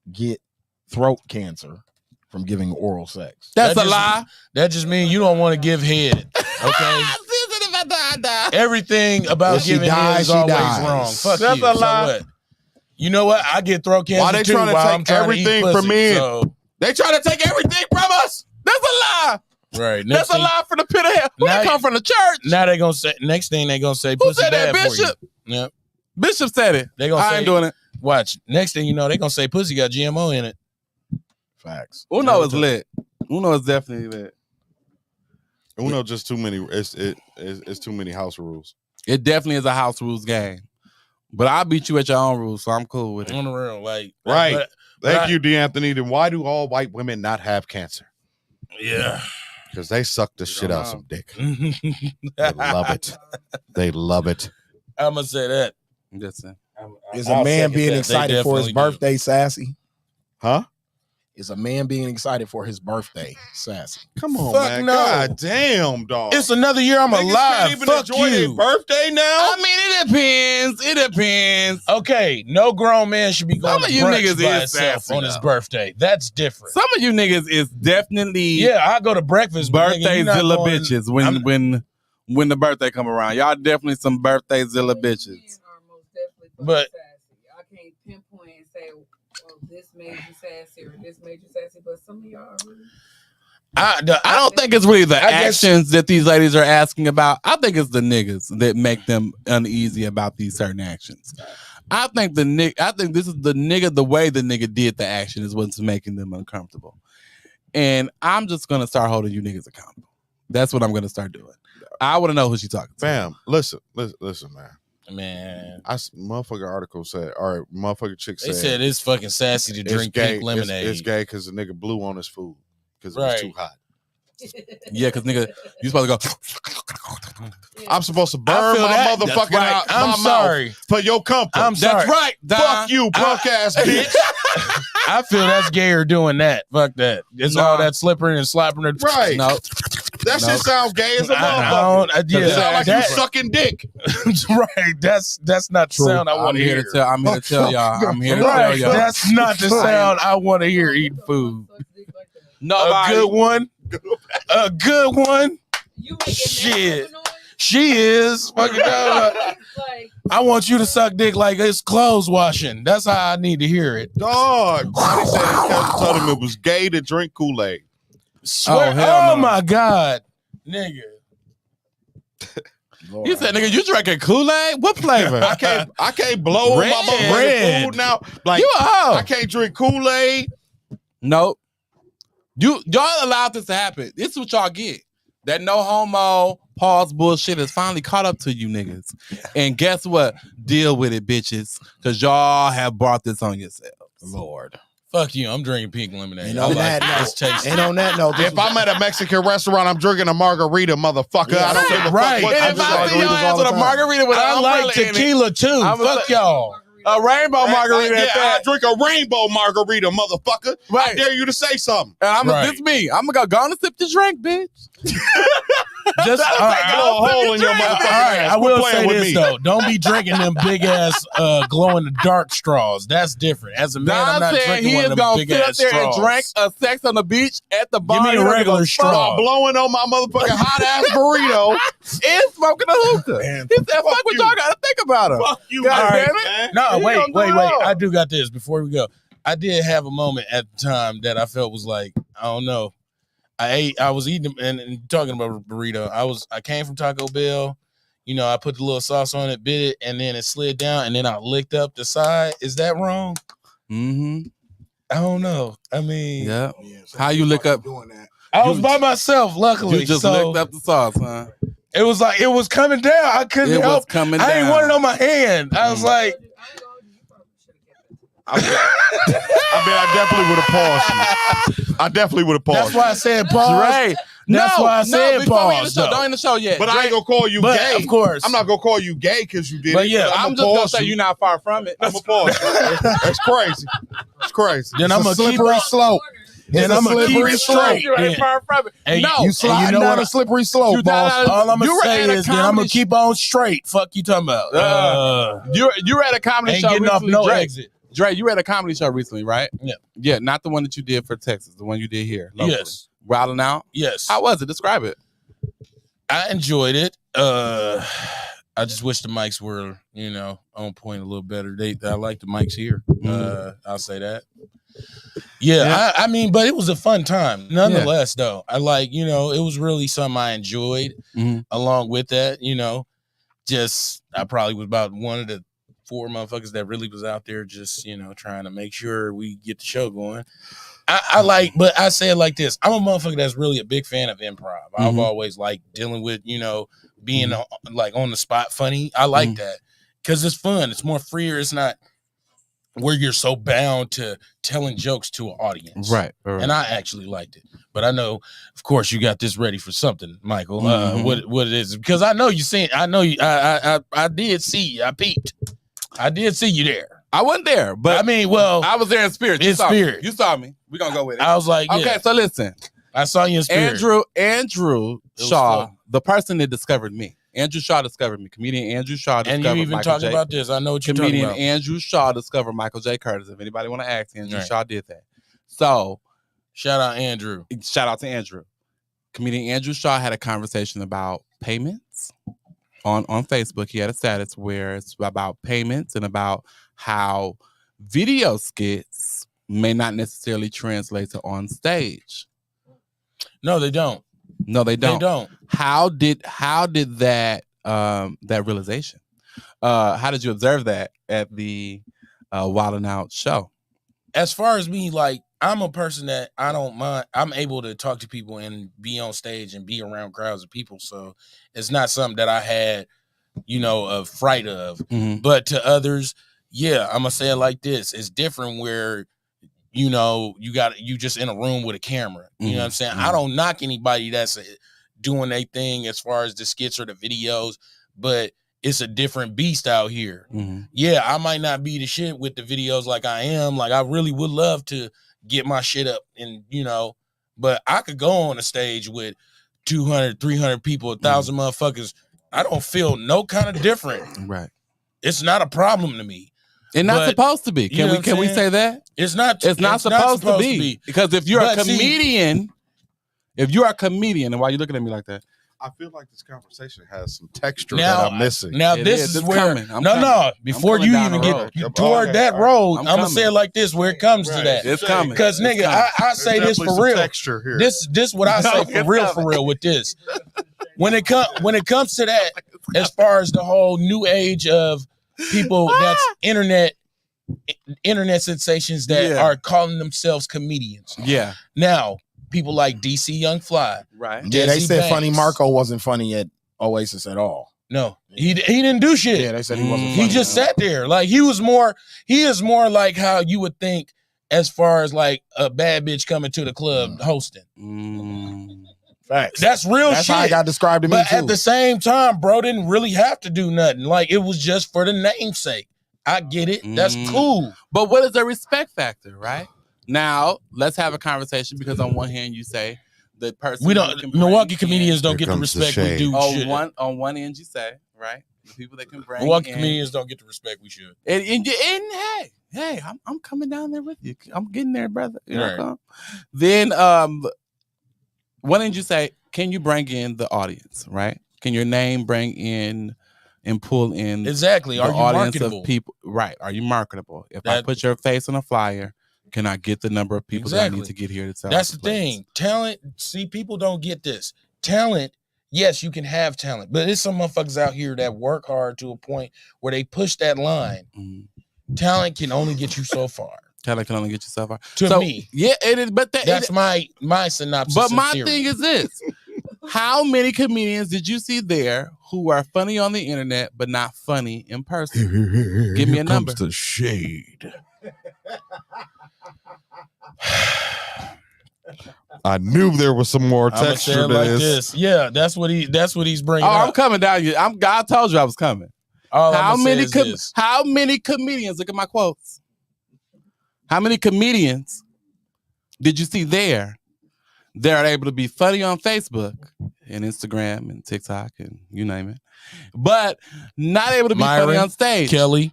get throat cancer from giving oral sex. That's That a just- lie. That just means you don't want to give head. Okay. Everything about If she giving head dies, is she always dies. wrong. Fuck That's you. a So lie. what? You know what? I get throat cancer Why they too trying to while take I'm trying to eat everything pussy. from men? So, They trying to take everything from us. That's a lie. right. That's a lie from the pit of hell. Who Now- that come from the church? Now they gonna say next thing they gonna say Who pussy said that, bad for you. Bishop? Yep. Bishop said it. They gonna I say ain't doing it. Watch. Next thing you know, they gonna say pussy got GMO in it. Facts. Uno is lit. Uno is definitely lit. Uno just too many. It's too many house rules. It definitely is a house rules game. But I'll beat you at your own rules, so I'm cool with it. On the real, like Right. but Thank I- you, DeAnthony. Then why do all white women not have cancer? Yeah. Because they suck the shit out know. some dick. They love it. They love it. I'm gonna say that. Listen. Is I'll a man second being that. They excited for his definitely do. birthday sassy? Huh? Is a man being excited for his birthday sassy? Come on, Fuck man. no. God damn, dog. It's another year I'm Niggas alive. can't even Fuck enjoy their you. birthday now. I mean, it depends. It depends. Okay, no grown man should be going Some to of you brunch niggas by is himself sassy, on his though. birthday. That's different. Some of you niggas is definitely Yeah, I go to breakfast. but nigga, birthday you not zilla going- bitches I'm- when the birthday come around. Y'all definitely some birthday zilla bitches. Men are most definitely fucking But- sassy. I can't pinpoint and say, oh, this made you sassy or this made you sassy, but some of y'all are really. I don't think it's really the I guess- actions that these ladies are asking about. I think it's the niggas that make them uneasy about these certain actions. I think this is the nigga, the way the nigga did the action is what's making them uncomfortable. And I'm just gonna start holding you niggas accountable. That's what I'm gonna start doing. I want to know who she talking to. Fam, listen, man. Man, Motherfucking article said, all right, motherfucking chick they said, said it's fucking sassy to it's drink gay. pink lemonade. It's gay because the nigga blew on his food because it was Right. too hot. Yeah, because nigga, you supposed to go. I'm supposed to I burn feel my that. motherfucking That's right. out I'm my sorry. mouth for your comfort. I'm sorry. That's right. Don. Fuck you, punk ass bitch. I feel that's gayer doing that. Fuck that. It's Nah. all that slipping and slapping. And Right. No, That No. shit sounds gay as a I motherfucker. don't. It Yeah, sound like that- you sucking dick. right. That's not the sound I I'm want to here hear. to tell. I'm here to tell y'all. I'm here to tell Right. y'all. That's not the sound I want to hear eating food. A Nobody. good one. A good one. You making Shit. that noise? She is fucking. Like, I want you to suck dick like it's clothes washing. That's how I need to hear it. Dog. Somebody said his cousin told him it was gay to drink Kool-Aid. Swear. Oh, hell Oh no. my god, nigga. You said, nigga, you drinking Kool-Aid? What flavor? I can't blow Red. my motherfucking Red. food now. Like You a hoe. I can't drink Kool-Aid. Nope. Y'all allowed this to happen. This is what y'all get. That no homo pause bullshit has finally caught up to you niggas. And guess what? Deal with it, bitches. Because y'all have brought this on yourselves. Lord. Fuck you. I'm drinking pink lemonade. And I on like that it. It's note, tasty. and on that note, If I'm at a Mexican restaurant, I'm drinking a margarita, motherfucker. Yeah, I don't give a right. fuck what And you if drink I see your margaritas ass all with the a time. margarita with an I umbrella like in it, tequila too. I'ma Fuck say- y'all. a rainbow margarita at I that. drink a rainbow margarita, motherfucker. I Right. dare you to say something. And Right. this me. I'm gonna go on and sip the drink, bitch. Just Blow a hole in your motherfucking all right, ass. I will Quit say playing with this me. though. Don't be drinking them big ass glow in the dark straws. That's different. As a man, I'm Don not said drinking he one is of them gonna big sit up ass there straws. and drink a sex on the beach at the bar. me a He don't give regular fuck. straw. Blowing on my motherfucking hot ass burrito. And smoking a hookah. Man, He said, fuck what you. y'all gotta think about him. Fuck you, God man. damn it. man. No, He wait. gonna do it all. I do got this before we go. I did have a moment at the time that I felt was like, I don't know. I was eating and talking about a burrito. I came from Taco Bell. You know, I put the little sauce on it, bit it, and then it slid down, and then I licked up the side. Is that wrong? Mm-hmm. I don't know. I mean, yeah. How you lick up? Doing that. I was by myself, luckily. You just licked up the sauce, huh? It was like it was coming down. I couldn't help. Was coming I down. didn't want it on my hand. I was like, I definitely would have paused you. I definitely would have paused. That's why I said pause. Right. That's why I said pause. Don't end the show yet. But I ain't gonna call you gay. Of course. I'm not gonna call you gay because you did But it. yeah, I'm just gonna say you're not far from it. I'm gonna pause you. That's crazy. It's crazy. Then I'm gonna keep slippery slope. Then I'm gonna keep it straight. You ain't far from it. And No, You sliding down a slippery slope, boss. All I'm gonna You were say at a is then I'm gonna comedy keep on straight. Fuck you talking about? you were at a comedy Ain't show getting off recently, no Dre. exit. Dre, you were at a comedy show recently, right? Yeah. Yeah, not the one that you did for Texas, the one you did here. Locally. Yes. Wilding Out? Yes. How was it? Describe it. I enjoyed it. I just wish the mics were, on point a little better. I like the mics here. I'll say that. Yeah. I mean, but it was a fun time. Nonetheless, though, I like, it was really something I enjoyed. Along with that, I probably was about one of the 4 motherfuckers that really was out there just, trying to make sure we get the show going. But I say it like this. I'm a motherfucker that's really a big fan of improv. I've always liked dealing with, being like on the spot funny. I like that because it's fun. It's more freer. It's not where you're so bound to telling jokes to an audience. Right. And I actually liked it. But I know, of course, you got this ready for something, Michael. What it is. Because I know you seen, I know you, I did see you. I peeped. I did see you there. I wasn't there, but I mean, well, I was there in spirit. In spirit. You saw me. We're gonna go with it. I was like, okay, so listen. I saw you in spirit. Andrew Shaw, the person that discovered me. Andrew Shaw discovered me. Comedian Andrew Shaw discovered And you even Michael talking J. about this. I know what you're talking about. Comedian Andrew Shaw discovered Michael J. Curtis. If anybody want to ask, Andrew Shaw did that. So shout out Andrew. Shout out to Andrew. Comedian Andrew Shaw had a conversation about payments on Facebook. He had a status where it's about payments and about how video skits may not necessarily translate to on stage. No, they don't. No, they don't. They don't. How did that that realization? How did you observe that at the Wildin' Out show? As far as me, like, I'm a person that I don't mind. I'm able to talk to people and be on stage and be around crowds of people. So it's not something that I had, a fright of. But to others, yeah, I'm gonna say it like this. It's different where, you just in a room with a camera. You know what I'm saying? I don't knock anybody that's doing their thing as far as the skits or the videos, but it's a different beast out here. Yeah, I might not be the shit with the videos like I am. Like, I really would love to get my shit up and, but I could go on a stage with 200, 300 people, 1,000 motherfuckers. I don't feel no kind of different. Right. It's not a problem to me. It's not supposed to be. Can we say that? It's not. It's not supposed to be. Because if you're a comedian, and why are you looking at me like that? I feel like this conversation has some texture that I'm missing. Now this is where before you even get toward that road, I'm gonna say it like this: where it comes to that, it's coming. Because nigga, I say this for real. This what I say for real with this. When it comes to that, as far as the whole new age of people that's internet sensations that are calling themselves comedians. Yeah. Now, people like DC Young Fly. Right. Yeah, they said Banks. Funny Marco wasn't funny at Oasis at all. No, he didn't do shit. Yeah, they said he wasn't funny. He just sat there. Like, he is more like how you would think as far as like a bad bitch coming to the club hosting. Facts. That's real That's shit. how I got described to me, But too. at the same time, bro didn't really have to do nothing. Like, it was just for the namesake. I get it. That's cool. But what is the respect factor, right? Now, let's have a conversation, because on one hand you say the person Milwaukee comedians don't get the respect we do. On one end you say, right? The people that can bring Milwaukee comedians don't get the respect we should. And hey, I'm coming down there with you. I'm getting there, brother. Right. Then one end you say, can you bring in the audience, right? Can your name bring in and pull in exactly the are you audience marketable? Of people? Right. Are you marketable? If I put your face on a flyer, can I get the number of people that I need to get here to tell? That's the thing. Talent. See, people don't get this. Talent. Yes, you can have talent, but there's some motherfuckers out here that work hard to a point where they push that line. Talent can only get you so far. Talent can only get you so far. To me. Yeah, it is. But that's my synopsis. But my theory. thing is this. How many comedians did you see there who are funny on the internet but not funny in person? Give me a number. Comes the shade. I knew there was some more texture to like this. Yeah, that's what he's bringing. I'm coming down. I told you I was coming. How many comedians? Look at my quotes. How many comedians did you see there? They're able to be funny on Facebook and Instagram and TikTok and you name it, but not able to be funny on stage. Kelly,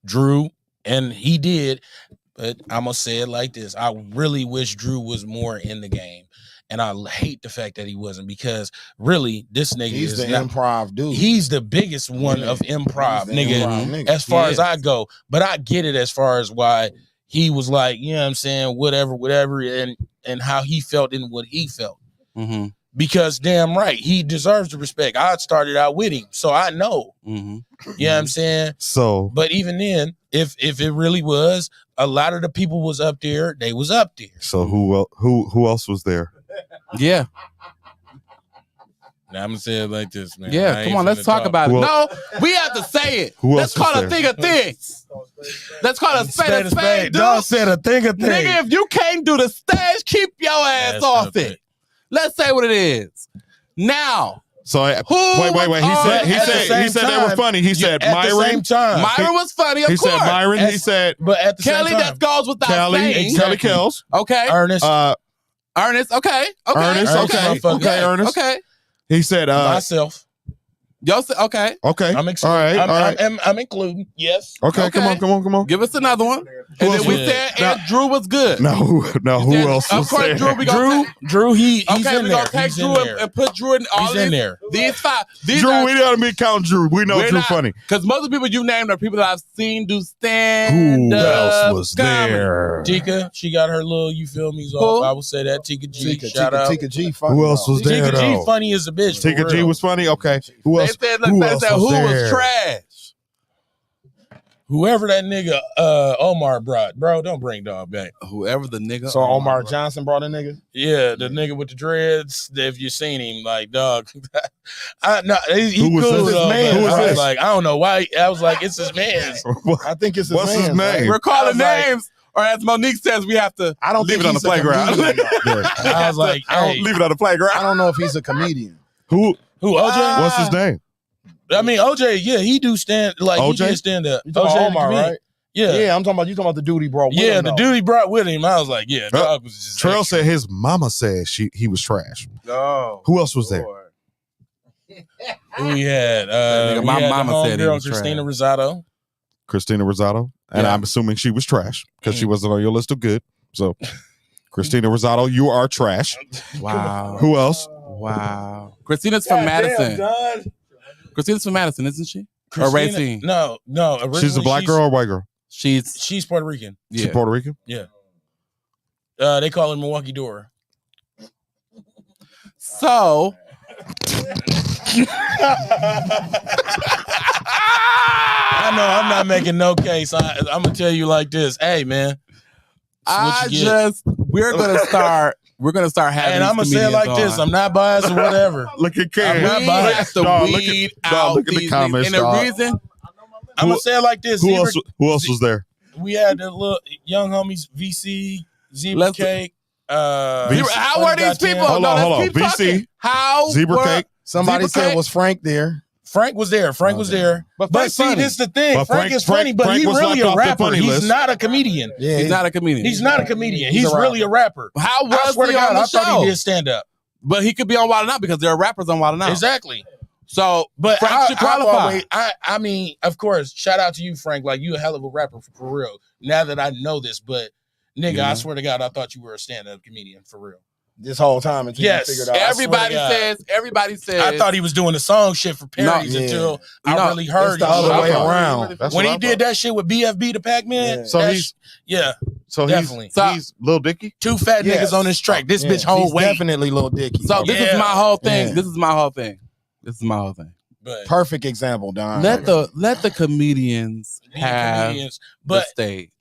Drew, and he did. But I'm gonna say it like this: I really wish Drew was more in the game, and I hate the fact that he wasn't, because really, this nigga He's is the improv dude. He's the biggest one of improv, nigga. As far as I go, but I get it as far as why he was like, you know what I'm saying, whatever, and how he felt in what he felt. Mm-hmm. Because damn right, he deserves the respect. I started out with him, so I know. Mm-hmm. You know what I'm saying? So, but even then, if it really was, a lot of the people was up there. They was up there. So who else was there? Yeah. Now I'm gonna say it like this, man. Yeah, come on, let's talk about it. No, we have to say it. Let's call a thing a thing. Let's call a spade a spade. Dog said a thing a thing. Nigga, if you can't do the stage, keep your ass off it. Let's say what it is. Now, so wait. He said they were funny. He said Myron. Myron was funny. Of he course. said Myron. He said, but at the Kelly, same time, that goes without saying. Kelly Kells. Okay. Ernest. Ernest. Okay. Ernest. Okay. Ernest. Okay. He said myself. Okay. Okay. I'm all right. I'm including. Yes. Okay. Come on. Give us another one. And then we said, and Drew was good. Now who else was there? Of course, Drew. Drew. He's okay, in we're there. gonna take Drew and put Drew in all in there. These five. Drew, we gotta be counting Drew. We know Drew funny. Because most of the people you named are people that I've seen do stand. Who else was there? Tika, she got her little you feel me's off. I would say that Tika G. Shout out. Tika G. Funny. Who else was there? Tika G. Funny as a bitch. Tika G. was funny. Okay. Who else? They said, who else who was trash? Whoever that nigga Omar brought, bro, don't bring dog back. Whoever the nigga. So Omar Johnson brought a nigga? Yeah, the nigga with the dreads. If you seen him, like dog, he who was cool. This? Though, Man. Who was this? Like I don't know why. I was like, it's his man. I think it's his What's his name? Right? We're calling names, or as Monique says, we have to. I don't leave think it on the playground. I was like, hey. Leave it on the playground. I don't know if he's a comedian. Who? OJ? What's his name? I mean, OJ. Yeah, he do stand like OJ? he did stand up. You talking OJ about Omar, right? Yeah, I'm talking about you. Talking about the dude he brought with him. Yeah, the dude he brought with him. I was like, yeah, dog was just. Trail said his mama said he was trash. Oh, who else was there? We had my mama said he was Christina trash. Rosado. Christina Rosado, and I'm assuming she was trash because she wasn't on your list of good. So, Christina Rosado, you are trash. Wow. Who else? Wow. Christina's from Madison. Christina's from Madison, isn't she? Or Racine? No. She's a black girl or white girl? She's Puerto Rican. She's Puerto Rican? Yeah. They call her Milwaukee Dora. So I know I'm not making no case. I'm gonna tell you like this. Hey man. we're gonna start having. And I'm gonna say it like this. I'm not biased or whatever. Look at Ken. I'm not biased. Look at the comments. And the reason I'm gonna say it like this. Who else was there? We had the little young homies, VC, Zebra Cake. How were these people? Hold on. VC. How Zebra Cake. Somebody said was Frank there. Frank was there. But see, this is the thing. But Frank is funny, but he's really a rapper. He's not a comedian. Yeah, he's not a comedian. He's not a comedian. He's really a rapper. How was I swear he to God, on the I show? thought he did stand up. But he could be on Wild 'N Out because there are rappers on Wild 'N Out. Exactly. So, but Frank should qualify. I mean, of course, shout out to you, Frank. Like, you a hell of a rapper for real. Now that I know this, but nigga, I swear to God, I thought you were a stand-up comedian for real. This whole time until you figured out. Everybody says. I thought he was doing the song shit for parodies until I really heard the other way around. When he did that shit with BFB the Pac-Man. Yeah. So definitely. He's Lil Dicky. Two fat niggas on this track. This bitch whole he's weight. definitely Lil Dicky. So this is my whole thing. This is my whole thing. But Perfect example, Don. Let the comedians have comedians, the but stage.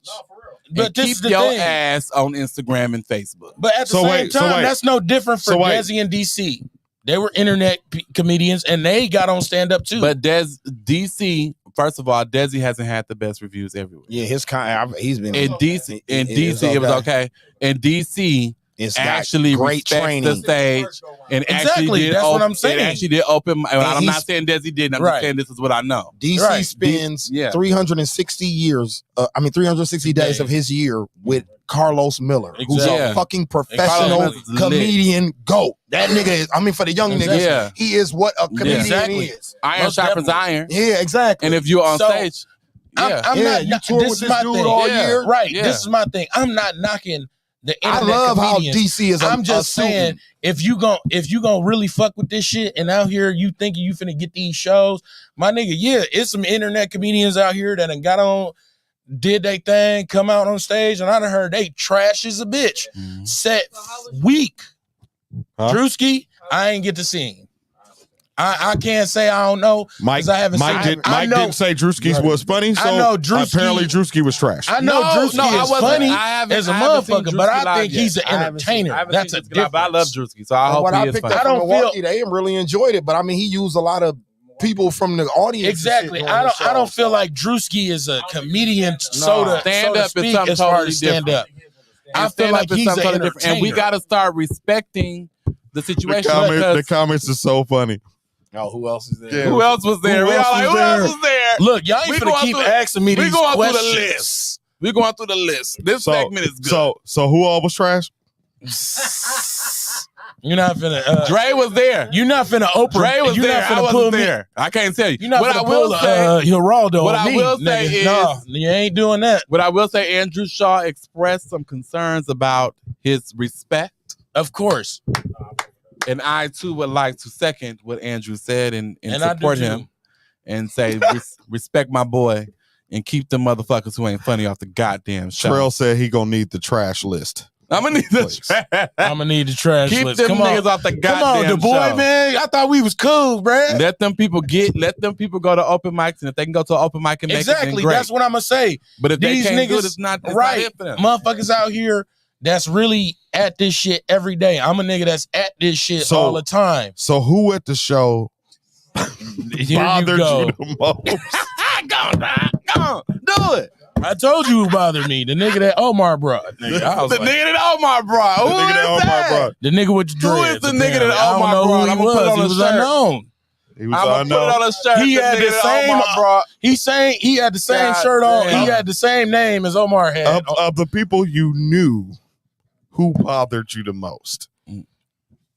but this keep is the your thing. ass on Instagram and Facebook. But at the same time, that's no different for Desi and DC. They were internet comedians, and they got on stand up too. But DC, first of all, Desi hasn't had the best reviews everywhere. Yeah, he's been in DC. In DC, it was okay. In DC, it's actually great training. The stage, and exactly that's what I'm saying. It actually did open. I'm not saying Desi didn't. I'm just saying this is what I know. DC spends 360 years. 360 days of his year with Carlos Miller, who's a fucking professional comedian goat. That nigga is. I mean, for the young niggas, he is what a comedian is. Iron sharpens iron. Yeah, exactly. And if you're on stage, I'm not. You tour with this dude all year, right? Yeah. This is my thing. I'm not knocking the internet. I love comedians. how DC is. I'm just saying, if you gonna really fuck with this shit, and out here you thinking you finna get these shows, my nigga, it's some internet comedians out here that done got on, did they thing, come out on stage, and I done heard they trash as a bitch. Set weak. Drewski, I ain't get to see him. I can't say I don't know because I haven't seen him. Mike didn't say Drewski's was funny, so I know Drewski, apparently Drewski was trash. I know Drewski is funny as a motherfucker, but I think he's an entertainer. That's a difference. I love Drewski, so I hope he is funny. I don't feel they really enjoyed it, but I mean, he used a lot of people from the audience. Exactly. I don't feel like Drewski is a comedian. Stand up is something totally different. I feel like he's an entertainer, and we got to start respecting the situation. The comments are so funny. Oh, who else is there? Yeah. Who else was there? Who else was there? Look, y'all ain't finna keep asking me these questions. Through the list. We're going through the list. This segment is good. So who all was trash? You're not finna. Dre was there. You're not finna Oprah. Dre was there. I wasn't there. I can't tell you. You're not finna pull Geraldo. What I will say is, no, you ain't doing that. What I will say, Andrew Shaw expressed some concerns about his respect. Of course. And I too would like to second what Andrew said and support him and say respect my boy and keep the motherfuckers who ain't funny off the goddamn show. Trail said he gonna need the trash list. I'm gonna need the trash keep list. Keep them Come niggas off the goddamn the boy, show. man. I thought we was cool, bruh. Let them people go to open mics, and if they can go to an open mic and make it, then great. That's what I'm gonna say. But if these they can't niggas, do it, it's not right. Not for them. Motherfuckers out here that's really at this shit every day. I'm a nigga that's at this shit all the time. So who at the show bothered you the most? Go on, do it. I told you who bothered me. The nigga that Omar brought. Nigga, nigga that Omar brought. Who is that? The nigga with the dreads. Who is the nigga that Omar brought? I'm gonna put it on a shirt. Unknown. He was unknown. Put it on a shirt. He had the same. He had the same shirt on. He had the same name as Omar had. Of the people you knew, who bothered you the most?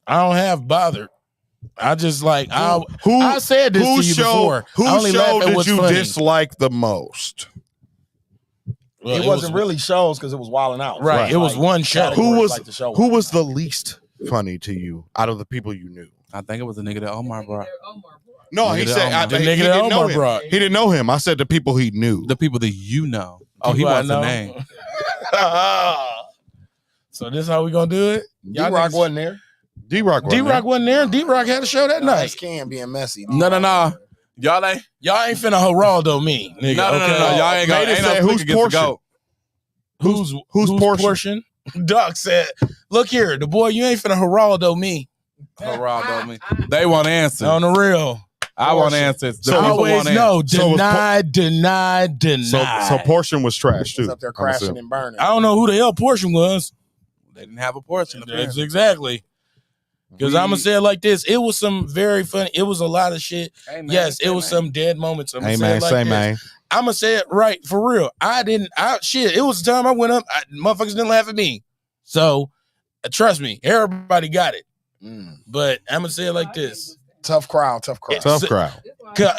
I don't have bothered. I just like I said this to you before. Who show did you dislike the most? Well, it wasn't really shows because it was Wildin' Out. Right. It was one show. Who was the least funny to you out of the people you knew? I think it was the nigga that Omar brought. No, he said the nigga that Omar brought. He didn't know him. I said the people he knew. The people that you know. Oh, he wants a name. So this how we gonna do it? D-Rock wasn't there. D-Rock wasn't there. D-Rock had a show that night. This can being messy. No. Y'all ain't finna Geraldo me, nigga. No. Y'all ain't gonna say who's portion. Who's portion? Doc said, "Look here, the boy, you ain't finna Geraldo me." Geraldo me. They want answers on the real. I want answers. So always no. Deny. So portion was trash too. Up there crashing and burning. I don't know who the hell portion was. They didn't have a portion. That's exactly. Because I'm gonna say it like this: it was some very funny. It was a lot of shit. Hey, man, yes, it was some dead moments. I'm gonna say it like this. Man. I'm gonna say it right for real. It was the time I went up. Motherfuckers didn't laugh at me. So trust me, everybody got it. But I'm gonna say it like this: tough crowd.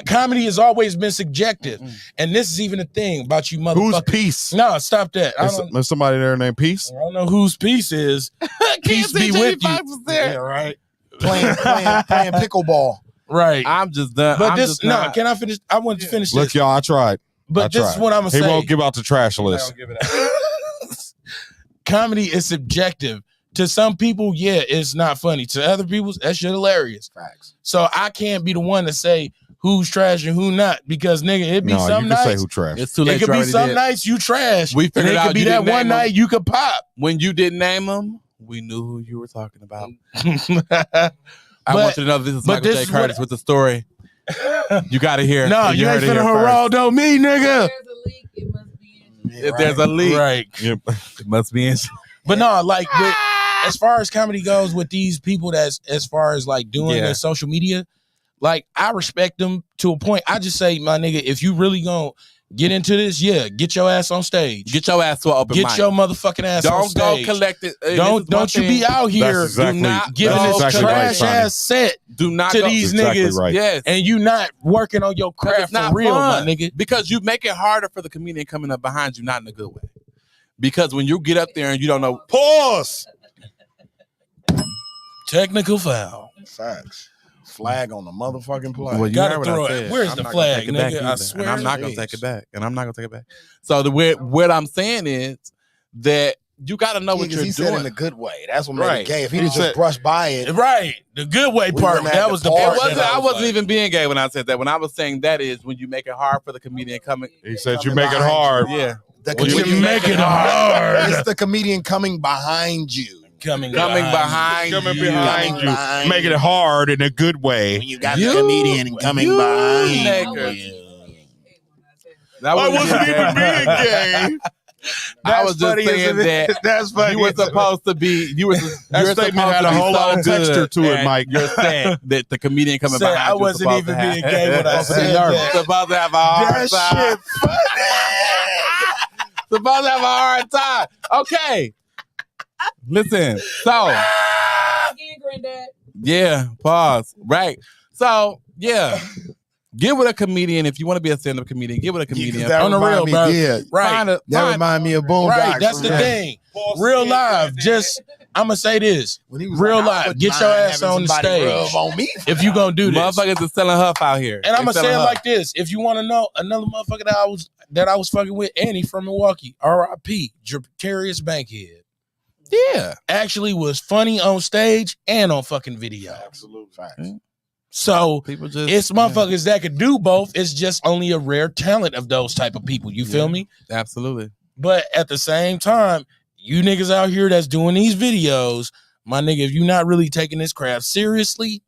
Comedy has always been subjective, and this is even a thing about you, motherfuckers. Who's Peace? No, stop that. There's somebody there named Peace. I don't know whose Peace is. Peace be with you. Yeah, right. Playing pickleball. Right. I'm just done. But can I finish? I wanted to finish this. Look, y'all, I tried. But this is what I'm gonna say. He won't give out the trash list. Comedy is subjective. To some people, yeah, it's not funny. To other people, that shit hilarious. Facts. So I can't be the one to say who's trash and who not, because nigga, it be No, some you can say nights. who trash. It's too late. It could be some nights you trash. We figured and it out could be you that didn't one name night you could pop. When you didn't name them, we knew who you were talking about. I want you to know this is Michael J. Curtis with the story. You got to hear. No, you ain't finna Geraldo me, nigga. If there's a leak, right? It must be in. But no, like as far as comedy goes, with these people that's as far as like doing their social media, like I respect them to a point. I just say, my nigga, if you really gonna get into this, get your ass on stage. Get your ass to an open mic. Get your motherfucking ass on stage. Don't go collect it. Don't you be out here giving this trash ass set do not to go, these niggas. Right. Yes. And you not working on your craft for real, my nigga. Because you make it harder for the comedian coming up behind you, not in a good way. Because when you get up there and you don't know, pause. Technical foul. Facts. Flag on the motherfucking play. Well, you gotta heard what throw I it. said. Where's I'm the not gonna flag, take it back nigga? I either. swear. And I'm not gonna take it back. And I'm not gonna take it back. So what I'm saying is that you got to know what you're he doing said in a good way. That's what made Right. it gay. If he just brushed by it, right, the good way part. That was the part. I wasn't even being gay when I said that. When I was saying that is when you make it hard for the comedian coming. He said you make it hard. Yeah. When you make it hard. It's the comedian coming behind you. Coming behind you. Making it hard in a good way. When you got the comedian coming behind you. I wasn't even being gay. I was just saying that that's funny. You were supposed to be. That statement had a whole lot of texture to it, Mike. You're saying that the comedian coming behind I you. wasn't even being gay when I said that. Supposed to have a hard time. Supposed to have a hard time. Okay. Listen. So. Yeah. Pause. Right. So yeah. Get with a comedian if you want to be a stand-up comedian. Get with a comedian That on the real, remind me, bro. yeah. Right. That remind me of Boondocks. Right. That's the thing. Real live. Just I'm gonna say this. Real live. Get your ass on the stage. On me. If you gonna do this, motherfuckers is selling huff out here. and I'm gonna say it like this: if you want to know another motherfucker that I was fucking with, Annie from Milwaukee, R.I.P. Jacarius Bankhead. Yeah, actually was funny on stage and on fucking video. Absolute facts. So people just, it's motherfuckers that could do both. It's just only a rare talent of those type of people. You feel me? Absolutely. But at the same time, you niggas out here that's doing these videos, my nigga, if you not really taking this craft seriously,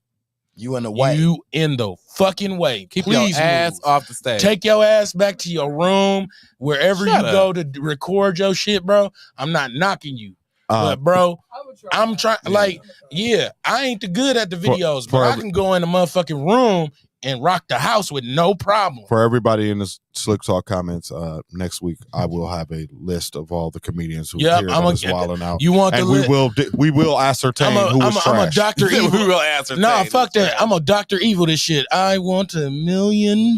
you in the way. You in the fucking way. Keep Please your ass off the stage. Take your ass back to your room, wherever you go to record your shit, bro. I'm not knocking you. But bro, I'm trying I ain't the good at the videos, but I can go in the motherfucking room and rock the house with no problem. For everybody in the Slicktalk comments, next week I will have a list of all the comedians who appeared on this Wildin' Out. You want and the we will ascertain who was trash. I'm a Dr. Evil. We will ascertain. Nah, fuck that. I'm a Dr. Evil this shit. I want $1 million.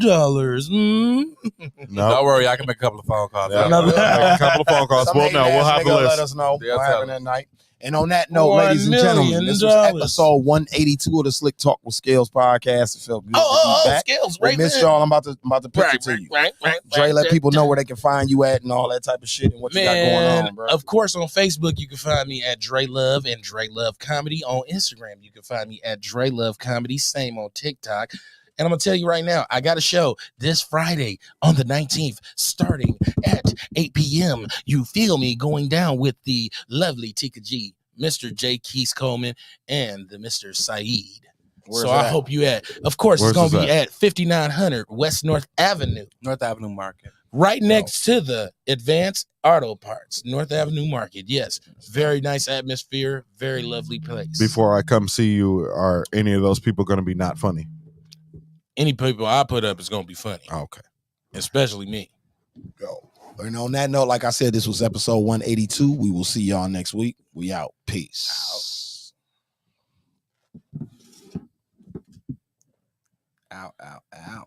No, don't worry, I can make a couple of phone calls. Yeah, make a couple of phone calls. We'll have the list. Let us know what happened that night. And on that note, ladies and gentlemen, this was episode 182 of the Slick Talk with Scalez podcast. It felt good to be back. Scalez, we missed y'all. I'm about to pitch it to you. Right. Dre, let people know where they can find you at and all that type of shit and what you got going on, bro. Of course, on Facebook, you can find me at Dre Love and Dre Love Comedy. On Instagram, you can find me at Dre Love Comedy. Same on TikTok. And I'm going to tell you right now, I got a show this Friday on the 19th, starting at 8 p.m. You feel me? Going down with the lovely Tika G, Mr. J. Keith Coleman, and the Mr. Saeed. I hope you of course, it's going to be at 5900 West North Avenue. North Avenue Market. Right next to the Advanced Auto Parts, North Avenue Market. Yes, very nice atmosphere, very lovely place. Before I come see you, are any of those people going to be not funny? Any people I put up is going to be funny. Okay. Especially me. Go. And on that note, like I said, this was episode 182. We will see y'all next week. We out. Peace. Out. Out.